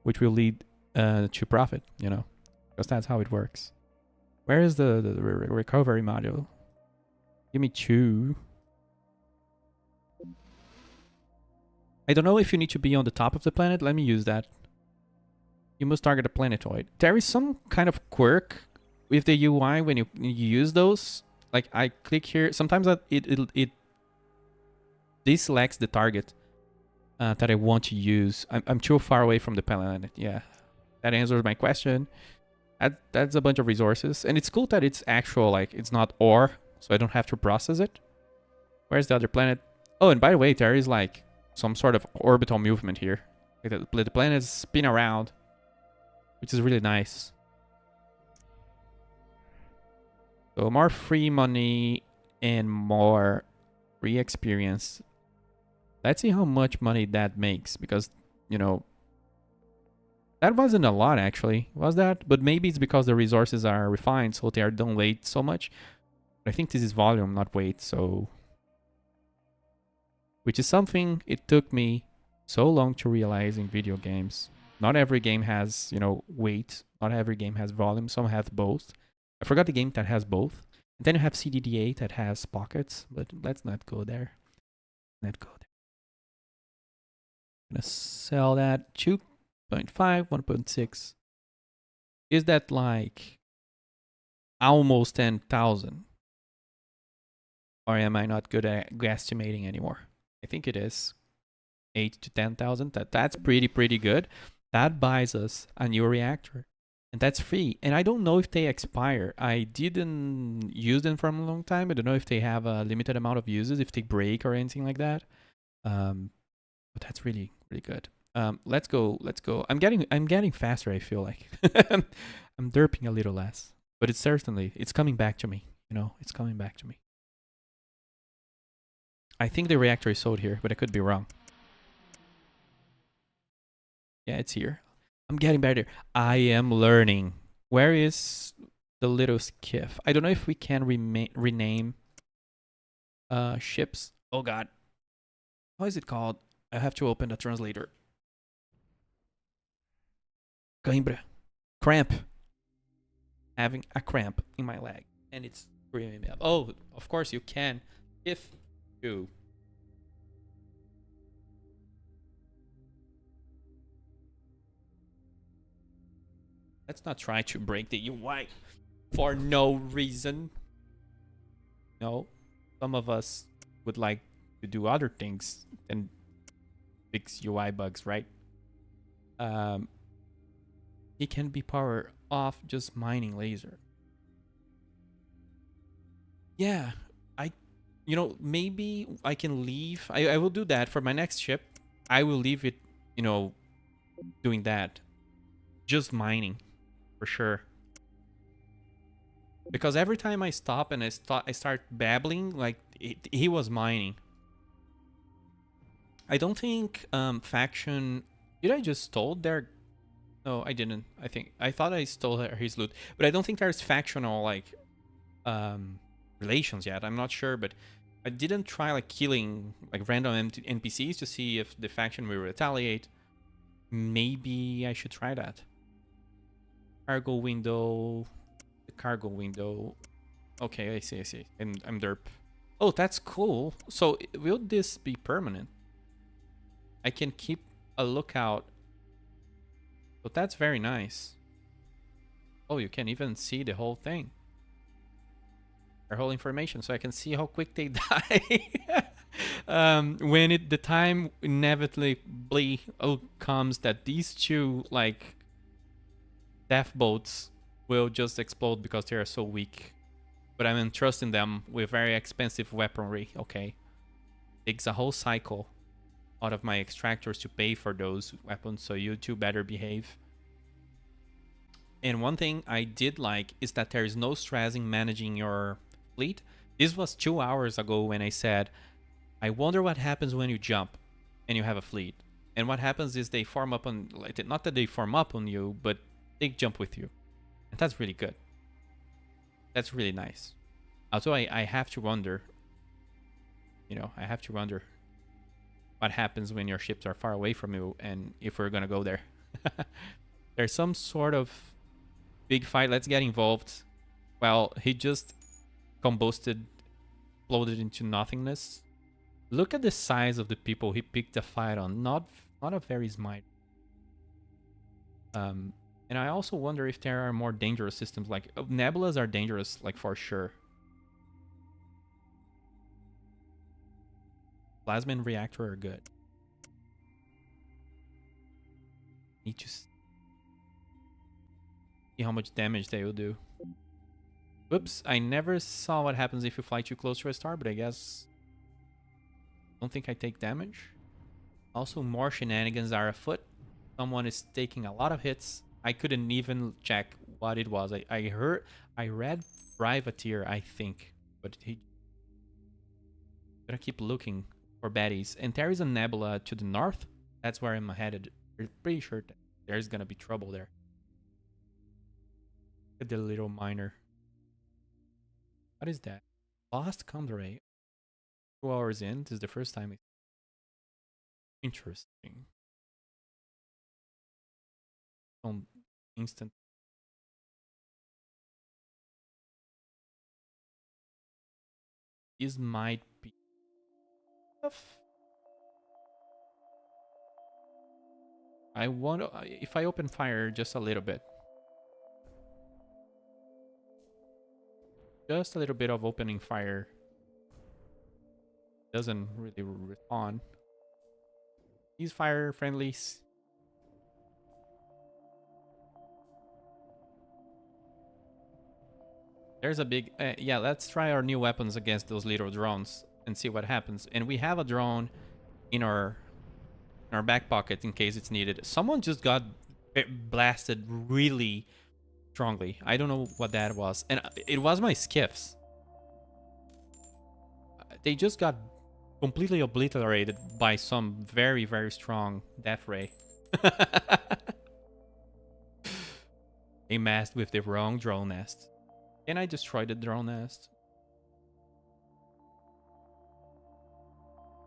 which will lead to profit, because that's how it works. Where is the recovery module? Give me 2. I don't know if you need to be on the top of the planet. Let me use that. You must target a planetoid. There is some kind of quirk with the UI when you use those. Like, I click here. Sometimes it deselects the target that I want to use. I'm too far away from the planet. Yeah, that answers my question. That's a bunch of resources. And it's cool that it's actual, like, it's not ore, so I don't have to process it. Where's the other planet? Oh, and by the way, there is, like, some sort of orbital movement here. Like the planets spin around, which is really nice. So more free money and more free experience. Let's see how much money that makes, because, that wasn't a lot actually, was that? But maybe it's because the resources are refined, so they don't weight so much. But I think this is volume, not weight, so... Which is something it took me so long to realize in video games. Not every game has, weight. Not every game has volume. Some have both. I forgot the game that has both. And then you have CDDA that has pockets, but let's not go there. Not go there. I'm gonna sell that 2.5, 1.6. Is that like almost 10,000? Or am I not good at guesstimating anymore? I think it is 8 to 10,000. That's pretty good. That buys us a new reactor, and that's free. And I don't know if they expire. I didn't use them for a long time. I don't know if they have a limited amount of uses, if they break or anything like that. But that's really good. Let's go. I'm getting faster. I feel like I'm derping a little less, but it's coming back to me. It's coming back to me. I think the reactor is sold here, but I could be wrong. Yeah, it's here. I'm getting better. I am learning. Where is the little skiff? I don't know if we can rename ships. Oh god. How is it called? I have to open the translator. Cãibra. Cramp. Having a cramp in my leg. And it's screaming me up. Oh, of course you can. If you. Let's not try to break the UI for no reason. No. Some of us would like to do other things than fix UI bugs, right? It can be powered off just mining laser. Yeah, maybe I can leave. I will do that for my next ship. I will leave it, doing that. Just mining, for sure. Because every time I stop and I start babbling, like, he was mining. I don't think faction... Did I just stole their... No, I didn't. I thought I stole his loot. But I don't think there's factional, like, relations yet. I'm not sure, but I didn't try, like, killing, like, random NPCs to see if the faction will retaliate. Maybe I should try that. Cargo window... The cargo window... Okay, I see. And I'm derp. Oh, that's cool. So, will this be permanent? I can keep a lookout. But that's very nice. Oh, you can even see the whole thing. Their whole information, so I can see how quick they die. When the time inevitably comes that these two, like, death boats will just explode because they are so weak. But I'm entrusting them with very expensive weaponry. Okay. Takes a whole cycle out of my extractors to pay for those weapons, so you two better behave. And one thing I did like is that there is no stress in managing your fleet. This was 2 hours ago when I said, I wonder what happens when you jump and you have a fleet. And what happens is they form up on, like, not that they form up on you, but they jump with you. And that's really good. That's really nice. Also, I have to wonder, what happens when your ships are far away from you and if we're gonna go there. There's some sort of big fight. Let's get involved. Well, he just combusted, exploded into nothingness. Look at the size of the people he picked a fight on. Not a very smite. And I also wonder if there are more dangerous systems. Like, nebulas are dangerous, like, for sure. Plasma and reactor are good. Need to see how much damage they will do. Whoops, I never saw what happens if you fly too close to a star, but I guess... Don't think I take damage. Also, more shenanigans are afoot. Someone is taking a lot of hits. I couldn't even check what it was. I read privateer, I think, but he... Gotta keep looking for baddies. And there is a nebula to the north. That's where I'm headed. I'm pretty sure that there's gonna be trouble there. Look at the little miner. What is that? Lost Condore. 2 hours in. This is the first time. Interesting. On instant. This might be tough. I want to, if I open fire just a little bit. Just a little bit of opening fire. Doesn't really respond. These fire friendlies. There's a big... yeah, let's try our new weapons against those little drones and see what happens. And we have a drone in our back pocket in case it's needed. Someone just got blasted really strongly. I don't know what that was. And it was my skiffs. They just got completely obliterated by some very, very strong death ray. They messed with the wrong drone nest. Can I destroy the drone nest?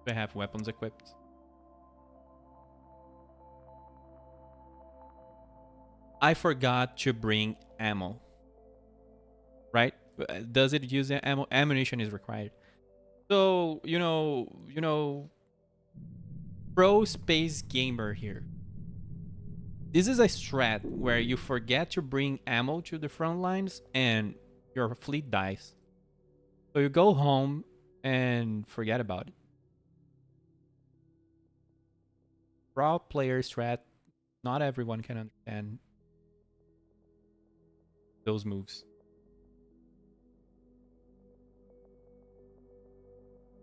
Do I have weapons equipped? I forgot to bring ammo. Right? Does it use ammo? Ammunition is required. So, pro space gamer here. This is a strat where you forget to bring ammo to the front lines and your fleet dies. So you go home and forget about it. Pro player strat, not everyone can understand those moves.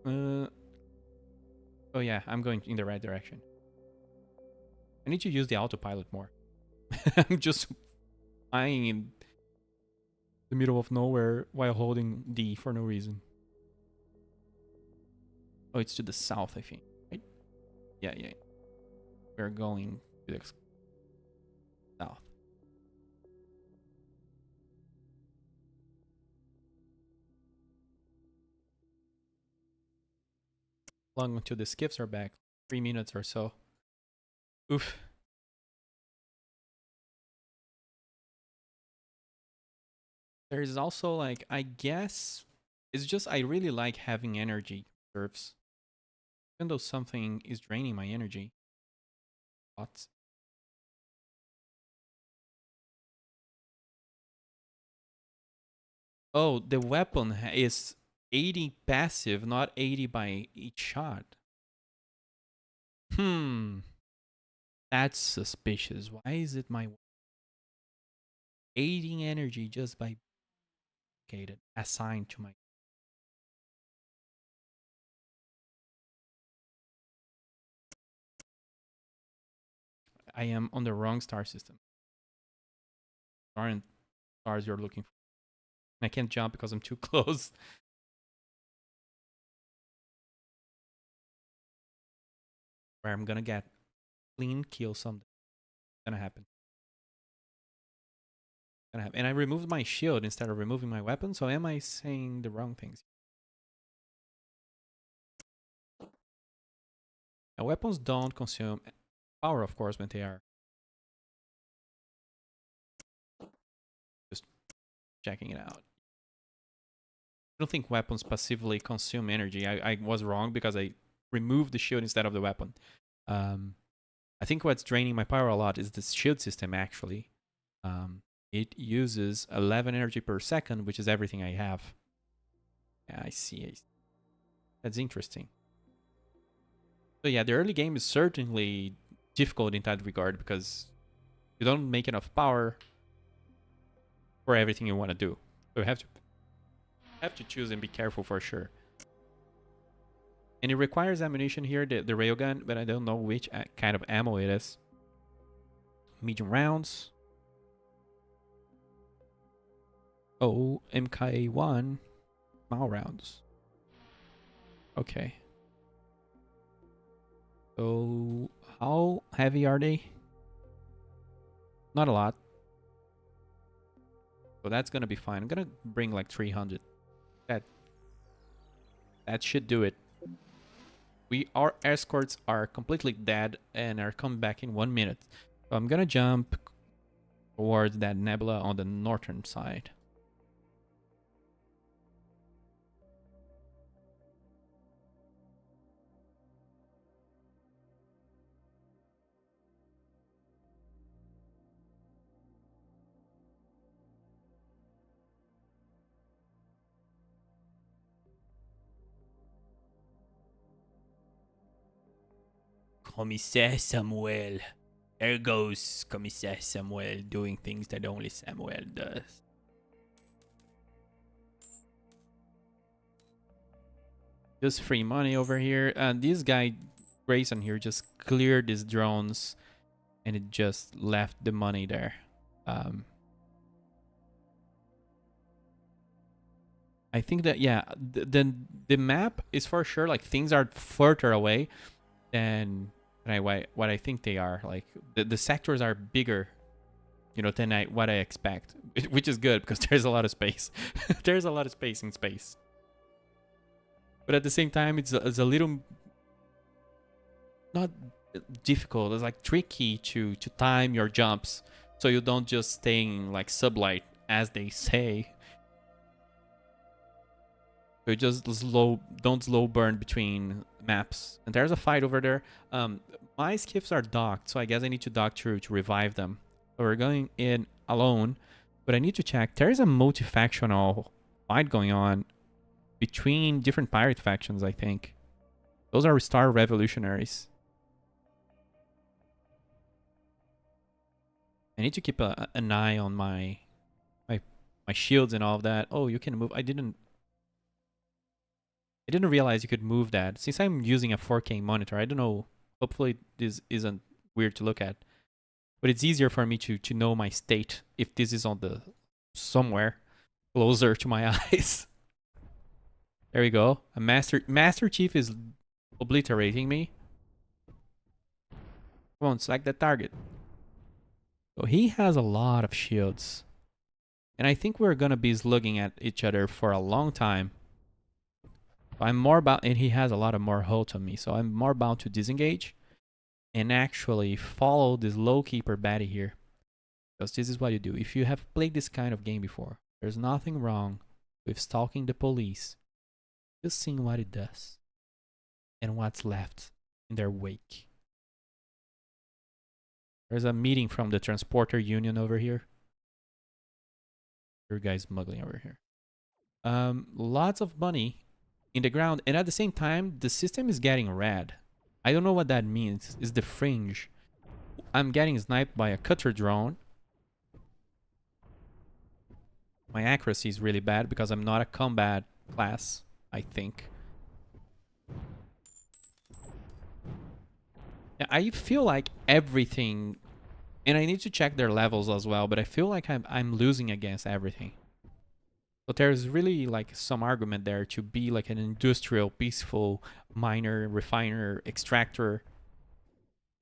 Oh yeah, I'm going in the right direction. I need to use the autopilot more. I'm just flying in the middle of nowhere while holding D for no reason. Oh, it's to the south, I think. Right? Yeah. We're going to the south. Long until the skiffs are back. 3 minutes or so. Oof. There's also like, I guess, it's just I really like having energy reserves. Even though something is draining my energy. Lots. Oh, the weapon is 80 passive, not 80 by each shot. That's suspicious. Why is it my aiding energy just by assigned to my... I am on the wrong star system. Aren't stars you're looking for. I can't jump because I'm too close. Where I'm gonna get clean kill someday. Gonna happen. Gonna happen. And I removed my shield instead of removing my weapon, so am I saying the wrong things? Now, weapons don't consume power, of course, when they are just checking it out. I don't think weapons passively consume energy. I was wrong because I removed the shield instead of the weapon. I think what's draining my power a lot is this shield system, actually. It uses 11 energy per second, which is everything I have. Yeah, I see. That's interesting. So yeah, the early game is certainly difficult in that regard because you don't make enough power for everything you want to do. So you have to choose and be careful for sure. And it requires ammunition here, the railgun, but I don't know which kind of ammo it is. Medium rounds. Oh, MK1 small rounds. Okay. So how heavy are they? Not a lot. So that's gonna be fine. I'm gonna bring like 300. That should do it. Our escorts are completely dead and are coming back in 1 minute. So I'm gonna jump towards that nebula on the northern side. Commissaire Samuel. There goes Commissaire Samuel doing things that only Samuel does. Just free money over here. And this guy, Grayson here, just cleared his drones and it just left the money there. I think that, yeah, the map is for sure, like, things are further away than what I think they are. Like, the sectors are bigger than what I expect, which is good because there's a lot of space. There's a lot of space in space. But at the same time, it's a little not difficult. It's like tricky to time your jumps so you don't just stay in like sublight, as they say. So you just don't slow burn between maps. And there's a fight over there. My skiffs are docked, so I guess I need to dock to revive them. So we're going in alone, but I need to check. There is a multi-factional fight going on between different pirate factions, I think. Those are Star Revolutionaries. I need to keep an eye on my shields and all of that. Oh, you can move. I didn't realize you could move that. Since I'm using a 4K monitor, I don't know. Hopefully this isn't weird to look at. But it's easier for me to know my state if this is on the somewhere closer to my eyes. There we go. A Master Chief is obliterating me. Come on, select the target. So he has a lot of shields. And I think we're gonna be slugging at each other for a long time. I'm more about, and he has a lot of more hold on me, so I'm more bound to disengage and actually follow this low keeper baddie here. Because this is what you do. If you have played this kind of game before, there's nothing wrong with stalking the police. Just seeing what it does and what's left in their wake. There's a meeting from the transporter union over here. Your guy's smuggling over here. Lots of money in the ground, and at the same time, the system is getting red. I don't know what that means. It's the fringe. I'm getting sniped by a cutter drone. My accuracy is really bad because I'm not a combat class, I think. Yeah, I feel like everything, and I need to check their levels as well, but I feel like I'm losing against everything. But there's really like some argument there to be like an industrial, peaceful miner, refiner, extractor,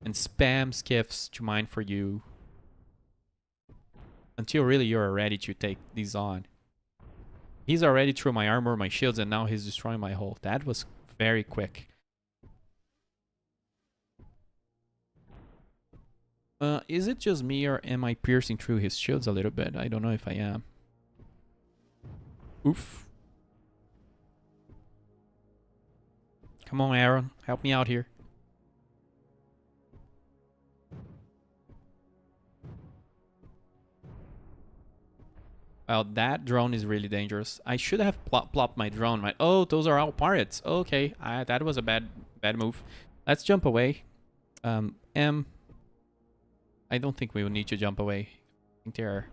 and spam skiffs to mine for you until really you're ready to take these on. He's already through my armor, my shields, and now he's destroying my hull. That was very quick. Is it just me, or am I piercing through his shields a little bit? I don't know if I am. Oof. Come on, Aaron. Help me out here. Well, that drone is really dangerous. I should have plopped my drone. Oh, those are all pirates. Okay, that was a bad move. Let's jump away. I don't think we will need to jump away. I think they're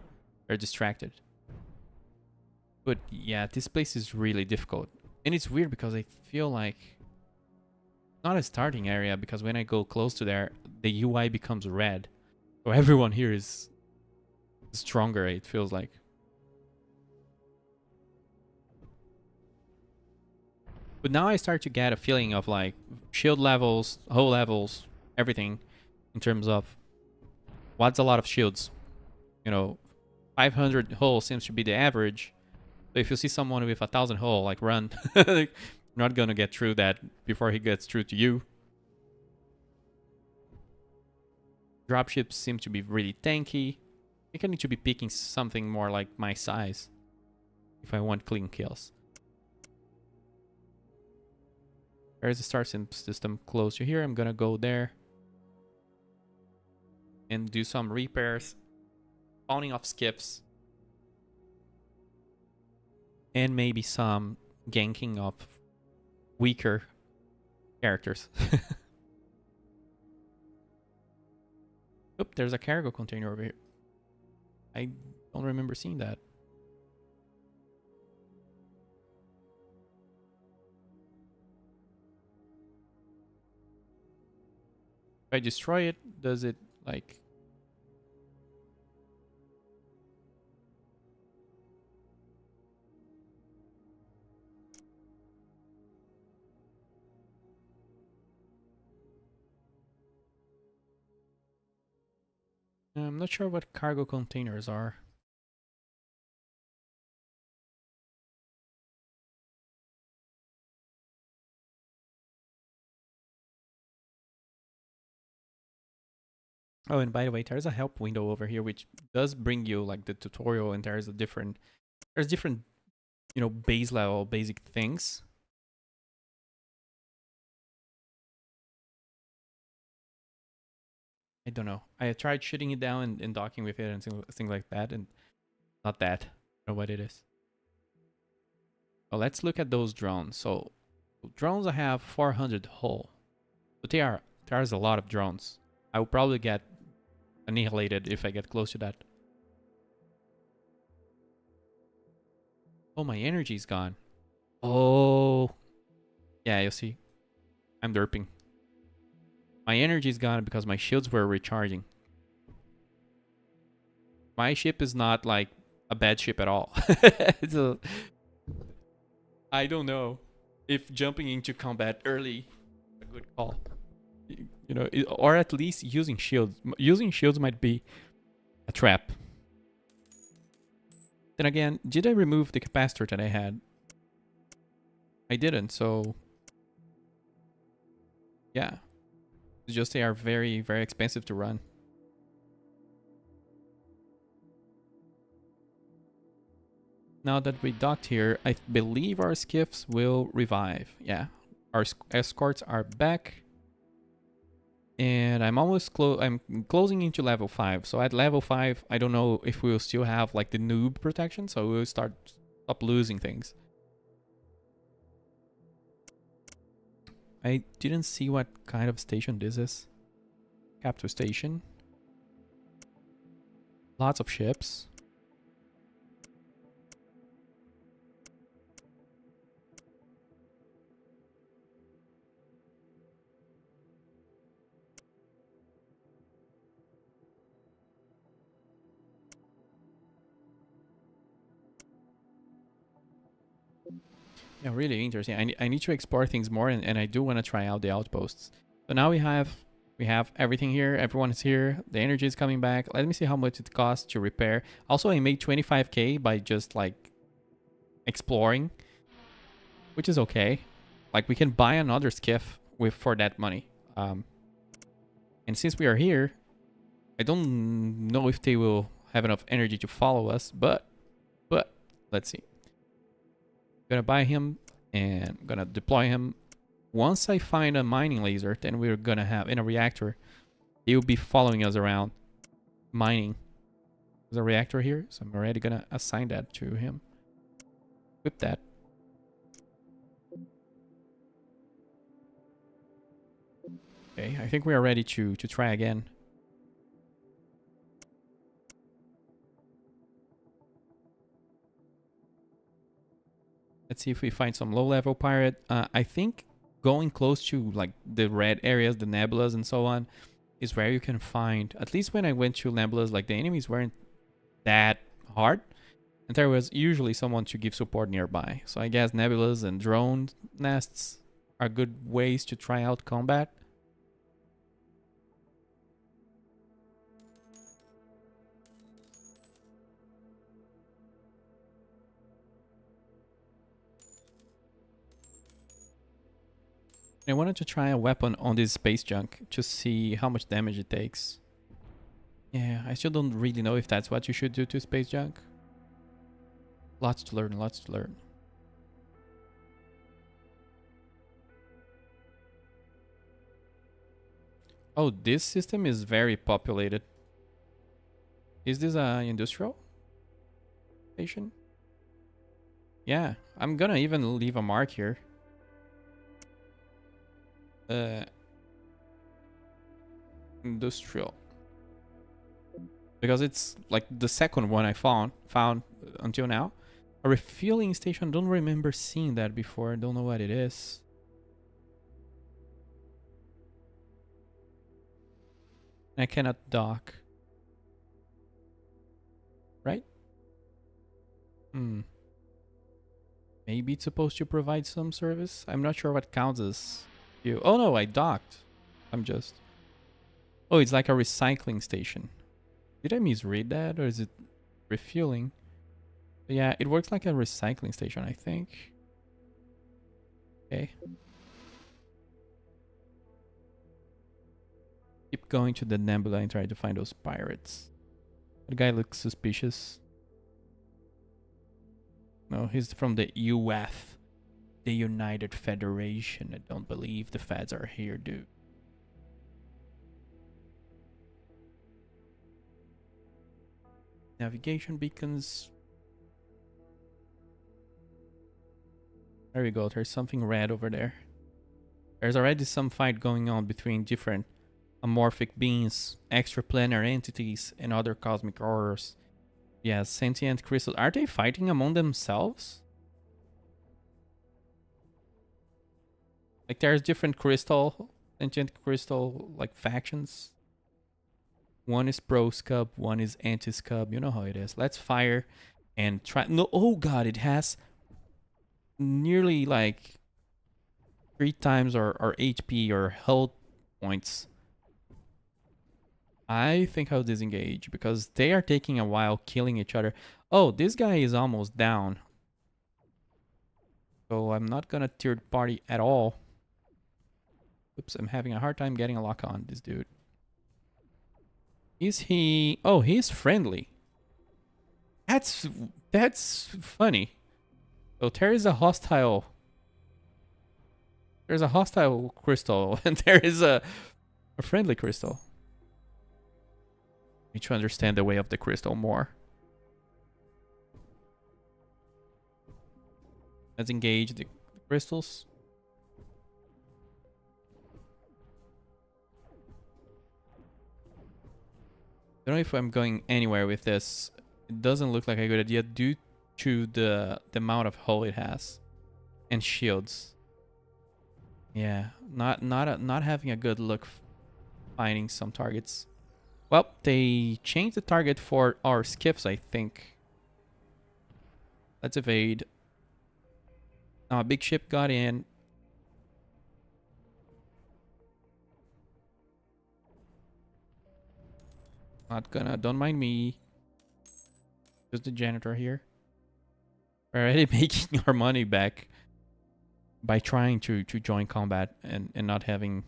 distracted. But yeah, this place is really difficult. And it's weird because I feel like not a starting area, because when I go close to there, the UI becomes red. So everyone here is stronger, it feels like. But now I start to get a feeling of like shield levels, hull levels, everything in terms of what's a lot of shields. 500 hull seems to be the average. So if you see someone with 1,000 hull, like run. You're not gonna get through that before he gets through to you. Dropships seem to be really tanky. I think I need to be picking something more like my size if I want clean kills. There's a star system close to here. I'm gonna go there and do some repairs, spawning off skiffs, and maybe some ganking of weaker characters. Oop, there's a cargo container over here. I don't remember seeing that. If I destroy it, does it like... I'm not sure what cargo containers are. Oh, and by the way, there's a help window over here which does bring you like the tutorial, and there's different, you know, base level basic things. I don't know. I tried shooting it down and docking with it and things like that, and not that. I don't know what it is. Well, let's look at those drones. So drones, I have 400 hull, but there's a lot of drones. I will probably get annihilated if I get close to that. Oh, my energy's gone. Oh, yeah, you see, I'm derping. My energy's gone because my shields were recharging. My ship is not like a bad ship at all. It's a, I don't know if jumping into combat early is a good call. You know, or at least using shields. Using shields might be a trap. Then again, did I remove the capacitor that I had? I didn't, so yeah. It's just they are very, very expensive to run. Now that we docked here, I believe our skiffs will revive. Yeah, our escorts are back. And I'm almost I'm closing into level 5. So at level 5, I don't know if we will still have like the noob protection, so we'll stop losing things. I didn't see what kind of station this is. Capture station. Lots of ships. Yeah, really interesting. I need to explore things more, and I do want to try out the outposts. So now we have everything here. Everyone is here. The energy is coming back. Let me see how much it costs to repair. Also, I made 25k by just like exploring, which is okay. Like we can buy another skiff for that money. And since we are here, I don't know if they will have enough energy to follow us, but let's see. Gonna buy him and gonna deploy him. Once I find a mining laser, then we're gonna have in a reactor. He'll be following us around mining. There's a reactor here, so I'm already gonna assign that to him. Equip that. Okay, I think we are ready to try again. Let's see if we find some low-level pirate. I think going close to like the red areas, the nebulas and so on, is where you can find. At least when I went to nebulas, like the enemies weren't that hard, and there was usually someone to give support nearby. So I guess nebulas and drone nests are good ways to try out combat. I wanted to try a weapon on this space junk to see how much damage it takes. Yeah, I still don't really know if that's what you should do to space junk. Lots to learn, lots to learn. Oh, this system is very populated. Is this a industrial station? Yeah, I'm gonna even leave a mark here. Industrial. Because it's like the second one I found until now. A refueling station, don't remember seeing that before. Don't know what it is. I cannot dock. Right? Maybe it's supposed to provide some service? I'm not sure what counts as you. Oh no, I docked. I'm just... Oh, it's like a recycling station. Did I misread that, or is it refueling? But yeah, it works like a recycling station, I think. Okay. Keep going to the nebula and try to find those pirates. The guy looks suspicious. No, he's from the UF, the United Federation. I don't believe the feds are here, dude. Navigation beacons. There we go. There's something red over there. There's already some fight going on between different amorphic beings, extraplanar entities, and other cosmic horrors. Yeah, sentient crystals. Are they fighting among themselves? Like there's different sentient crystal, like factions. One is pro scub, one is anti scub. You know how it is. Let's fire and try. No, oh god, it has nearly like 3 times our HP or health points. I think I'll disengage because they are taking a while killing each other. Oh, this guy is almost down. So I'm not gonna third party at all. Oops, I'm having a hard time getting a lock on this dude. Is he... Oh, he's friendly. That's funny. So there is a hostile... There's a hostile crystal and there is a friendly crystal. Need to understand the way of the crystal more. Let's engage the crystals. I don't know if I'm going anywhere with this. It doesn't look like a good idea due to the amount of hull it has and shields. Yeah, not having a good look finding some targets. Well, they changed the target for our skiffs, I think. Let's evade. A big ship got in. Not gonna, don't mind me. Just the janitor here. We're already making our money back by trying to join combat and not having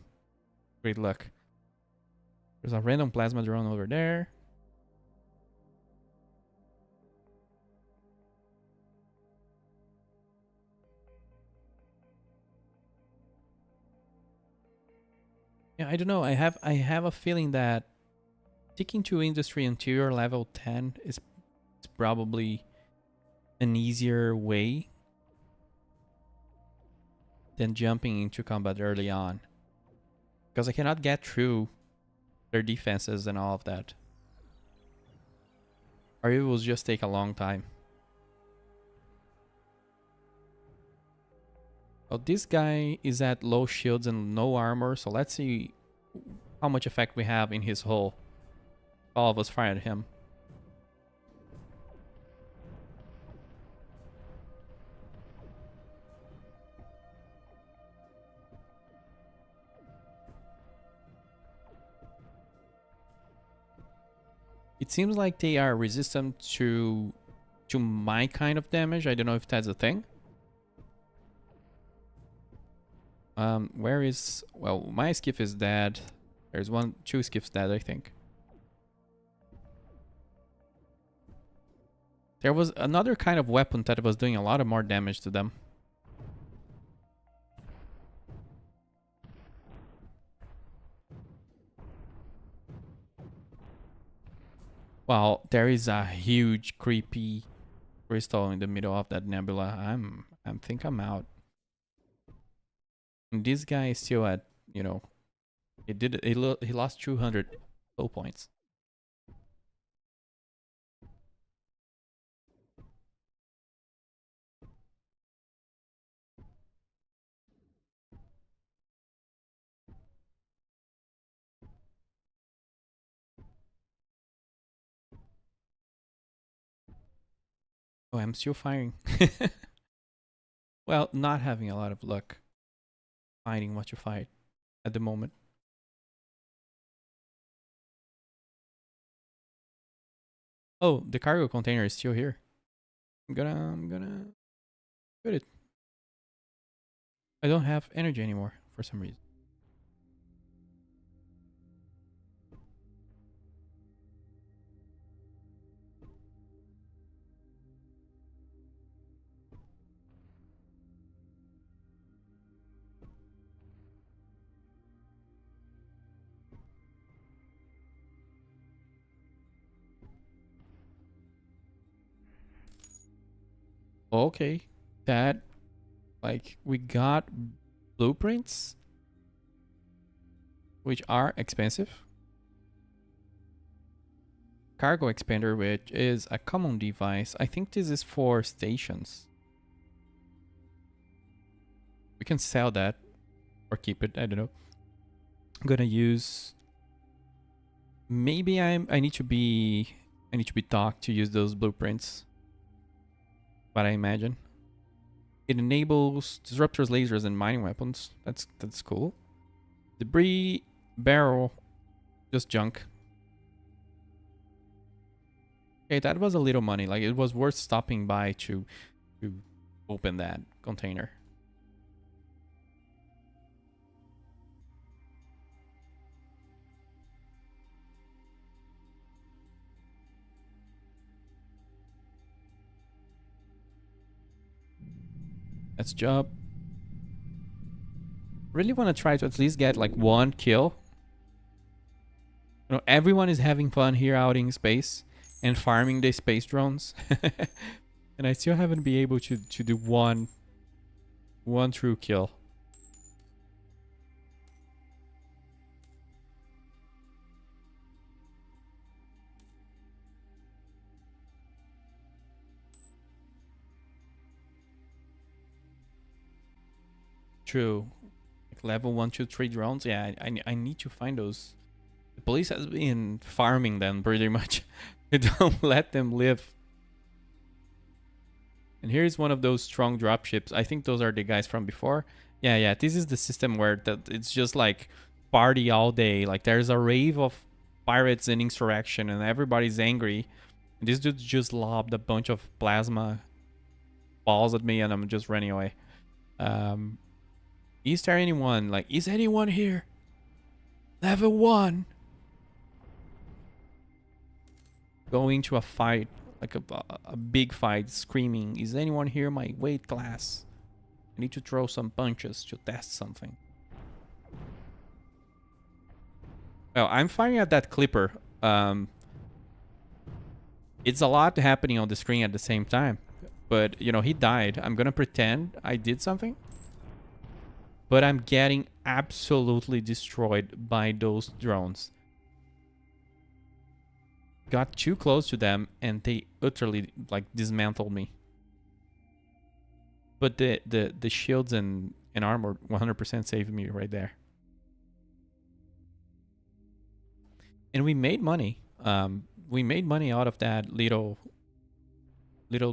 great luck. There's a random plasma drone over there. Yeah, I don't know. I have a feeling that sticking to industry interior level 10 is probably an easier way than jumping into combat early on. Because I cannot get through their defenses and all of that. Or it will just take a long time. Oh, this guy is at low shields and no armor, so let's see how much effect we have in his hull. All of us fired at him. It seems like they are resistant to my kind of damage. I don't know if that's a thing. Where is... Well, my skiff is dead. There's two skiffs dead, I think. There was another kind of weapon that was doing a lot of more damage to them. Well, there is a huge creepy crystal in the middle of that nebula. I think I'm out. And this guy is still at, you know, he lost 200 soul points. Oh, I'm still firing. Well, not having a lot of luck finding what to fight at the moment. Oh, the cargo container is still here. I'm gonna put it. I don't have energy anymore for some reason. Okay, that like we got blueprints, which are expensive. Cargo expander, which is a common device. I think this is for stations. We can sell that or keep it. I don't know. I'm gonna use. Maybe I need to be. I need to be taught to use those blueprints. But I imagine it enables disruptors, lasers, and mining weapons. That's cool. Debris barrel, just junk. Okay, that was a little money. Like it was worth stopping by to open that container. Let's job. Really want to try to at least get like one kill. You know, everyone is having fun here out in space and farming the space drones. And I still haven't been able to do one true kill. True. Like level 1, 2, 3 drones. Yeah, I need to find those. The police has been farming them pretty much. They don't let them live. And here's one of those strong dropships. I think those are the guys from before. Yeah. This is the system where it's just like party all day. Like there's a rave of pirates in insurrection and everybody's angry. And this dude just lobbed a bunch of plasma balls at me and I'm just running away. Is there anyone? Like, is anyone here? Level 1. Going to a fight. Like a big fight. Screaming. Is anyone here my weight class? I need to throw some punches to test something. Well, I'm firing at that clipper. It's a lot happening on the screen at the same time. But, you know, he died. I'm gonna pretend I did something. But I'm getting absolutely destroyed by those drones. Got too close to them and they utterly like dismantled me. But the shields and armor 100% saved me right there. And we made money. We made money out of that little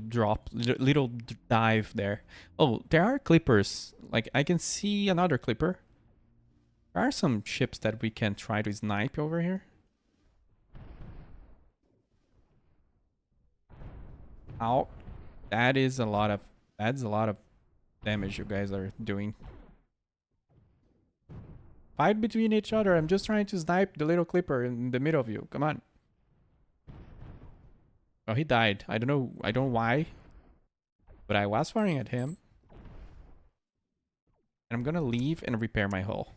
drop, little dive there. Oh, there are clippers. Like I can see another clipper. There are some ships that we can try to snipe over here. Ow. That's a lot of damage you guys are doing. Fight between each other. I'm just trying to snipe the little clipper in the middle of you. Come on. Oh, he died. I don't know why. But I was firing at him. And I'm gonna leave and repair my hull.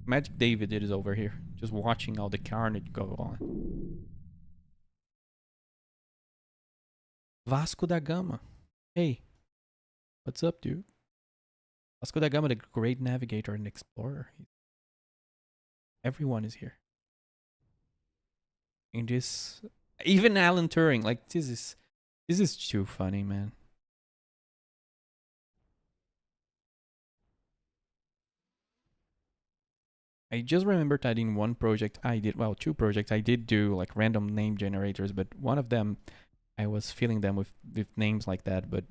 Magic David is over here. Just watching all the carnage go on. Vasco da Gama. Hey. What's up, dude? Vasco da Gama, the great navigator and explorer. Everyone is here. In this, even Alan Turing, like this is too funny, man. I just remembered that in one project I did, well, two projects I did do like random name generators, but one of them I was filling them with names like that, but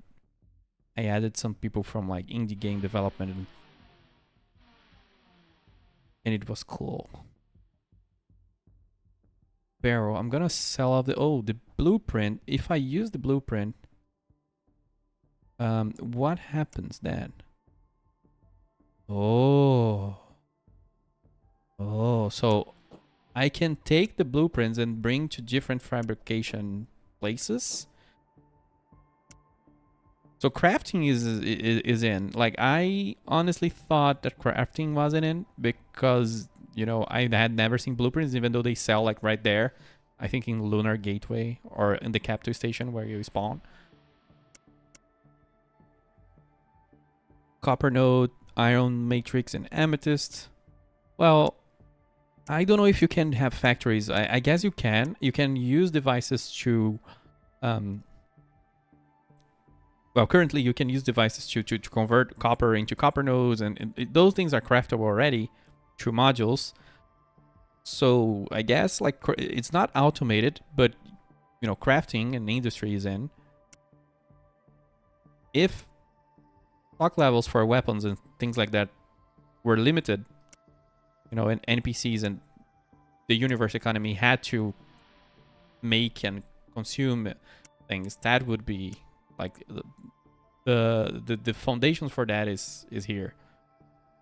I added some people from like indie game development and it was cool. Farrell. I'm gonna sell off the blueprint. If I use the blueprint, what happens then? Oh. Oh, so I can take the blueprints and bring to different fabrication places. So crafting is in. Like, I honestly thought that crafting wasn't in because, you know, I had never seen blueprints, even though they sell like right there. I think in Lunar Gateway or in the Captive Station where you spawn. Copper node, iron matrix, and amethyst. Well, I don't know if you can have factories. I guess you can. You can use devices to well, currently you can use devices to convert copper into copper nodes, and those things are craftable already through modules. So I guess like it's not automated, but you know, crafting and industry is in. If stock levels for weapons and things like that were limited, you know, and NPCs and the universe economy had to make and consume things, that would be like the foundations for that is here.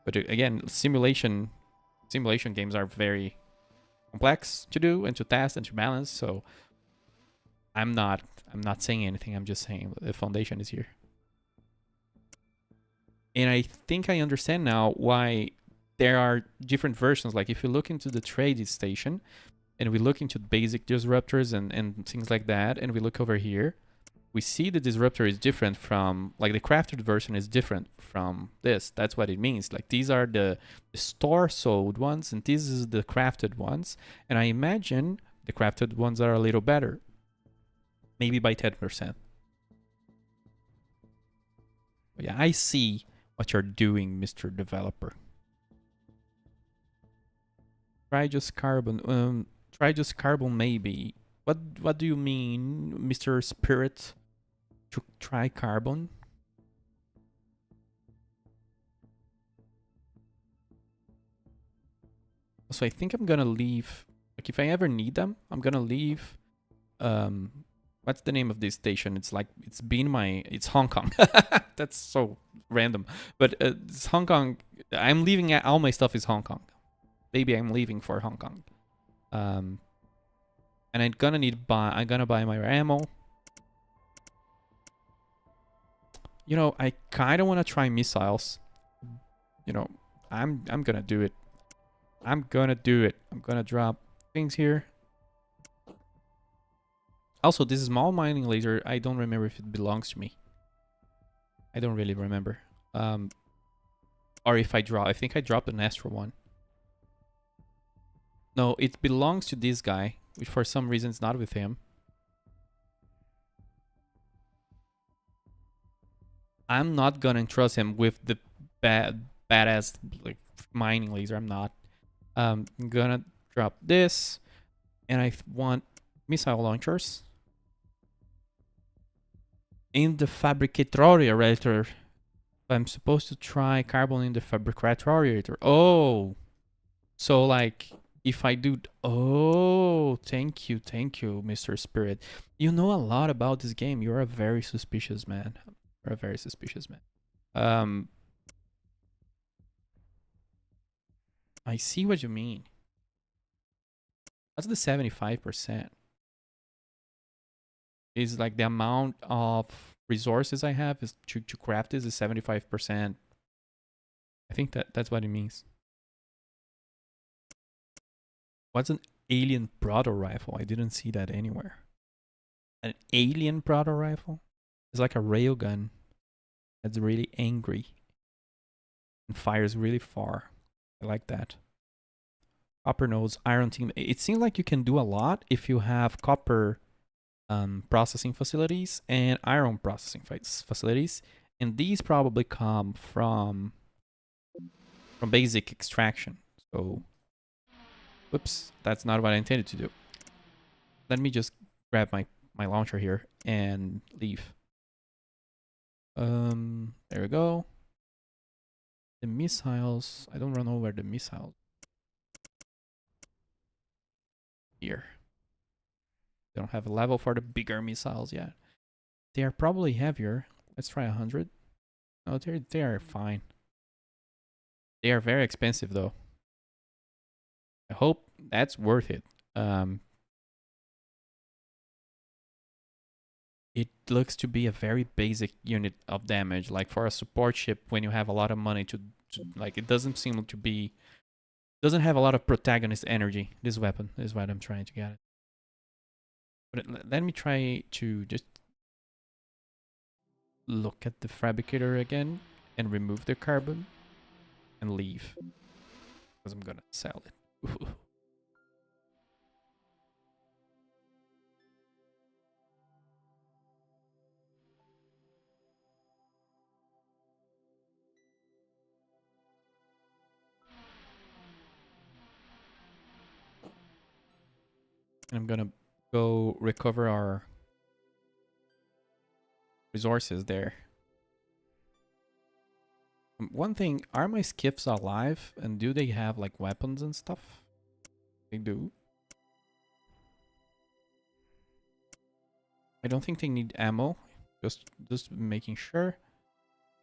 But again, simulation games are very complex to do and to test and to balance. So I'm not saying anything. I'm just saying the foundation is here. And I think I understand now why there are different versions. Like if you look into the trade station and we look into basic disruptors and things like that, and we look over here, we see the disruptor is different from, like the crafted version is different from this. That's what it means. Like these are the store sold ones and this is the crafted ones. And I imagine the crafted ones are a little better. Maybe by 10%. But yeah, I see what you're doing, Mr. Developer. Try just carbon. Try just carbon maybe. What do you mean, Mr. Spirit? To try carbon? So I think I'm gonna leave. Like if I ever need them, I'm gonna leave. What's the name of this station? It's like it's Hong Kong. That's so random, but it's Hong Kong. I'm leaving. All my stuff is Hong Kong. Maybe I'm leaving for Hong Kong. And I'm gonna buy my ammo. You know, I kind of want to try missiles. You know, I'm gonna do it. I'm gonna do it. I'm gonna drop things here. Also, this small mining laser, I don't remember if it belongs to me. I don't really remember. Or if I drop, I think I dropped an extra one. No, it belongs to this guy, which for some reason is not with him. I'm not gonna entrust him with the badass like mining laser. I'm not. I'm gonna drop this, and I want missile launchers in the fabricatoriator. I'm supposed to try carbon in the fabricatoriator. Oh, so like if I do, oh, thank you, Mr. Spirit. You know a lot about this game. You're a very suspicious man. You're a very suspicious man. I see what you mean. What's the 75%? Is like the amount of resources I have is to craft this is 75%. I think that's what it means. What's an alien proto rifle? I didn't see that anywhere. An alien proto rifle? It's like a railgun that's really angry and fires really far. I like that. Copper nodes, iron team. It seems like you can do a lot if you have copper processing facilities and iron processing facilities, and these probably come from basic extraction. So, whoops, that's not what I intended to do. Let me just grab my launcher here and leave. There we go. The missiles. I don't know where the missiles here. They don't have a level for the bigger missiles yet. They are probably heavier. Let's try 100. No, they are fine. They are very expensive though. I hope that's worth it. It looks to be a very basic unit of damage. Like for a support ship, when you have a lot of money to like, it doesn't seem to be, doesn't have a lot of protagonist energy. This weapon is what I'm trying to get at. But let me try to just look at the fabricator again and remove the carbon and leave, because I'm gonna sell it. And I'm gonna go recover our resources there. One thing, are my skiffs alive and do they have like weapons and stuff? They do. I don't think they need ammo. Just making sure.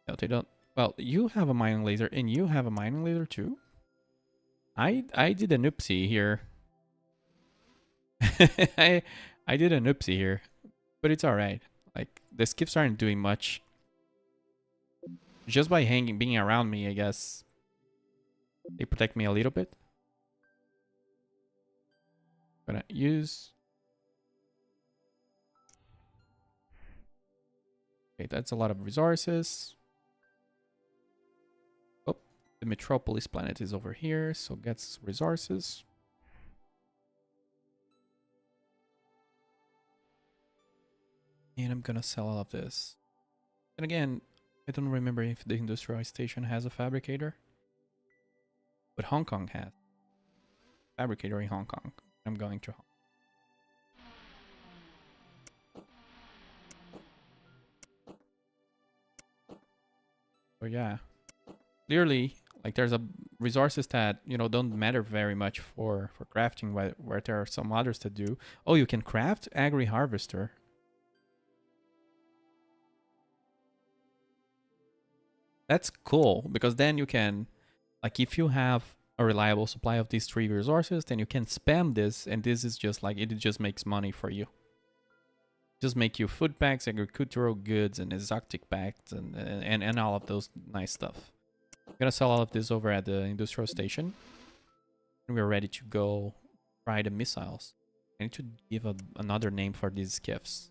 No, they don't. Well, you have a mining laser and you have a mining laser too. I did an oopsie here. I did an oopsie here, but it's all right. Like the skiffs aren't doing much. Just by being around me, I guess they protect me a little bit. Gonna use. Okay, that's a lot of resources. Oh, the Metropolis planet is over here, so gets resources. And I'm gonna sell all of this. And again, I don't remember if the industrial station has a fabricator, but Hong Kong has fabricator in Hong Kong. I'm going to Hong Kong. So yeah, clearly, like there's a resources that, you know, don't matter very much for crafting, where there are some others to do. Oh, you can craft agri harvester. That's cool, because then you can, like, if you have a reliable supply of these 3 resources, then you can spam this, and this is just like, it just makes money for you. Just make you food packs, agricultural goods, and exotic packs, and all of those nice stuff. I'm gonna sell all of this over at the industrial station, and we're ready to go try the missiles. I need to give another name for these skiffs.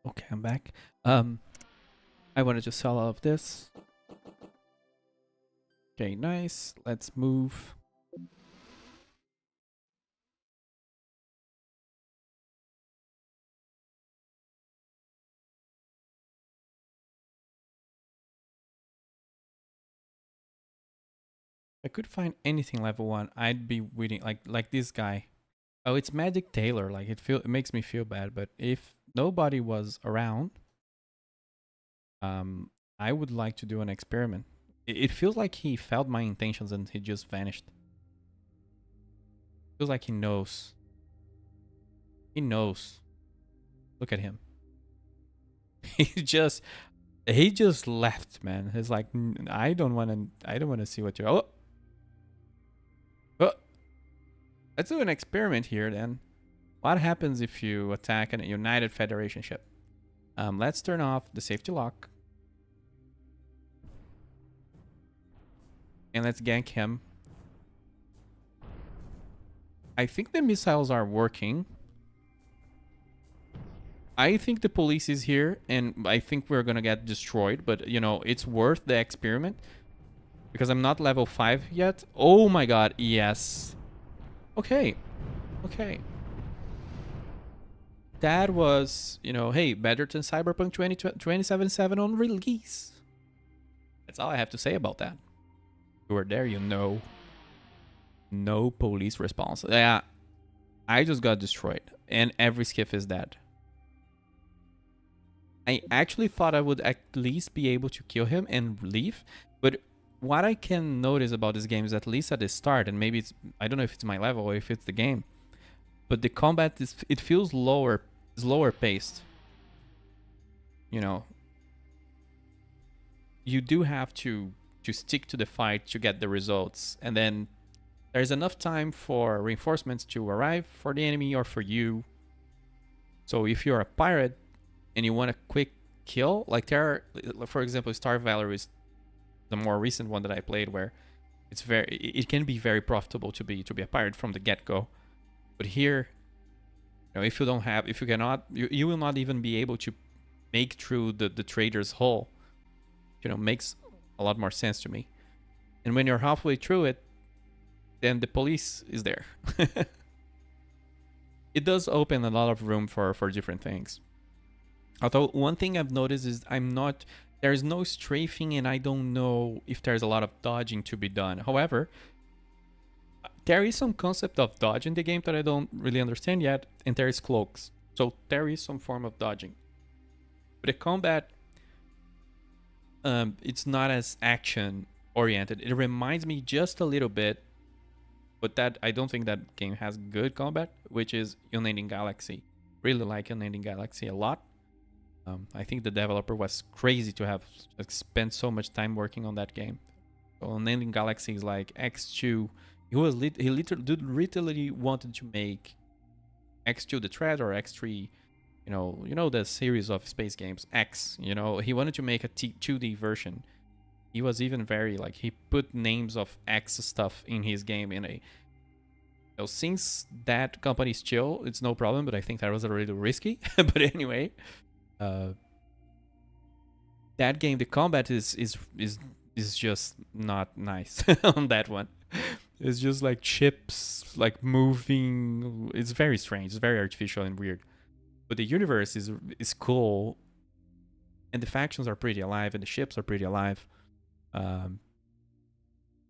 Okay, I'm back. I wanted to sell all of this. Okay, nice. Let's move. If I could find anything level 1, I'd be waiting, like this guy. Oh, it's Magic Taylor. Like it makes me feel bad, but if nobody was around, I would like to do an experiment. It feels like he felt my intentions and he just vanished. Feels like he knows. He knows. Look at him. He just left, man. He's like, I don't want to see what you're. Oh, let's do an experiment here then. what happens if you attack a United Federation ship? Let's turn off the safety lock. And let's gank him. I think the missiles are working. I think the police is here, and I think we're gonna get destroyed, but, you know, it's worth the experiment. Because I'm not level 5 yet. Oh my god, yes. Okay. Okay. That was, you know, hey, better than Cyberpunk 2077 on release. That's all I have to say about that. You were there, you know. No police response. Yeah, I just got destroyed, and every skiff is dead. I actually thought I would at least be able to kill him and leave, but what I can notice about this game is, at least at the start, and maybe it's, I don't know if it's my level or if it's the game, but the combat is, it feels lower, slower paced. You know, you do have to stick to the fight to get the results, and then there's enough time for reinforcements to arrive for the enemy or for you. So if you're a pirate and you want a quick kill, like there are, for example, Star Valor is the more recent one that I played, where it can be very profitable to be a pirate from the get-go. But here, you know, if you cannot, you will not even be able to make through the trader's hull. You know, makes a lot more sense to me. And when you're halfway through it, then the police is there. It does open a lot of room for different things. Although one thing I've noticed is there's no strafing, and I don't know if there's a lot of dodging to be done. However, there is some concept of dodge in the game that I don't really understand yet, and there is cloaks. So there is some form of dodging. But the combat, it's not as action oriented. It reminds me just a little bit, but that I don't think that game has good combat, which is Unending Galaxy. Really like Unending Galaxy a lot. I think the developer was crazy to have spent so much time working on that game. So Unending Galaxy is like X2. He literally wanted to make X2 the thread, or X3. You know the series of space games X. You know, he wanted to make a 2D version. He was even very like, he put names of X stuff in his game in a. You know, since that company's chill, it's no problem. But I think that was a little risky. But anyway. That game, the combat is just not nice on that one. It's just like chips like moving. It's very strange. It's very artificial and weird. But the universe is cool, and the factions are pretty alive, and the ships are pretty alive. Um,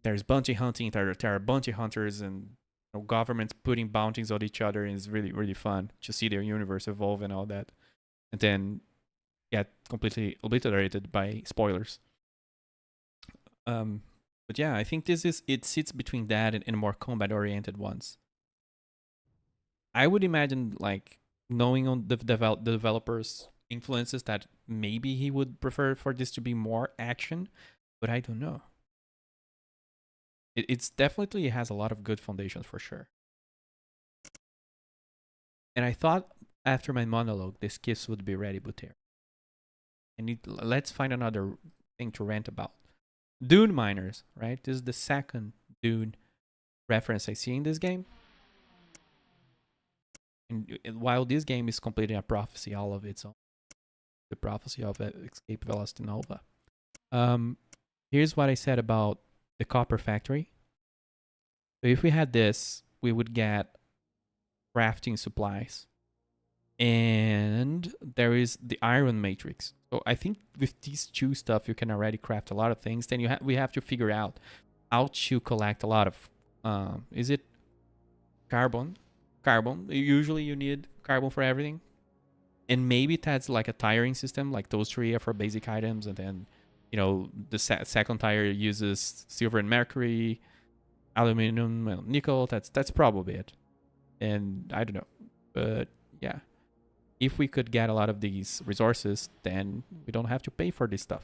there's bounty hunting. There are bounty hunters, and you know, governments putting bounties on each other, and it's really fun to see their universe evolve and all that. And then get completely obliterated by spoilers. But yeah, I think it sits between that and more combat oriented ones. I would imagine, like, knowing on the developers' influences, that maybe he would prefer for this to be more action, but I don't know. It's definitely has a lot of good foundations for sure. And I thought after my monologue, this kiss would be ready, but here. Let's find another thing to rant about. Dune miners, right? This is the second Dune reference I see in this game. And while this game is completing a prophecy all of its own, the prophecy of Escape Velocity Nova. Here's what I said about the copper factory. So if we had this, we would get crafting supplies. And there is the iron matrix. So I think with these two stuff, you can already craft a lot of things. Then we have to figure out how to collect a lot of, is it carbon? Carbon. Usually you need carbon for everything. And maybe that's like a tiring system, like those three are for basic items. And then, you know, the second tire uses silver and mercury, aluminum, and nickel. That's probably it. And I don't know. But yeah. If we could get a lot of these resources, then we don't have to pay for this stuff.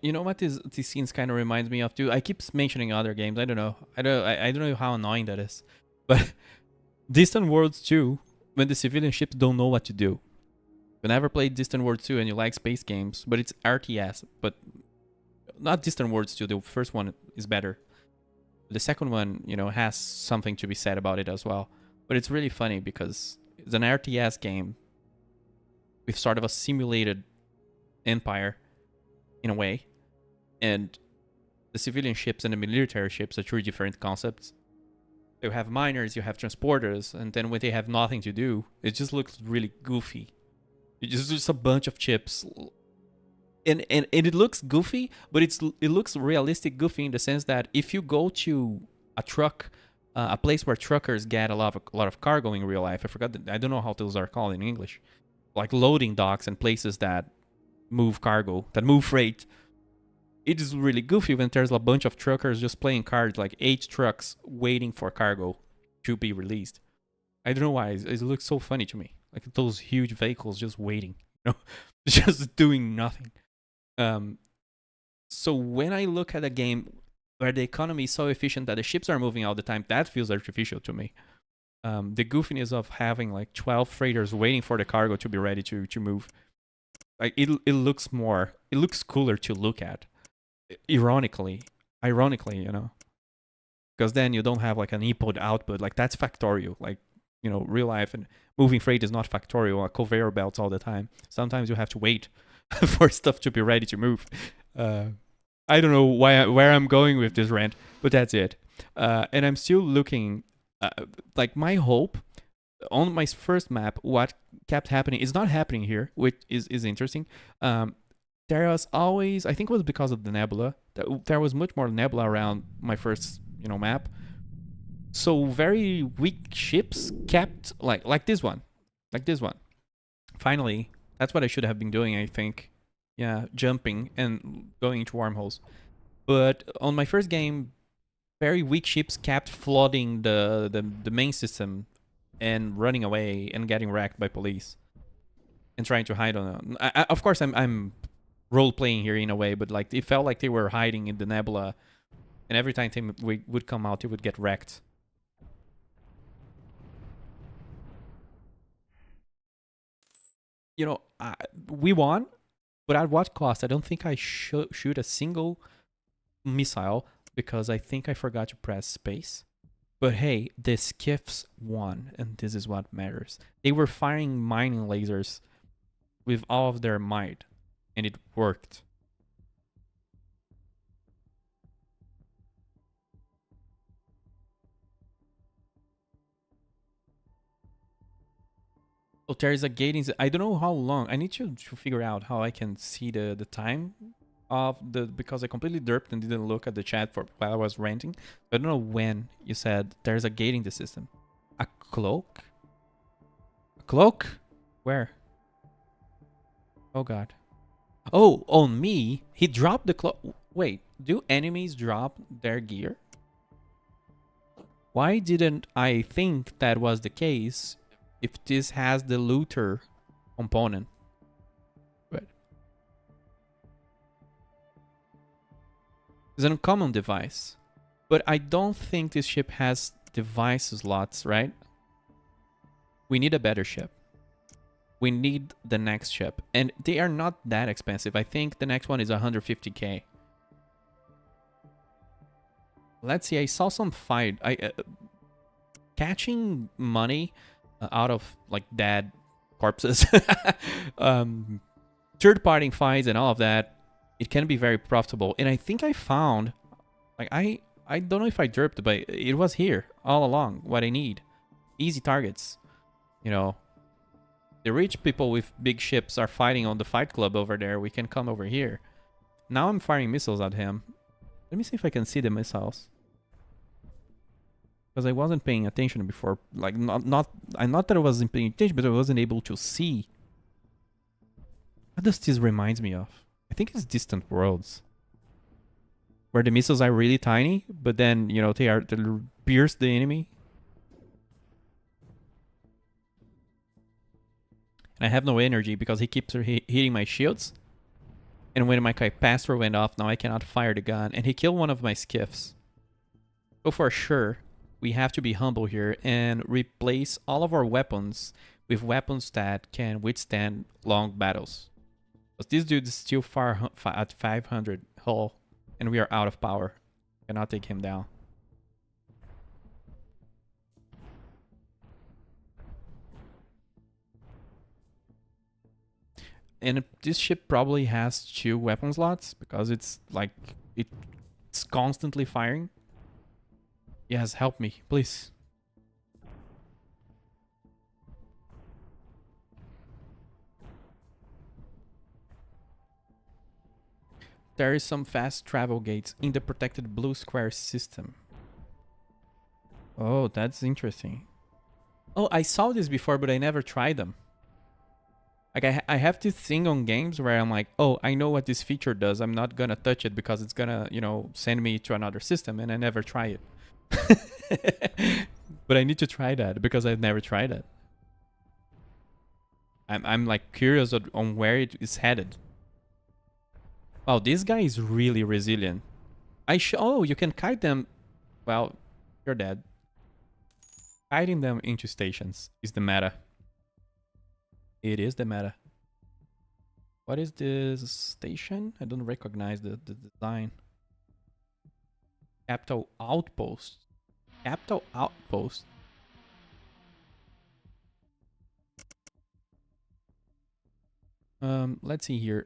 You know what these scenes kind of reminds me of too? I keep mentioning other games. I don't know. I don't know how annoying that is. But Distant Worlds 2, when the civilian ships don't know what to do. You never played Distant Worlds 2 and you like space games, but it's RTS, but not Distant Worlds 2. The first one is better. The second one, has something to be said about it as well. But it's really funny because it's an RTS game with sort of a simulated empire in a way. And the civilian ships and the military ships are two different concepts. You have miners, you have transporters, and then when they have nothing to do, it just looks really goofy. It's just a bunch of chips. And it looks goofy, but it looks realistic goofy in the sense that if you go to a truck, a place where truckers get a lot of cargo in real life, I don't know how those are called in English, like loading docks and places that move cargo, that move freight. It is really goofy when there's a bunch of truckers just playing cards, like 8 trucks waiting for cargo to be released. I don't know why. It looks so funny to me. Like those huge vehicles just waiting, just doing nothing. So when I look at a game where the economy is so efficient that the ships are moving all the time, that feels artificial to me. The goofiness of having like 12 freighters waiting for the cargo to be ready to move. Like it looks cooler to look at. Ironically, because then you don't have like an input output. Like that's factorial. Like, real life and moving freight is not factorial. Conveyor belts all the time. Sometimes you have to wait for stuff to be ready to move. I don't know where I'm going with this rant, but that's it. And I'm still looking. Like my hope on my first map, what kept happening is not happening here, which is interesting. There was always, I think it was because of the nebula, there was much more nebula around my first, map. So very weak ships kept, like this one. Finally, that's what I should have been doing, I think. Yeah, jumping and going into wormholes. But on my first game, very weak ships kept flooding the main system and running away and getting wrecked by police and trying to hide on them. Of course, I'm role playing here in a way, but like it felt like they were hiding in the nebula, and every time they would come out, it would get wrecked. We won, but at what cost? I don't think I shoot a single missile because I think I forgot to press space. But hey, the skiffs won, and this is what matters. They were firing mining lasers with all of their might, and it worked. Oh, there is a gating. I don't know how long. I need to figure out how I can see the time of because I completely derped and didn't look at the chat for while I was ranting. I don't know when you said there's a gate in the system. A cloak? A cloak? Where? Oh god. Oh, on me? He dropped the cloak. Wait, do enemies drop their gear? Why didn't I think that was the case if this has the looter component? It's an uncommon device. But I don't think this ship has device slots, right? We need a better ship. We need the next ship. And they are not that expensive. I think the next one is 150k. Let's see, I saw some fight. Catching money out of like dead corpses. Third-party fights and all of that, it can be very profitable. And I think I found, like, I don't know if I derped, but it was here all along, what I need. Easy targets. The rich people with big ships are fighting on the fight club over there. We can come over here. Now I'm firing missiles at him. Let me see if I can see the missiles. Because I wasn't paying attention before. Like, not that I wasn't paying attention, but I wasn't able to see. What does this reminds me of? I think it's Distant Worlds. Where the missiles are really tiny, but then, they pierce the enemy. And I have no energy because he keeps hitting my shields. And when my capacitor went off, now I cannot fire the gun. And he killed one of my skiffs. So for sure, we have to be humble here and replace all of our weapons with weapons that can withstand long battles. But this dude is still far at 500 hull, and we are out of power. Cannot take him down. And this ship probably has 2 weapon slots because it's like it's constantly firing. Yes, help me, please. There is some fast travel gates in the protected blue square system. Oh, that's interesting. Oh, I saw this before, but I never tried them. Like, I have this thing on games where I'm like, oh, I know what this feature does. I'm not gonna touch it because it's gonna, you know, send me to another system, and I never try it. But I need to try that because I've never tried it. I'm like curious on where it is headed. Wow, this guy is really resilient. Oh, you can kite them. Well, you're dead. Kiting them into stations is the meta. It is the meta. What is this station? I don't recognize the design. Capital Outpost. Capital Outpost. Let's see here.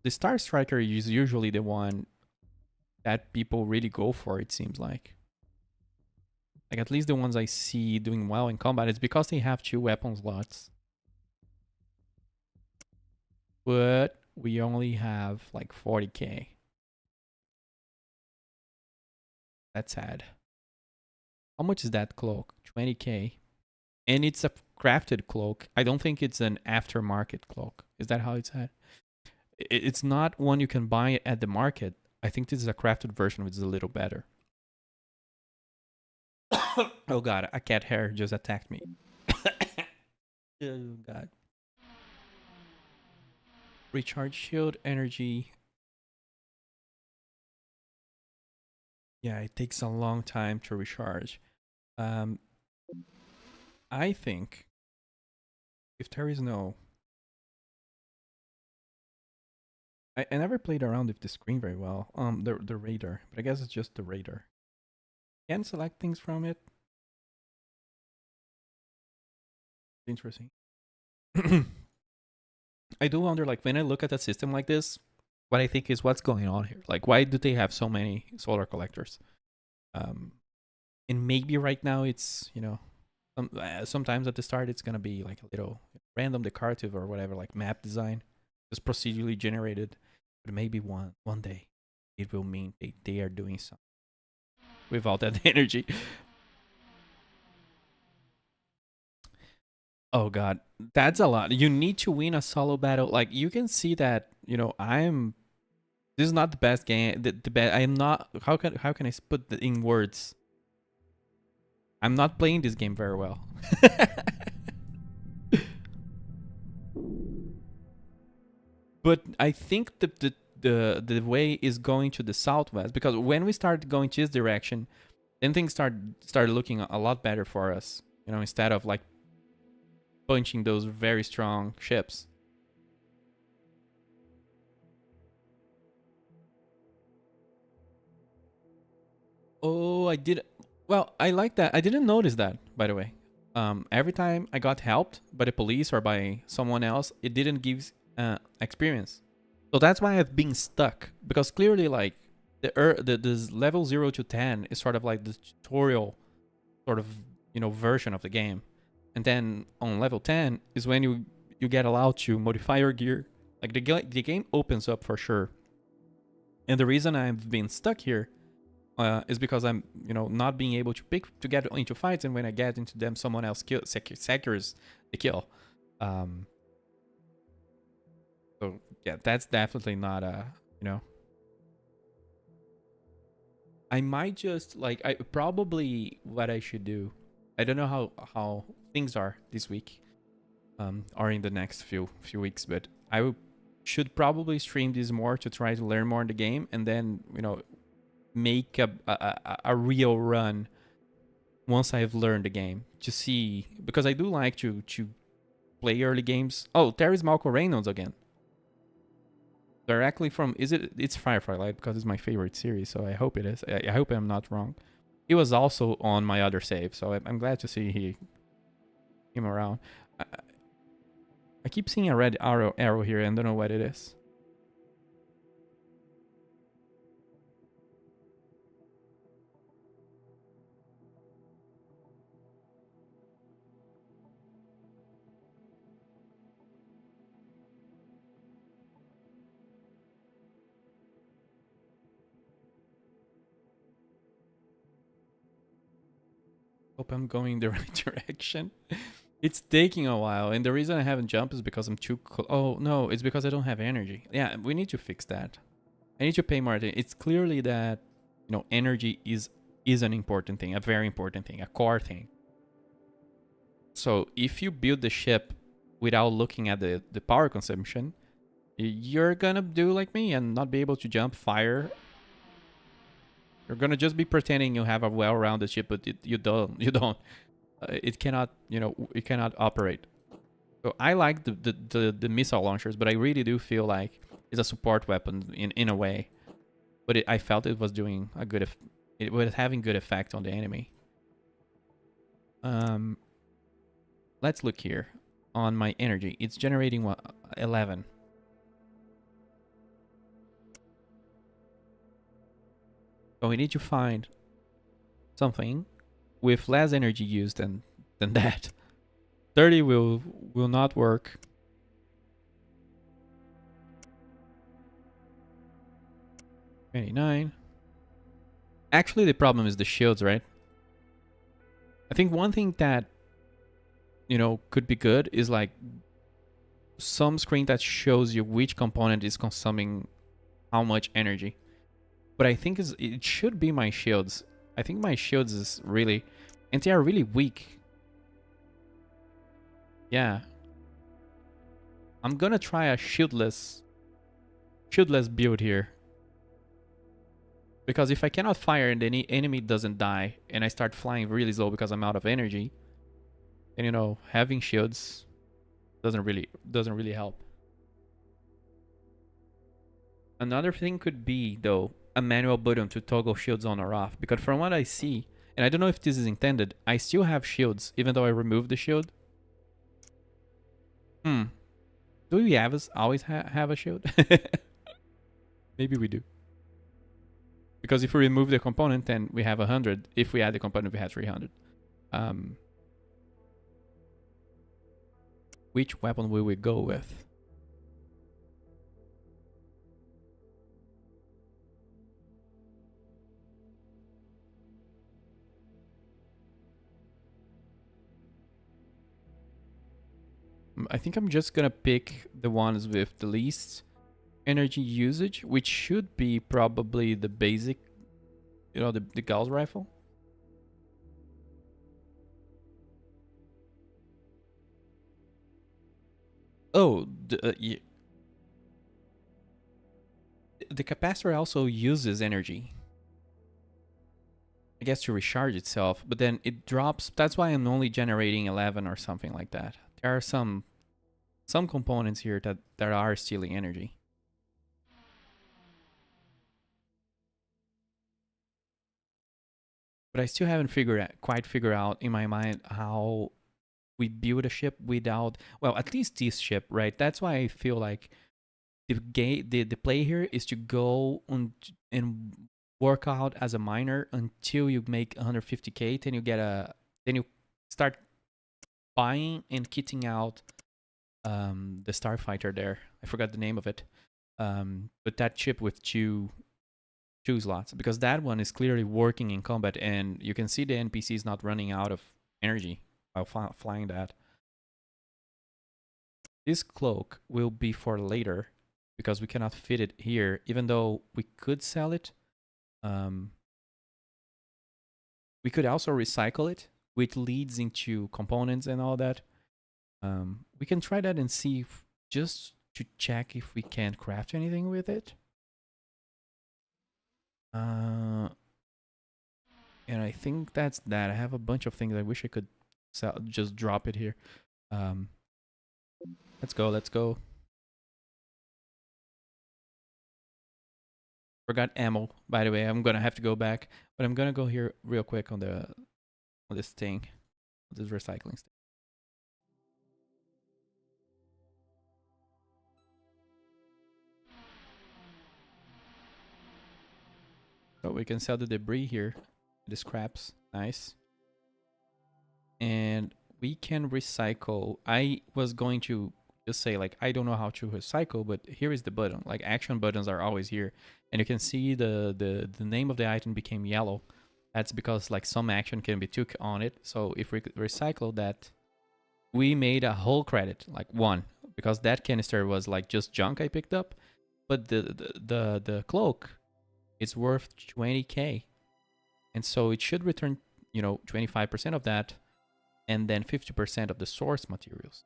The Star Striker is usually the one that people really go for, it seems like. Like, at least the ones I see doing well in combat, it's because they have 2 weapon slots. But we only have like 40k. That's sad. How much is that cloak? 20k. And it's a crafted cloak. I don't think it's an aftermarket cloak. Is that how it's at? It's not one you can buy at the market. I think this is a crafted version, which is a little better. Oh god, a cat hair just attacked me. Oh god. Recharge shield, energy. Yeah, it takes a long time to recharge. I think if there is no... I never played around with the screen very well. The radar, but I guess it's just the radar. Can select things from it. Interesting. I do wonder, like, when I look at a system like this, what I think is what's going on here. Like, why do they have so many solar collectors? And maybe right now it's, you know, sometimes at the start it's gonna be like a little random decorative or whatever, like map design, just procedurally generated. But maybe one day it will mean they are doing something without that energy. Oh god, that's a lot. You need to win a solo battle. Like, you can see that, you know, this is not the best game. I am not. How can I put it in words? I'm not playing this game very well. But I think the way is going to the southwest, because when we started going to this direction, then things started looking a lot better for us. You know, instead of like punching those very strong ships. Oh, I did. Well, I like that. I didn't notice that, by the way. Every time I got helped by the police or by someone else, it didn't give experience. So that's why I've been stuck. Because clearly, like, this level 0 to 10 is sort of like the tutorial sort of, you know, version of the game. And then on level 10 is when you get allowed to modify your gear. Like, the game opens up for sure. And the reason I've been stuck here is because I'm, you know, not being able to get into fights, and when I get into them, someone else secures the kill. So yeah, that's definitely not you know. I might just like probably what I should do. I don't know how things are this week, or in the next few weeks, but I will should probably stream this more to try to learn more in the game, and then make a real run once I've learned the game to see, because I do like to play early games. Oh, there is Malcolm Reynolds again. Directly from, it's Firefly Light, because it's my favorite series, so I hope it is. I hope I'm not wrong. He was also on my other save, so I'm glad to see him around. I keep seeing a red arrow here and don't know what it is. Hope I'm going the right direction. It's taking a while, and the reason I haven't jumped is because I'm too oh, no, it's because I don't have energy. Yeah, we need to fix that. I need to pay more attention. It's clearly that, energy is an important thing, a very important thing, a core thing. So if you build the ship without looking at the power consumption, you're gonna do like me and not be able to jump, fire. You're gonna just be pretending you have a well-rounded ship, but you don't. You don't. It cannot, it cannot operate. So I like the missile launchers, but I really do feel like it's a support weapon in a way. But I felt it was doing a good, it was having good effect on the enemy. Let's look here on my energy. It's generating what, 11. So we need to find something with less energy used than that. 30 will not work. 29. Actually, the problem is the shields, right? I think one thing that, could be good is like some screen that shows you which component is consuming how much energy. But I think it should be my shields. I think my shields is really, and they are really weak. Yeah. I'm gonna try a shieldless build here. Because if I cannot fire and the enemy doesn't die, and I start flying really slow because I'm out of energy, then having shields doesn't really help. Another thing could be, though, a manual button to toggle shields on or off. Because from what I see, and I don't know if this is intended, I still have shields, even though I removed the shield. Do we always have a shield? Maybe we do. Because if we remove the component, then we have 100. If we add the component, we have 300. Which weapon will we go with? I think I'm just gonna pick the ones with the least energy usage, which should be probably the basic, the Gauss rifle. Oh, the capacitor also uses energy, I guess, to recharge itself, but then it drops. That's why I'm only generating 11 or something like that. There are some components here that are stealing energy. But I still haven't quite figured out in my mind how we build a ship without, well, at least this ship, right? That's why I feel like the play here is to go and work out as a miner until you make 150k. Then you start buying and kitting out the starfighter there. I forgot the name of it. But that ship with two slots, because that one is clearly working in combat, and you can see the NPCs not running out of energy while flying that. This cloak will be for later because we cannot fit it here, even though we could sell it. We could also recycle it, which leads into components and all that. We can try that and see if just to check if we can craft anything with it. And I think that's that. I have a bunch of things I wish I could sell, just drop it here. Let's go, let's go. Forgot ammo, by the way. I'm gonna have to go back, but I'm gonna go here real quick on this thing, this recycling thing. So we can sell the debris here, the scraps. Nice. And we can recycle. I was going to just say, like, I don't know how to recycle, but here is the button. Like, action buttons are always here. And you can see the name of the item became yellow. That's because, like, some action can be took on it. So if we recycle that, we made a whole credit, like 1. Because that canister was, like, just junk I picked up. But the cloak is worth 20k. And so it should return, 25% of that, and then 50% of the source materials.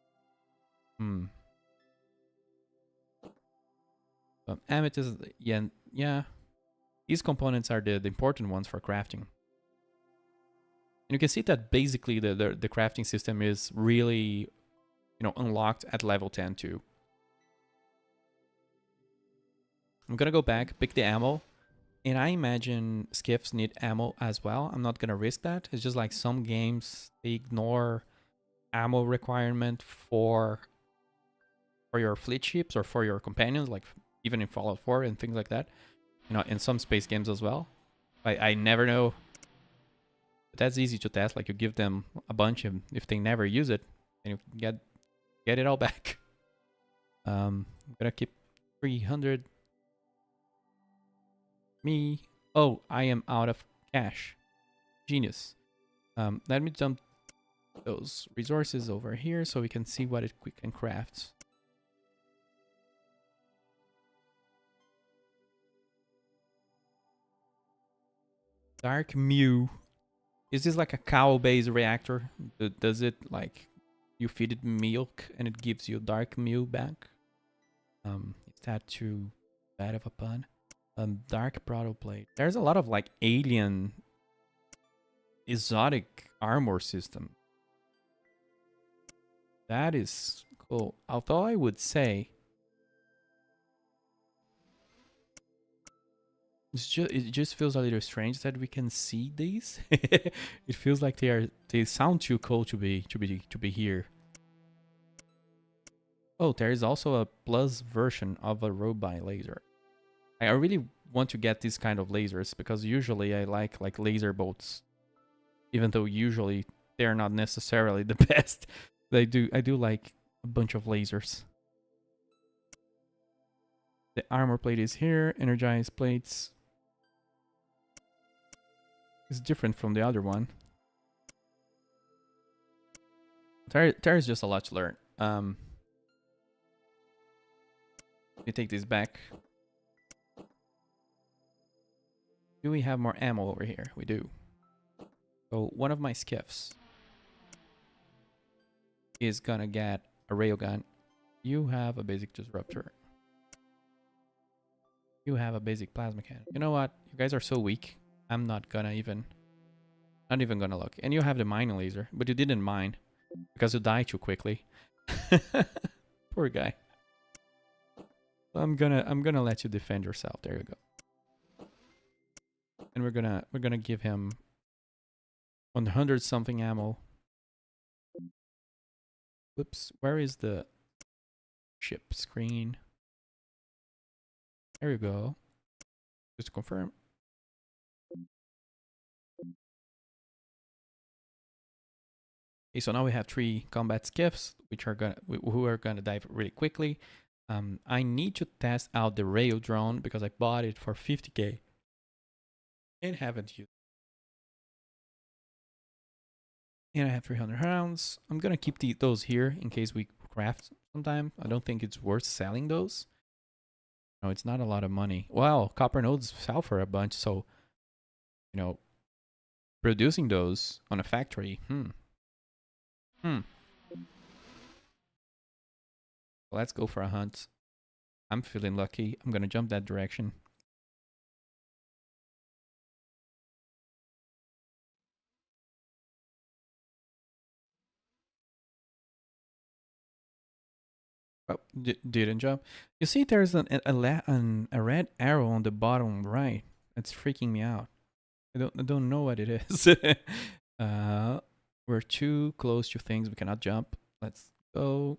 Amethyst, yeah. These components are the important ones for crafting. And you can see that basically the crafting system is really, unlocked at level 10 too. I'm gonna go back, pick the ammo, and I imagine skiffs need ammo as well. I'm not gonna risk that. It's just like some games, they ignore ammo requirement for your fleet ships or for your companions, like even in Fallout 4 and things like that. In some space games as well. I never know. But that's easy to test. Like, you give them a bunch, and if they never use it, then you get it all back. I'm gonna keep 300. Me. Oh, I am out of cash. Genius. Let me dump those resources over here so we can see what we can craft. Dark Mew. Is this like a cow-based reactor? Does it, like, you feed it milk and it gives you dark mew back? Is that too bad of a pun? Dark protoplate. There's a lot of, like, alien exotic armor system. That is cool. Although I would say it just feels a little strange that we can see these. It feels like they sound too cool to be here. Oh, there is also a plus version of a robot laser. I really want to get these kind of lasers because usually I like laser bolts, even though usually they're not necessarily the best. I do like a bunch of lasers. The armor plate is here. Energized plates is different from the other one. There's just a lot to learn. Let me take this back. Do we have more ammo over here? We do. So one of my skiffs is gonna get a railgun. You have a basic disruptor. You have a basic plasma cannon. You know what? You guys are so weak. I'm not even gonna look. And you have the mining laser, but you didn't mine because you died too quickly. Poor guy. I'm gonna let you defend yourself. There you go. And we're gonna give him 100 something ammo. Whoops, where is the ship screen? There you go. Just to confirm. Okay, so now we have 3 combat skiffs, who are gonna dive really quickly. I need to test out the rail drone because I bought it for 50k and haven't used it. And I have 300 rounds. I'm gonna keep those here in case we craft sometime. I don't think it's worth selling those. No, it's not a lot of money. Well, copper nodes sell for a bunch, so producing those on a factory. Let's go for a hunt. I'm feeling lucky. I'm gonna jump that direction. Oh, didn't jump. You see, there's a red arrow on the bottom right. It's freaking me out. I don't know what it is. uh, we're too close to things we cannot jump. Let's go.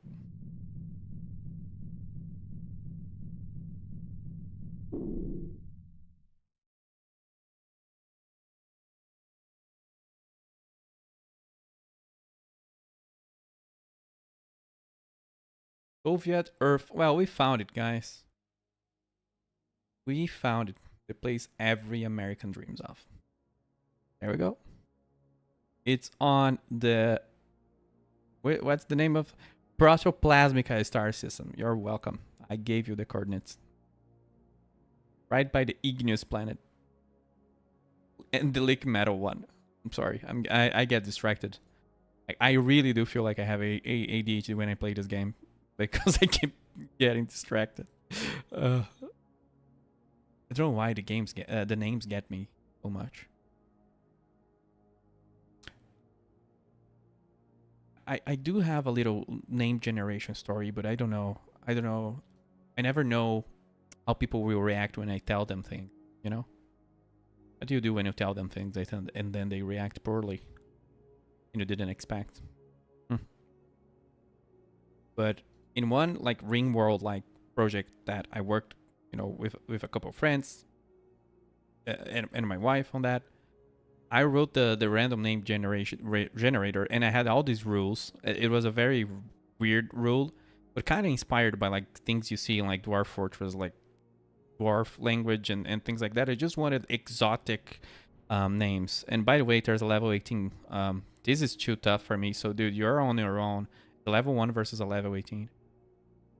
Soviet Earth. Well, we found it, guys. We found it. The place every American dreams of. There we go. It's on the. Wait, what's the name of? Protoplasmica star system. You're welcome. I gave you the coordinates. Right by the igneous planet. And the liquid metal one. I'm sorry. I get distracted. I really do feel like I have a ADHD when I play this game because I keep getting distracted. I don't know why the names get me so much. I do have a little name generation story, but I don't know. I don't know. I never know how people will react when I tell them things. You know, what do you do when you tell them things and then they react poorly? You didn't expect. But in one like Ring World like project that I worked, with a couple of friends and my wife on that, I wrote the random name generator, and I had all these rules. It was a very weird rule, but kind of inspired by like things you see in like Dwarf Fortress, like dwarf language and things like that. I just wanted exotic names. And by the way, there's a level 18. This is too tough for me. So dude, you're on your own. The level 1 versus a level 18.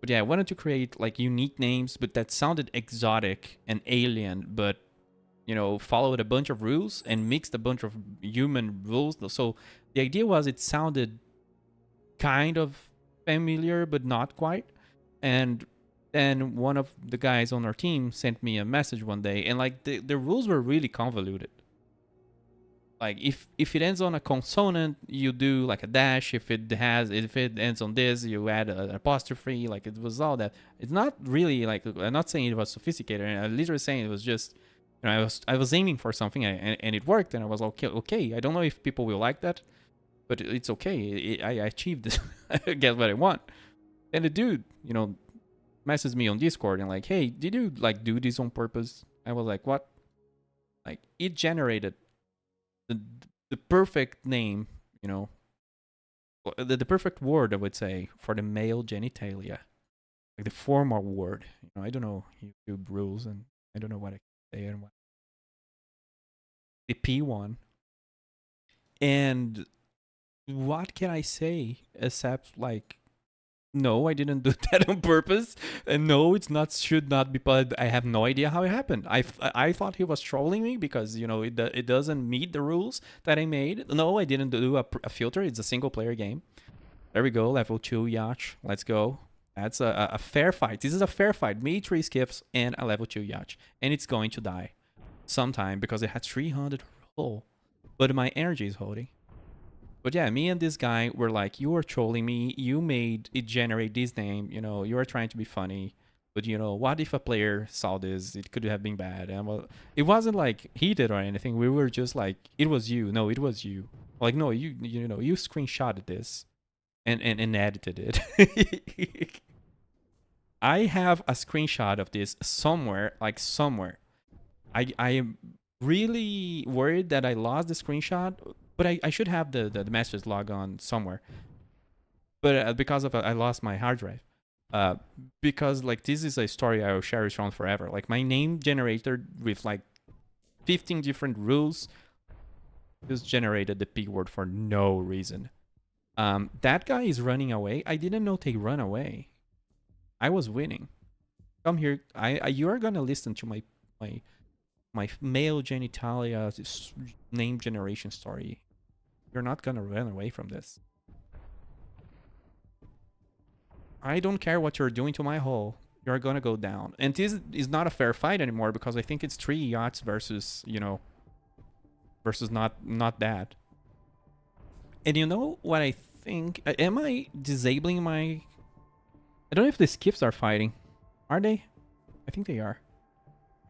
But yeah, I wanted to create like unique names, but that sounded exotic and alien, but followed a bunch of rules and mixed a bunch of human rules. So the idea was it sounded kind of familiar, but not quite. And then one of the guys on our team sent me a message one day, and like the rules were really convoluted. Like if it ends on a consonant, you do like a dash. If it ends on this, you add an apostrophe. Like it was all that. It's not really like, I'm not saying it was sophisticated. I'm literally saying it was just, I was aiming for something, and it worked, and I was okay. I don't know if people will like that, but it's okay. I achieved this. I get what I want. And the dude, messaged me on Discord and like, hey, did you like do this on purpose? I was like, what? Like it generated the the perfect name, the perfect word, I would say, for the male genitalia, like the formal word. I don't know YouTube rules, and I don't know what I can say and what the P one. And what can I say except like, no, I didn't do that on purpose, and no, it's not, should not be. But I have no idea how it happened. I thought he was trolling me because it doesn't meet the rules that I made. No, I didn't do a filter. It's a single player game. There we go, level 2 yacht. Let's go. That's a fair fight. This is a fair fight. Me, 3 skiffs, and a level 2 yacht, and it's going to die sometime because it had 300 hull, but my energy is holding. But yeah, me and this guy were like, you were trolling me. You made it generate this name. You were trying to be funny. But what if a player saw this? It could have been bad. And well, it wasn't like he did or anything. We were just like, it was you. No, it was you. Like, no, you screenshotted this and edited it. I have a screenshot of this somewhere, like somewhere. I am really worried that I lost the screenshot, but I should have the message log on somewhere. But because of I lost my hard drive. Because like this is a story I will cherish on forever. Like my name generator with like 15 different rules just generated the P word for no reason. That guy is running away. I didn't know they run away. I was winning. Come here. You are gonna listen to my male genitalia name generation story. You're not gonna run away from this. I don't care what you're doing to my hole. you're gonna go down. And this is not a fair fight anymore because I think it's 3 yachts versus, versus not that. And you know what I think? Am I disabling my... I don't know if the skiffs are fighting. Are they? I think they are.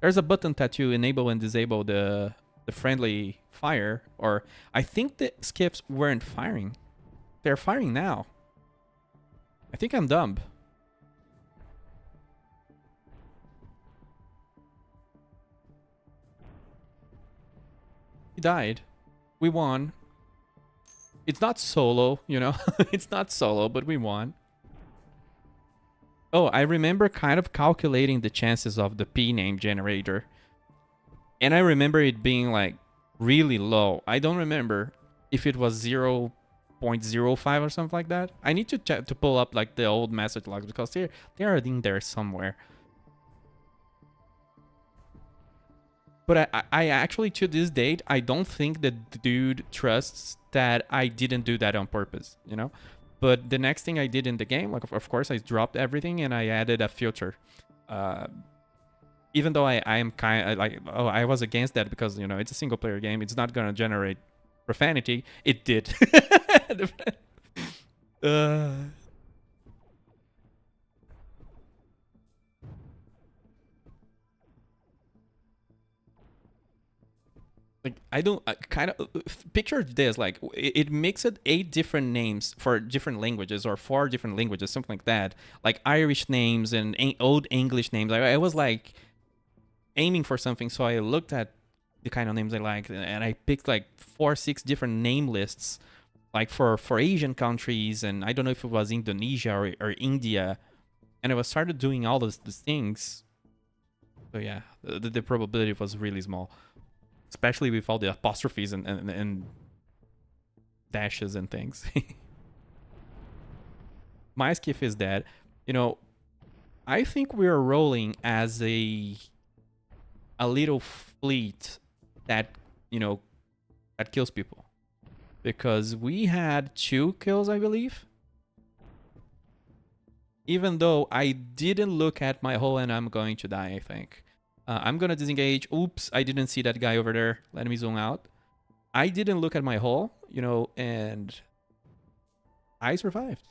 There's a button that you enable and disable the friendly fire. Or I think the skiffs weren't firing. They're firing now. I think I'm dumb. He died. We won. It's not solo, it's not solo, but we won. Oh, I remember kind of calculating the chances of the P name generator. And I remember it being like really low. I don't remember if it was 0.05 or something like that. I need to check to pull up like the old message logs because they are in there somewhere. But I actually, to this date, I don't think that the dude trusts that I didn't do that on purpose, But the next thing I did in the game, like of course, I dropped everything and I added a filter. Even though I am kind of like, I was against that because, it's a single player game. It's not going to generate profanity. It did. Like I don't kind of picture this like it makes it 8 different names for different languages or 4 different languages, something like that, like Irish names and old English names. I was like aiming for something, so I looked at the kind of names I liked and I picked like 4-6 different name lists, like for Asian countries, and I don't know if it was Indonesia or India, and I was started doing all these things. So yeah, the probability was really small, especially with all the apostrophes and dashes and things. My skiff is dead. I think we're rolling as a little fleet that, that kills people. Because we had 2 kills, I believe. Even though I didn't look at my hull and I'm going to die, I think. I'm going to disengage. Oops, I didn't see that guy over there. Let me zoom out. I didn't look at my hull, and I survived.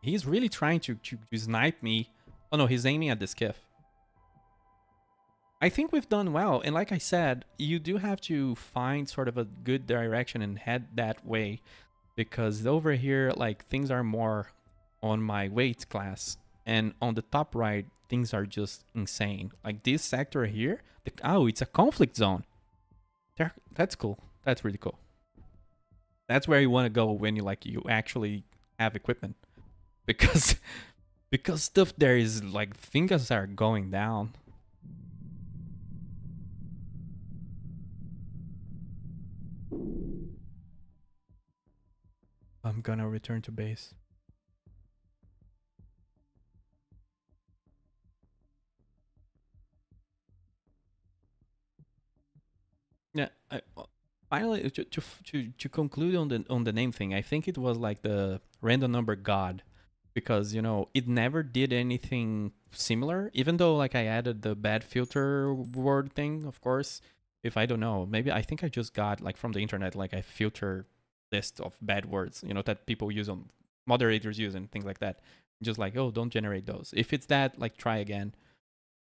He's really trying to snipe me. Oh no, he's aiming at the skiff. I think we've done well. And like I said, you do have to find sort of a good direction and head that way. Because over here, like, things are more on my weight class. And on the top right, things are just insane. Like this sector here, it's a conflict zone. That's cool. That's really cool. That's where you want to go when you actually have equipment, because stuff there is like things are going down. I'm gonna return to base. Yeah, finally to conclude on the name thing, I think it was like the random number god, because it never did anything similar. Even though like I added the bad filter word thing, of course. If I don't know, maybe I think I just got like from the internet like a filter list of bad words, that people use on moderators use and things like that. Just like, oh, don't generate those. If it's that, like, try again.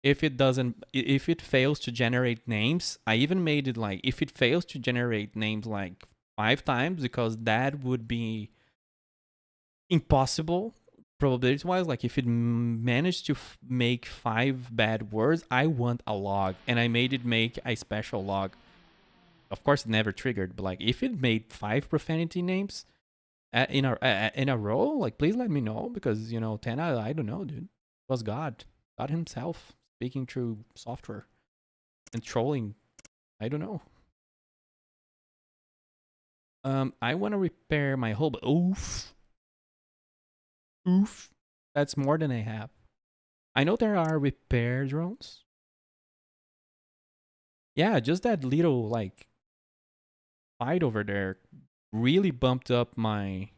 If it fails to generate names, I even made it like if it fails to generate names like 5 times, because that would be impossible probability wise. Like if it managed to make 5 bad words, I want a log, and I made it make a special log. Of course it never triggered, but like if it made 5 profanity names in a row, like, please let me know, because 10, I don't know, dude. It was God himself speaking through software and trolling. I don't know. I want to repair my hull, but oof, that's more than I have. I know there are repair drones. Yeah, just that little like fight over there really bumped up my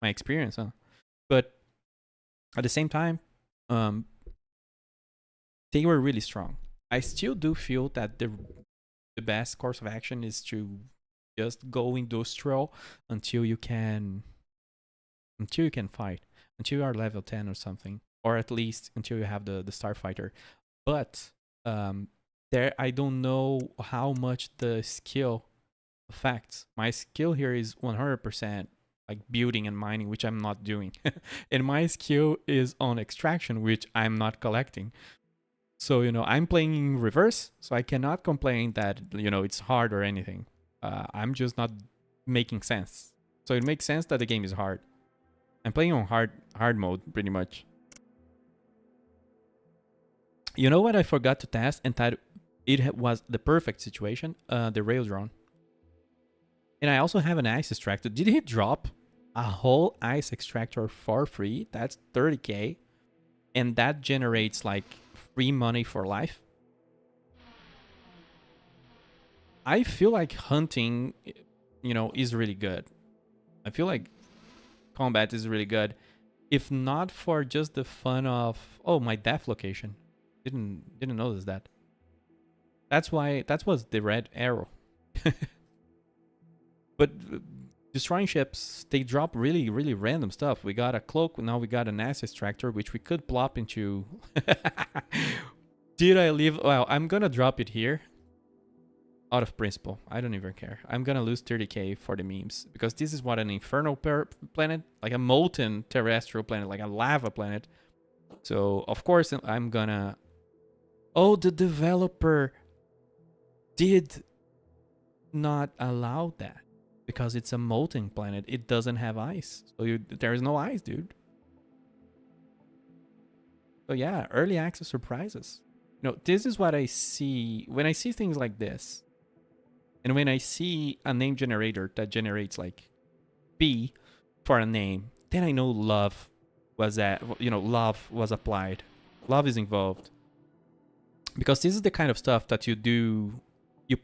experience, huh? But At the same time, um, they were really strong. I still do feel that the best course of action is to just go industrial until you can fight, until you are level 10 or something, or at least until you have the starfighter. But um, there, I don't know how much the skill affects. My skill here is 100% like building and mining, which I'm not doing, and my skill is on extraction, which I'm not collecting. So I'm playing in reverse, so I cannot complain that it's hard or anything. I'm just not making sense. So it makes sense that the game is hard. I'm playing on hard mode pretty much. You know what I forgot to test and that it was the perfect situation? The rail drone. And I also have an ice extractor. Did he drop a whole ice extractor for free? That's 30k. And that generates like free money for life. I feel like hunting, is really good. I feel like combat is really good. If not for just the fun of, oh, my death location. Didn't notice that. That was the red arrow. But destroying ships, they drop really, really random stuff. We got a cloak, now we got an ass extractor, which we could plop into. Did I leave? Well, I'm gonna drop it here. Out of principle. I don't even care. I'm gonna lose 30k for the memes. Because this is what an infernal planet, like a molten terrestrial planet, like a lava planet. So, of course, I'm gonna... Oh, the developer did not allow that. Because it's a molten planet. It doesn't have ice. So there is no ice, dude. So yeah, early access surprises. This is what I see when I see things like this. And when I see a name generator that generates like P for a name, then I know love was love was applied. Love is involved. Because this is the kind of stuff that you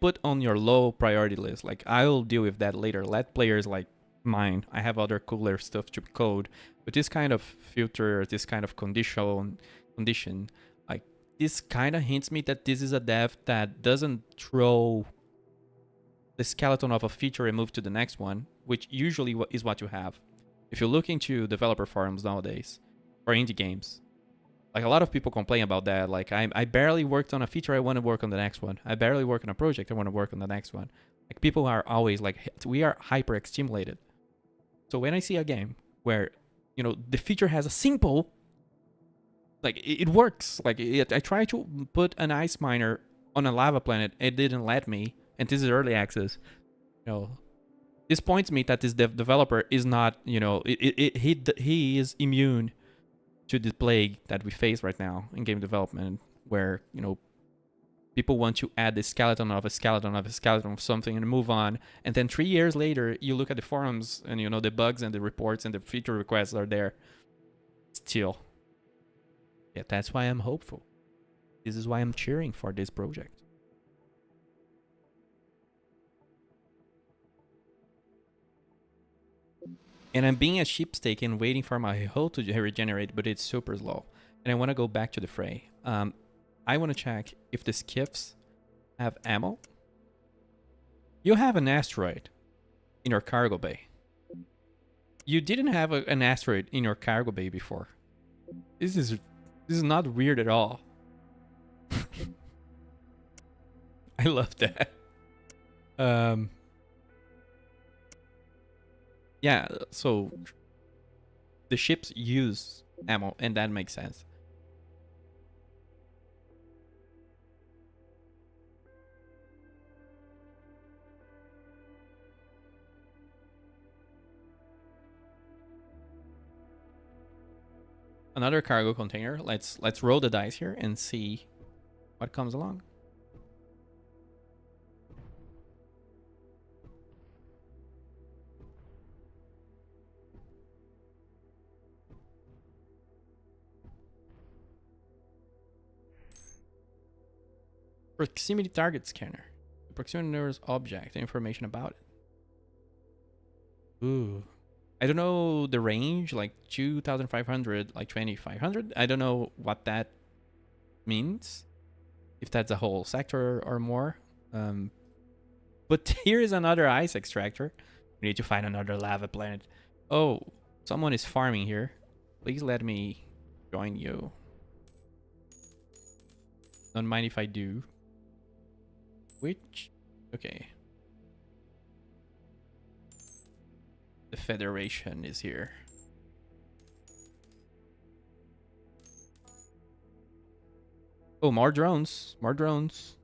put on your low priority list. Like, I'll deal with that later. Let players like mine. I have other cooler stuff to code. But this kind of filter, this kind of condition, like, this kind of hints me that this is a dev that doesn't throw the skeleton of a feature and move to the next one, which usually is what you have. If you look into developer forums nowadays, or indie games, like, a lot of people complain about that. Like, I barely worked on a feature, I want to work on the next one. I barely work on a project, I want to work on the next one. Like, people are always like, we are hyper stimulated. So when I see a game where, the feature has a simple, like, it works. Like, I tried to put an ice miner on a lava planet, it didn't let me, and this is early access. This points me that this developer is not, he is immune to the plague that we face right now in game development, where people want to add the skeleton of a skeleton of a skeleton of something and move on, and then 3 years later you look at the forums and the bugs and the reports and the feature requests are there still. Yeah, that's why I'm hopeful. This is why I'm cheering for this project. And I'm being a sheepstake and waiting for my hull to regenerate, but it's super slow. And I want to go back to the fray. I want to check if the skiffs have ammo. You have an asteroid in your cargo bay. You didn't have an asteroid in your cargo bay before. This is not weird at all. I love that. Yeah, so the ships use ammo, and that makes sense. Another cargo container. Let's roll the dice here and see what comes along. Proximity target scanner. The proximity nearest object. Information about it. Ooh. I don't know the range, like 2,500, like 2,500. I don't know what that means, if that's a whole sector or more. Um, but here is another ice extractor. We need to find another lava planet. Oh, someone is farming here. Please let me join you. Don't mind if I do. Which? Okay. The Federation is here. Oh, more drones. More drones.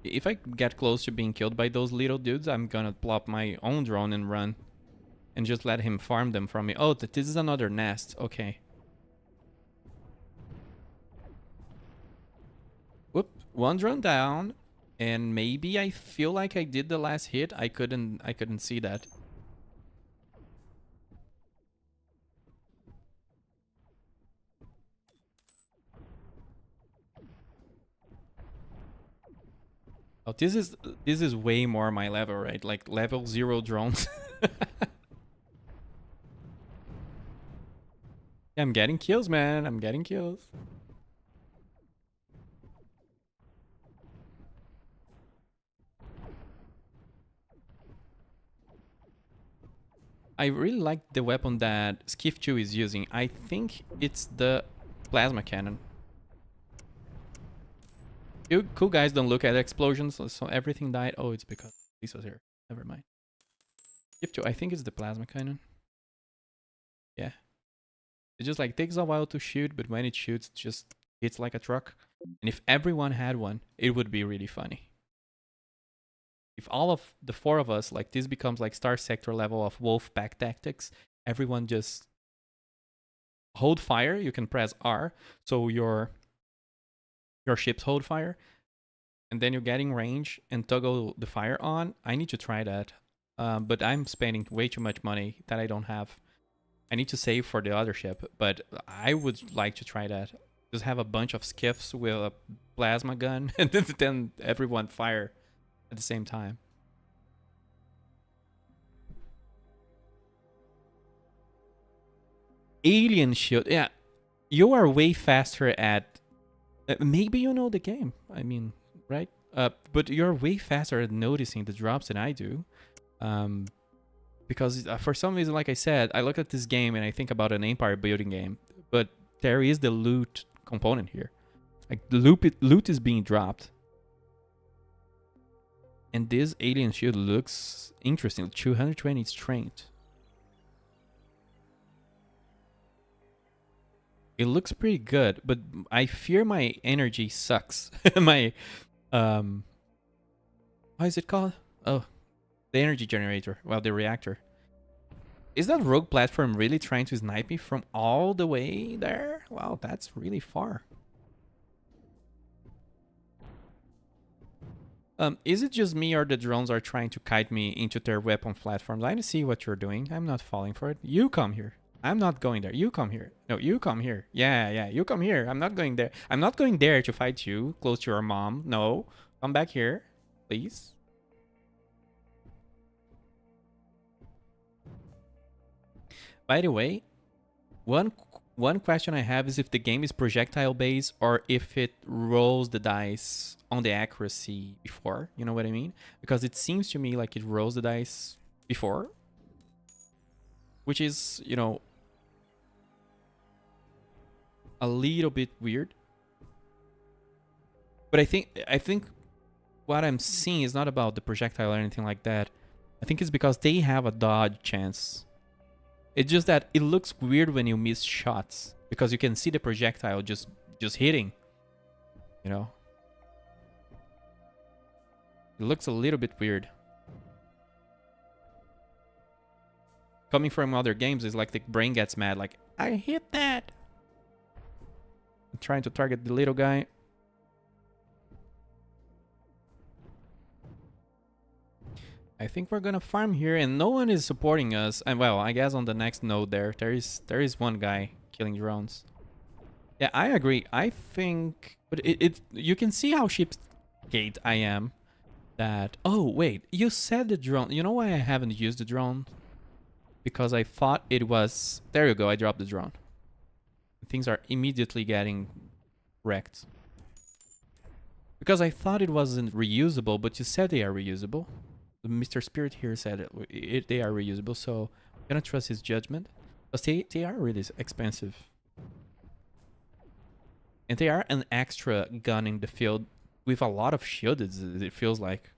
If I get close to being killed by those little dudes, I'm gonna plop my own drone and run. And just let him farm them from me. Oh, this is another nest. Okay. Whoop. One drone down. And maybe I feel like I did the last hit. I couldn't see that. Oh, this is way more my level, right? Like level 0 drones. Yeah, I'm getting kills, man. I'm getting kills. I really like the weapon that Skiff 2 is using. I think it's the plasma cannon. You cool guys don't look at explosions, so everything died. Oh, it's because Lisa's here. Never mind. Skiff 2, I think it's the plasma cannon. Yeah. It just like takes a while to shoot, but when it shoots, it just hits like a truck. And if everyone had one, it would be really funny. If all of the 4 of us, like this becomes like Star Sector level of wolf pack tactics, everyone just hold fire. You can press R, so your ships hold fire, and then you're getting range and toggle the fire on. I need to try that, but I'm spending way too much money that I don't have. I need to save for the other ship, but I would like to try that. Just have a bunch of skiffs with a plasma gun, and then everyone fire at the same time. Alien shield. Yeah, you are way faster at. Maybe you know the game. I mean, right? But you're way faster at noticing the drops than I do. Because for some reason, like I said, I look at this game and I think about an empire building game. But there is the loot component here. Like the loot is being dropped. And this alien shield looks interesting. 220 strength. It looks pretty good, but I fear my energy sucks. My how is it called? Oh, the energy generator. Well, the reactor. Is that rogue platform really trying to snipe me from all the way there? Wow, that's really far. Is it just me or the drones are trying to kite me into their weapon platforms? I see what you're doing. I'm not falling for it. You come here. I'm not going there. You come here. No, you come here. Yeah, you come here. I'm not going there. I'm not going there to fight you close to your mom. No, come back here, please. By the way, one question I have is if the game is projectile based or if it rolls the dice on the accuracy before. You know what I mean? Because it seems to me like it rolls the dice before, which is, you know, a little bit weird. But I think what I'm seeing is not about the projectile or anything like that. I think it's because they have a dodge chance. It's just that it looks weird when you miss shots because you can see the projectile just hitting. You know? It looks a little bit weird. Coming from other games is like the brain gets mad, like, I hit that. I'm trying to target the little guy. I think we're gonna farm here and no one is supporting us. And well, I guess on the next node there is one guy killing drones. Yeah, I agree. I think, but it you can see how ship's gate I am. that... Oh, wait. You said the drone. You know why I haven't used the drone? Because I thought it was... There you go. I dropped the drone. Things are immediately getting wrecked. Because I thought it wasn't reusable, but you said they are reusable. Mr. Spirit here said they are reusable, so I'm gonna trust his judgment. Because they are really expensive. And they are an extra gun in the field with a lot of shield, it feels like.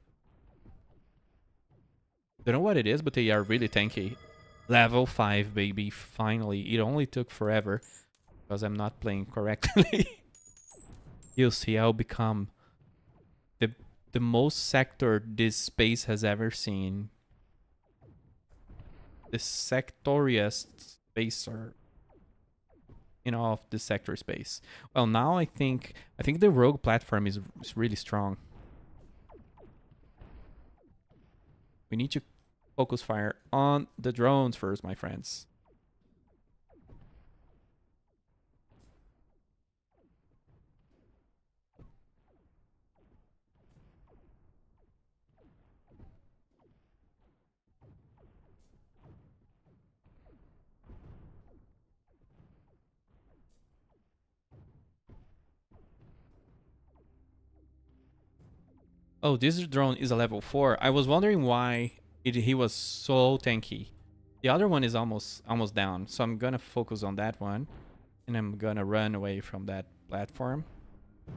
Don't know what it is, but they are really tanky. Level 5, baby, finally. It only took forever because I'm not playing correctly. You'll see I'll become the most sector this space has ever seen. The sectoriest spacer in all of the sector space. Well, now I think the rogue platform is really strong. We need to focus fire on the drones first, my friends. Oh, this drone is a level 4. I was wondering why he was so tanky. The other one is almost down, so I'm gonna focus on that one, and I'm gonna run away from that platform.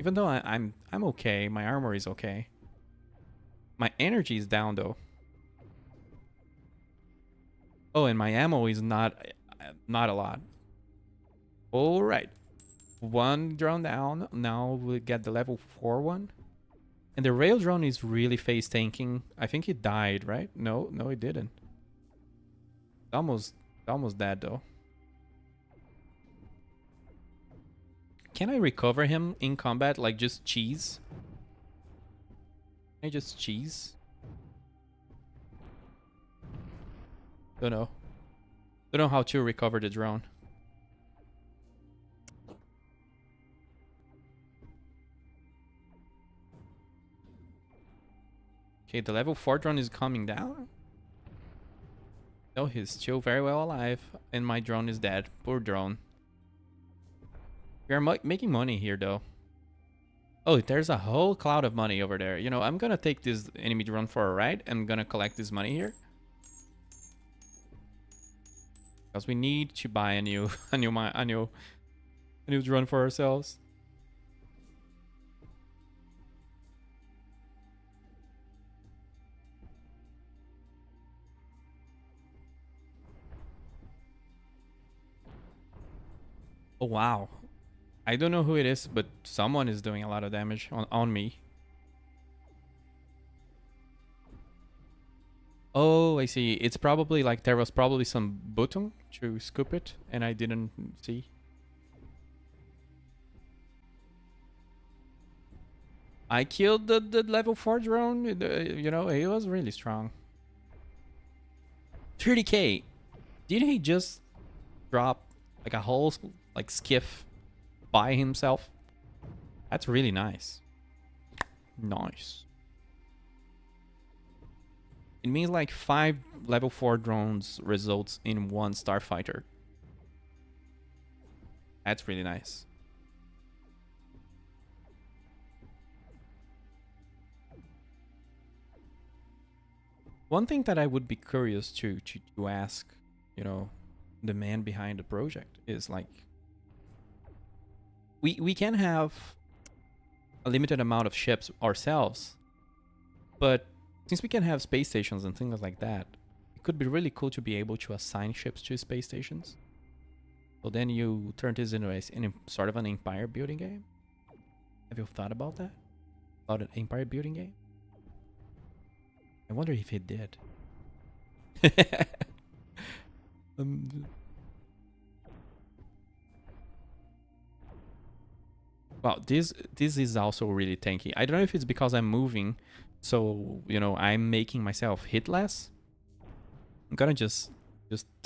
Even though I'm okay, my armor is okay. My energy is down though. Oh, and my ammo is not a lot. All right, one drone down. Now we get the level 4 one. And the rail drone is really face tanking. I think it died, right? No, it didn't. Almost dead though. Can I recover him in combat? Like just cheese? Can I just cheese? Don't know. Don't know how to recover the drone. Okay, the level 4 drone is coming down. No, he's still very well alive. And my drone is dead. Poor drone. We are making money here, though. Oh, there's a whole cloud of money over there. You know, I'm gonna take this enemy drone for a ride. I'm gonna collect this money here. Because we need to buy a new drone for ourselves. Oh, wow. I don't know who it is, but someone is doing a lot of damage on me. Oh, I see. It's probably like there was probably some button to scoop it, and I didn't see. I killed the level 4 drone. You know, he was really strong. 30k. Did he just drop like a whole like skiff by himself? That's really nice. Nice. It means like 5 level 4 drones results in 1 starfighter. That's really nice. One thing that I would be curious to ask, you know, the man behind the project is like, we can have a limited amount of ships ourselves, but since we can have space stations and things like that, it could be really cool to be able to assign ships to space stations. So then you turn this into a sort of an empire building game. Have you thought about that? About an empire building game? I wonder if it did. Wow, this is also really tanky. I don't know if it's because I'm moving, so you know I'm making myself hit less. I'm gonna just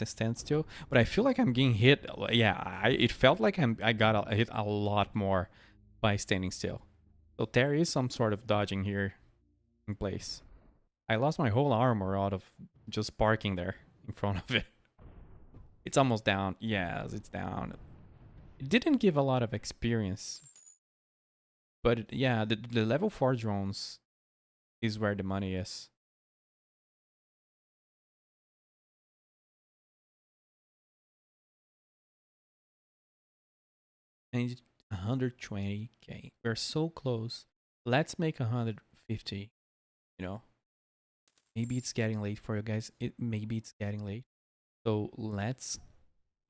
stand still, but I feel like I'm getting hit. Yeah, it felt like I got hit a lot more by standing still. So there is some sort of dodging here. in place. I lost my whole armor out of just parking there in front of it. It's almost down. Yes, it's down. It didn't give a lot of experience. But yeah, the level 4 drones is where the money is. And it's 120k. We're so close. Let's make 150, you know. Maybe it's getting late for you guys. Maybe it's getting late. So let's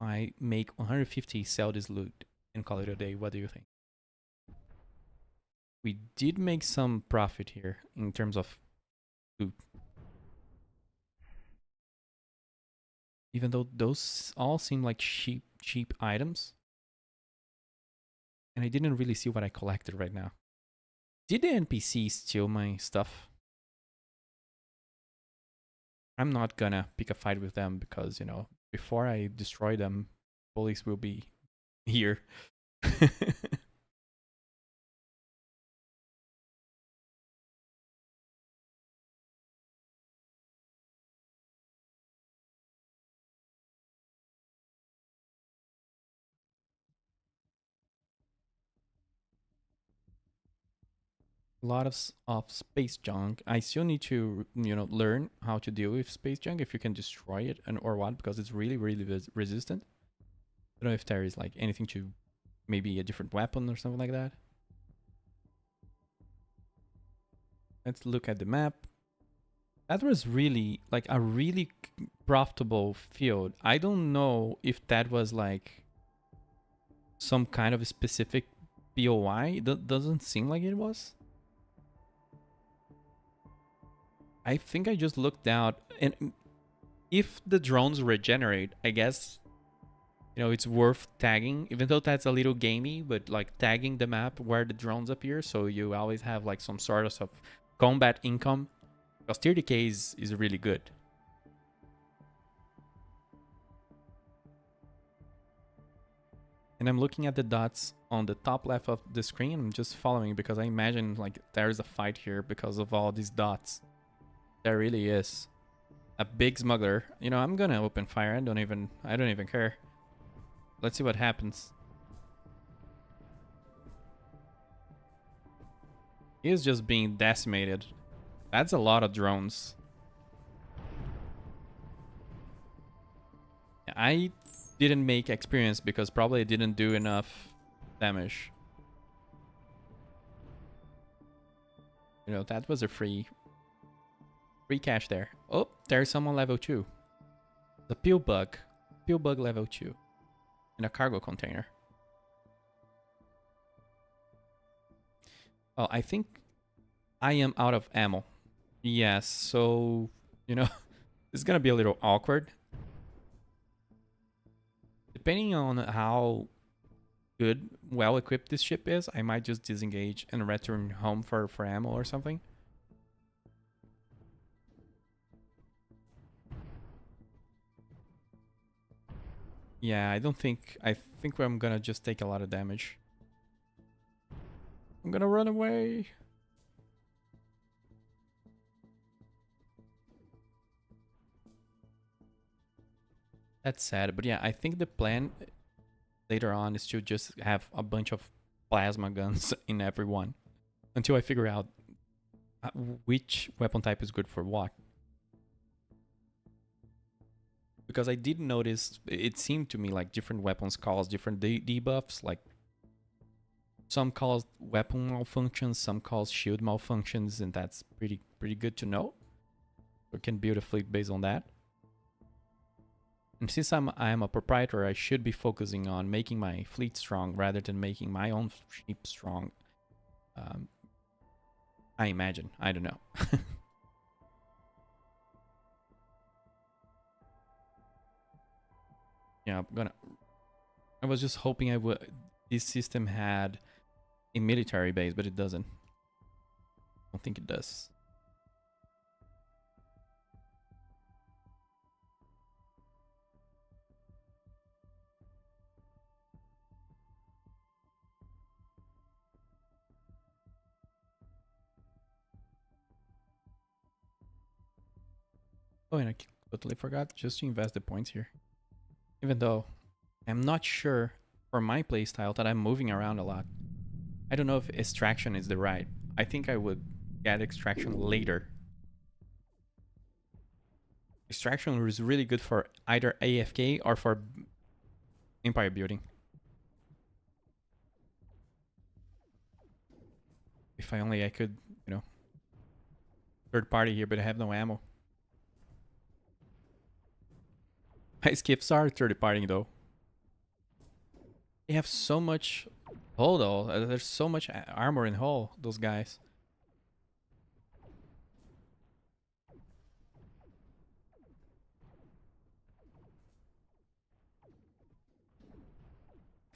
I make 150, sell this loot, and call it a day. What do you think? We did make some profit here in terms of loot. Even though those all seem like cheap items. And I didn't really see what I collected right now. Did the NPC steal my stuff? I'm not gonna pick a fight with them because, before I destroy them, police will be here. A lot of space junk. I still need to, learn how to deal with space junk, if you can destroy it and or what, because it's really, really resistant. I don't know if there is like anything to, maybe a different weapon or something like that. Let's look at the map. That was really like a really profitable field. I don't know if that was like some kind of specific POI. That doesn't seem like it was. I think I just looked out, and if the drones regenerate, I guess, it's worth tagging, even though that's a little gamey, but like tagging the map where the drones appear, so you always have like some sort of combat income. Because 30k is really good. And I'm looking at the dots on the top left of the screen. I'm just following because I imagine like there's a fight here because of all these dots. There really is. A big smuggler. I'm gonna open fire. I don't even care. Let's see what happens. He is just being decimated. That's a lot of drones. I didn't make experience because probably I didn't do enough damage. That was a free cash there. Oh, there's someone level 2. The peel bug level 2 in a cargo container. Oh, I think I am out of ammo. Yes, so, it's gonna be a little awkward. Depending on how well equipped this ship is, I might just disengage and return home for ammo or something. Yeah, I think I'm gonna just take a lot of damage. I'm gonna run away. That's sad, but yeah, I think the plan later on is to just have a bunch of plasma guns in everyone until I figure out which weapon type is good for what. Because I did notice, it seemed to me like different weapons cause different debuffs. Like some cause weapon malfunctions, some cause shield malfunctions, and that's pretty good to know. We can build a fleet based on that. And since I am a proprietor, I should be focusing on making my fleet strong rather than making my own ship strong. I imagine. I don't know. Yeah, I was just hoping this system had a military base, but it doesn't. I don't think it does. Oh, and I totally forgot just to invest the points here. Even though I'm not sure for my playstyle that I'm moving around a lot. I don't know if extraction is the right. I think I would get extraction later. Extraction is really good for either AFK or for empire building. If I only I could, you know, third party here, but I have no ammo. My skips are third party though. They have so much hull though. There's so much armor in hull, those guys.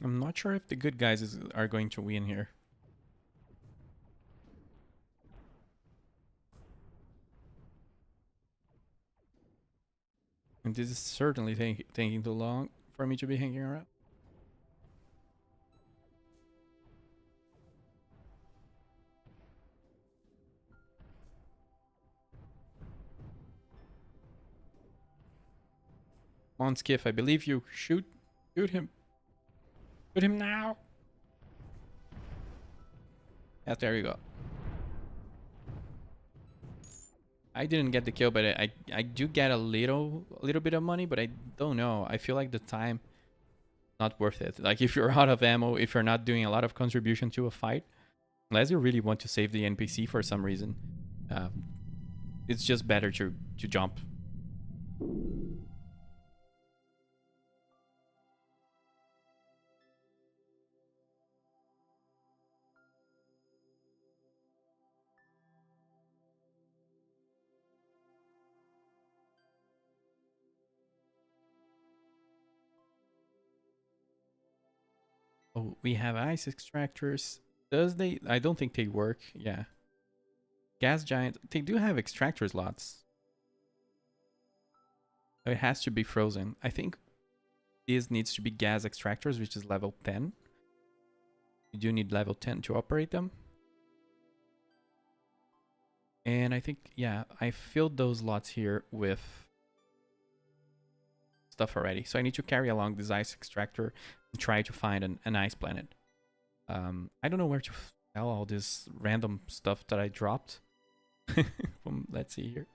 I'm not sure if the good guys are going to win here. And this is certainly taking too long for me to be hanging around. On Skiff, I believe you. Shoot him. Shoot him now. Yeah, there you go. I didn't get the kill, but I do get a little bit of money, but I don't know. I feel like the time not worth it. Like if you're out of ammo, if you're not doing a lot of contribution to a fight, unless you really want to save the NPC for some reason, uh, it's just better to jump. Oh, we have ice extractors. Does they? I don't think they work. Yeah. Gas giant. They do have extractor slots. It has to be frozen. I think this needs to be gas extractors, which is level 10. You do need level 10 to operate them. And I think, yeah, I filled those lots here with stuff already. So I need to carry along this ice extractor and try to find an ice planet. I don't know where to sell all this random stuff that I dropped. Let's see here.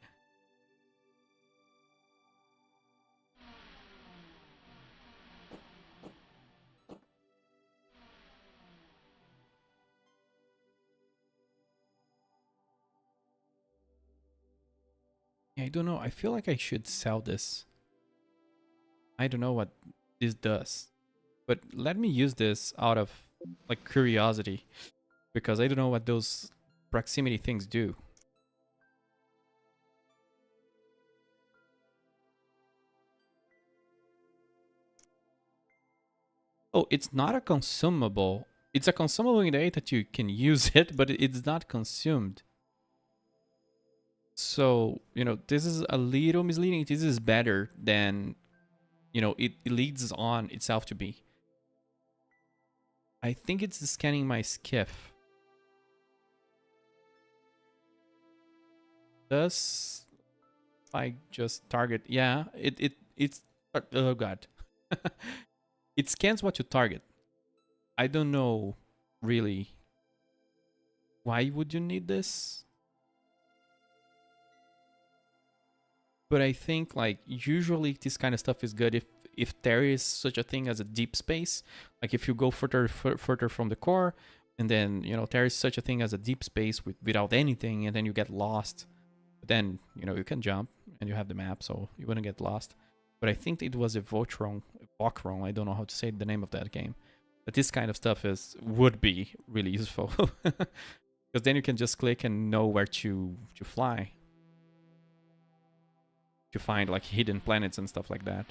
I don't know. I feel like I should sell this. I don't know what this does. But let me use this out of like curiosity. Because I don't know what those proximity things do. Oh, it's not a consumable. It's a consumable in the way that you can use it, but it's not consumed. So, you know, this is a little misleading. This is better than, you know, it leads on itself to be. I think it's scanning my skiff. Does I just target? Yeah, it's oh god. It scans what you target. I don't know really why would you need this? But I think like usually this kind of stuff is good if there is such a thing as a deep space, like if you go further from the core, and then you know there is such a thing as a deep space without anything, and then you get lost. But then you know you can jump and you have the map, so you wouldn't get lost. But I think it was a Votron, I don't know how to say the name of that game. But this kind of stuff would be really useful because then you can just click and know where to fly. To find like hidden planets and stuff like that.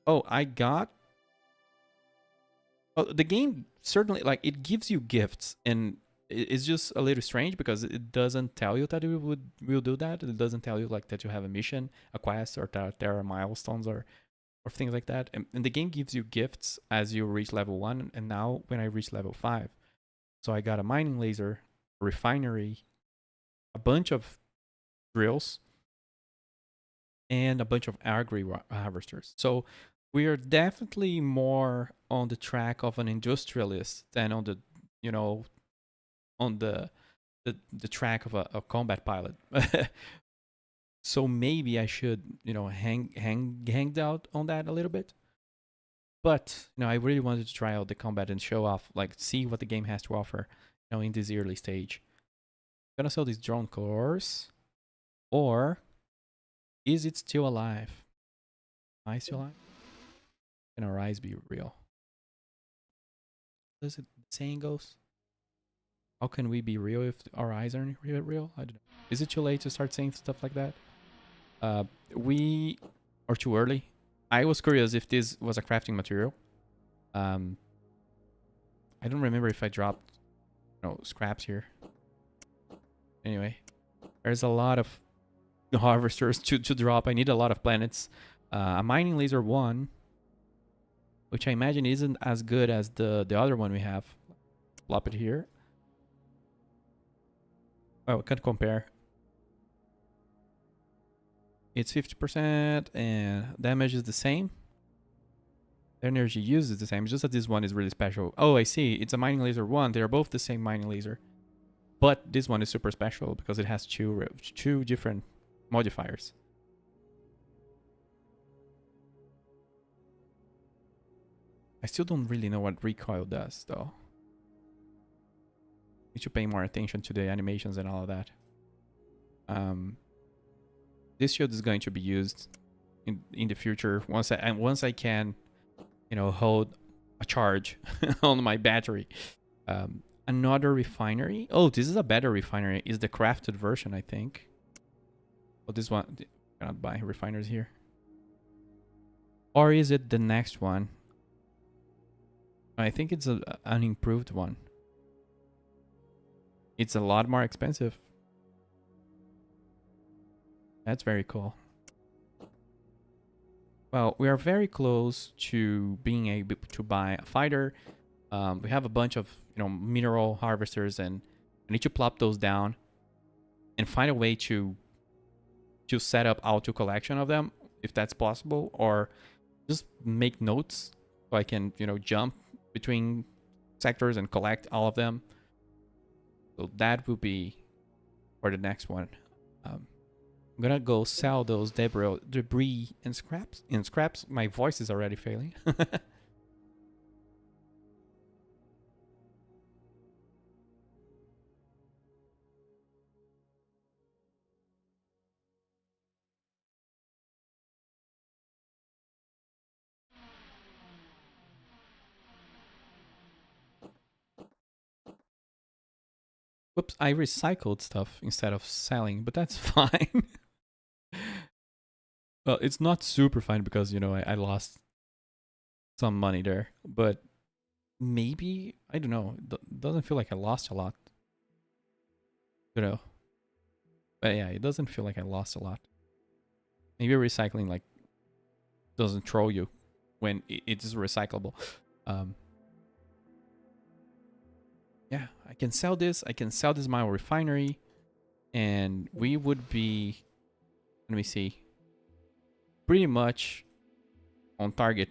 Oh, I got... Oh, the game certainly, like, it gives you gifts, and it's just a little strange because it doesn't tell you that it will do that. It doesn't tell you like that you have a mission, a quest, or that there are milestones or things like that. And the game gives you gifts as you reach level 1, and now when I reach level 5. So I got a mining laser, a refinery, a bunch of drills, and a bunch of agri harvesters. So we are definitely more on the track of an industrialist than on the, you know, on the track of a combat pilot. So maybe I should, hang out on that a little bit. But I really wanted to try out the combat and show off, like, see what the game has to offer, in this early stage. Gonna sell these drone cores, or is it still alive? Am I still alive? Can our eyes be real? Does it saying goes? How can we be real if our eyes aren't real? I don't know. Is it too late to start saying stuff like that? We are too early. I was curious if this was a crafting material. I don't remember if I dropped scraps here. Anyway, there's a lot of harvesters to drop. I need a lot of planets. A mining laser 1, which I imagine isn't as good as the other one we have. Plop it here. Oh, I can't compare. It's 50% and damage is the same. The energy used is the same. It's just that this one is really special. Oh, I see. It's a mining laser 1. They are both the same mining laser. But this one is super special because it has two different modifiers. I still don't really know what recoil does, though. Need to pay more attention to the animations and all of that. This shield is going to be used in the future once I can, hold a charge on my battery. Another refinery. Oh, this is a better refinery. Is the crafted version, I think. Oh, this one cannot buy refiners here. Or is it the next one? I think it's an improved one. It's a lot more expensive. That's very cool. Well, we are very close to being able to buy a fighter. We have a bunch of mineral harvesters, and I need to plop those down and find a way to set up auto collection of them, if that's possible, or just make notes so I can jump between sectors and collect all of them. So that will be for the next one. I'm gonna go sell those debris and scraps. My voice is already failing. Whoops, I recycled stuff instead of selling, but that's fine. Well, it's not super fine because, I lost some money there, but maybe, I don't know, it doesn't feel like I lost a lot. But yeah, it doesn't feel like I lost a lot. Maybe recycling, like, doesn't throw you when it is recyclable. Yeah, I can sell this. I can sell this mine refinery, and we would be, let me see, pretty much on target.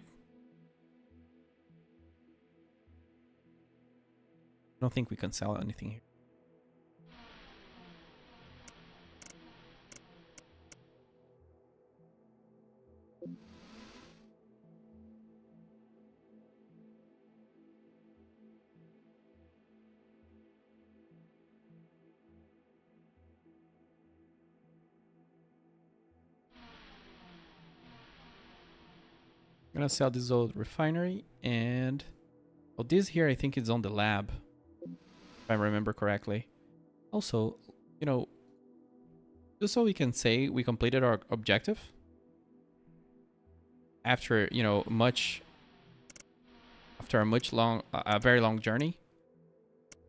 I don't think we can sell anything here. I'm gonna sell this old refinery, and this here I think is on the lab, if I remember correctly. Also, just so we can say we completed our objective after a very long journey.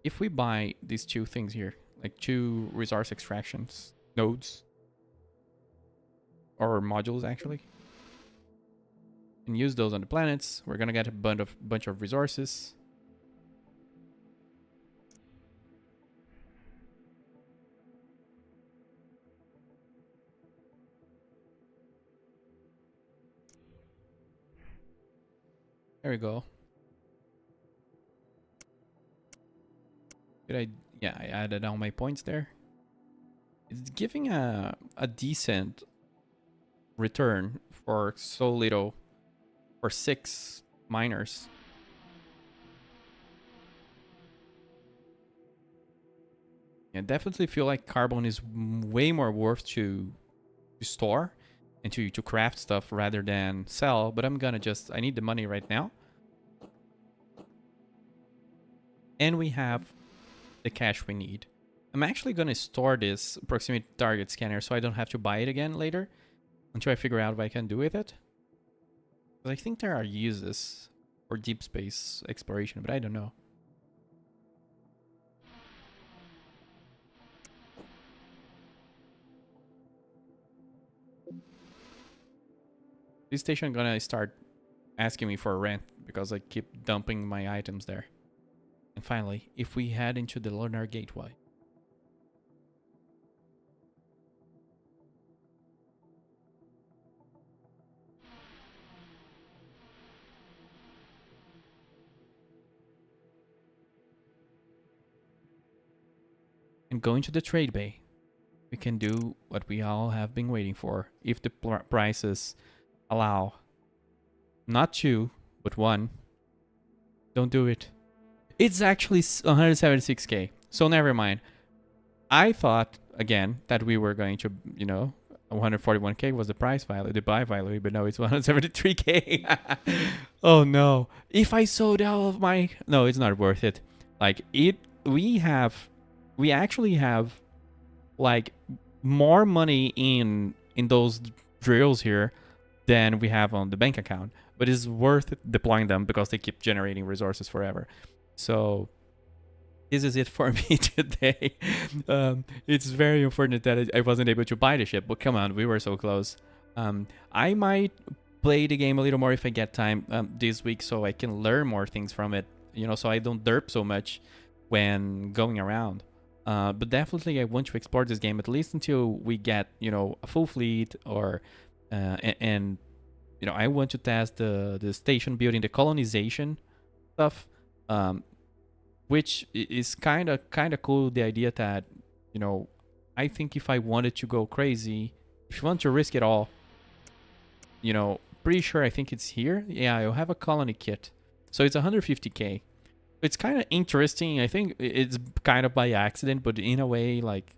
If we buy these two things here, like 2 resource extractions nodes or modules actually, and use those on the planets, we're gonna get a bunch of resources. There we go. Did I? Yeah, I added all my points there. It's giving a decent return for so little, for 6 miners. I definitely feel like carbon is way more worth to store and to craft stuff rather than sell, but I'm gonna just, I need the money right now. And we have the cash we need. I'm actually gonna store this proximity target scanner so I don't have to buy it again later until I figure out what I can do with it. But I think there are uses for deep space exploration, but I don't know. This station gonna start asking me for rent because I keep dumping my items there. And finally, if we head into the lunar gateway. And go into the trade bay. We can do what we all have been waiting for if the prices allow. Not 2, but 1. Don't do it. It's actually 176k. So never mind. I thought, again, that we were going to, 141k was the price value, the buy value, but no, it's 173k. Oh no. If I sold all of my... No, it's not worth it. Like, we actually have, like, more money in those drills here than we have on the bank account. But it's worth deploying them because they keep generating resources forever. So this is it for me today. It's very unfortunate that I wasn't able to buy the ship, but come on, we were so close. I might play the game a little more if I get time this week so I can learn more things from it, so I don't derp so much when going around. But definitely I want to explore this game at least until we get, a full fleet or... and I want to test the station building, the colonization stuff, which is kind of cool. The idea that, I think if I wanted to go crazy, if you want to risk it all, pretty sure I think it's here. Yeah, I'll have a colony kit. So it's 150k. It's kind of interesting. I think it's kind of by accident, but in a way, like,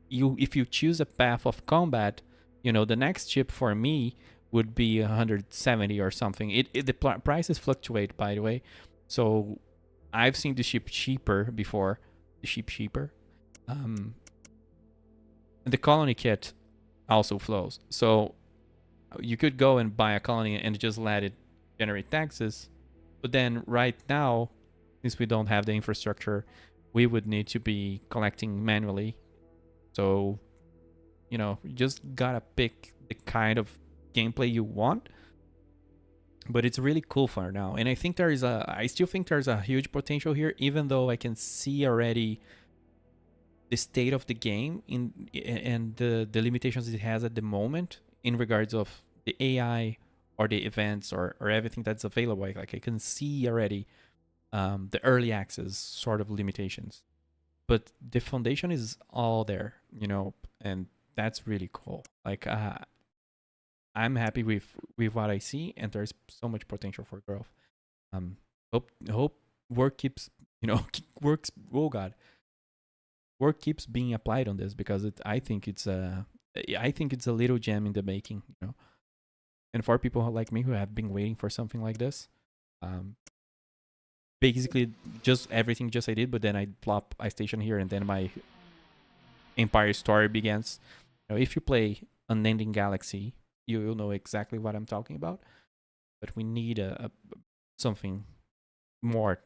if you choose a path of combat, the next ship for me would be 170 or something. The prices fluctuate, by the way. So I've seen the ship cheaper before. The ship cheaper. And the colony kit also flows. So you could go and buy a colony and just let it generate taxes. But then right now, since we don't have the infrastructure, we would need to be collecting manually. So, you just gotta pick the kind of gameplay you want, but it's really cool for now. And I still think there's a huge potential here, even though I can see already the state of the game and the limitations it has at the moment in regards of the AI or the events or everything that's available. Like I can see already the early access sort of limitations, but the foundation is all there, and that's really cool. Like I'm happy with what I see, and there's so much potential for growth. Hope work keeps, works. Oh God, work keeps being applied on this because I think it's a little gem in the making, And for people like me who have been waiting for something like this, basically just everything just I did, but then I plop I station here, and then my empire story begins. If you play Unending Galaxy, you'll know exactly what I'm talking about. But we need something more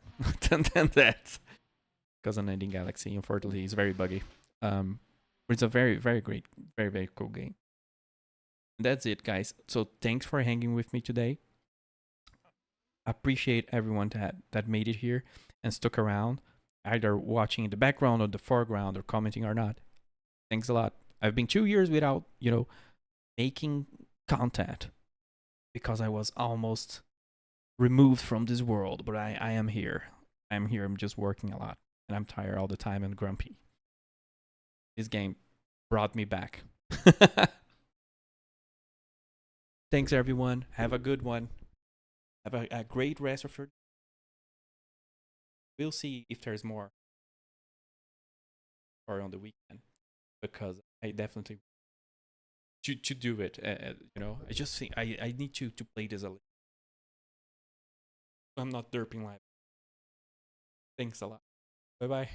than that, because Unending Galaxy, unfortunately, is very buggy. But it's a very, very great, very, very cool game. And that's it, guys. So thanks for hanging with me today. Appreciate everyone that made it here and stuck around, either watching in the background or the foreground or commenting or not. Thanks a lot. I've been 2 years without, making content because I was almost removed from this world, but I am here. I'm here. I'm just working a lot, and I'm tired all the time and grumpy. This game brought me back. Thanks, everyone. Have a good one. Have a great rest of your. We'll see if there's more or on the weekend, because I definitely to do it. I just think I need to play this a little. I'm not derping live. Thanks a lot. Bye bye.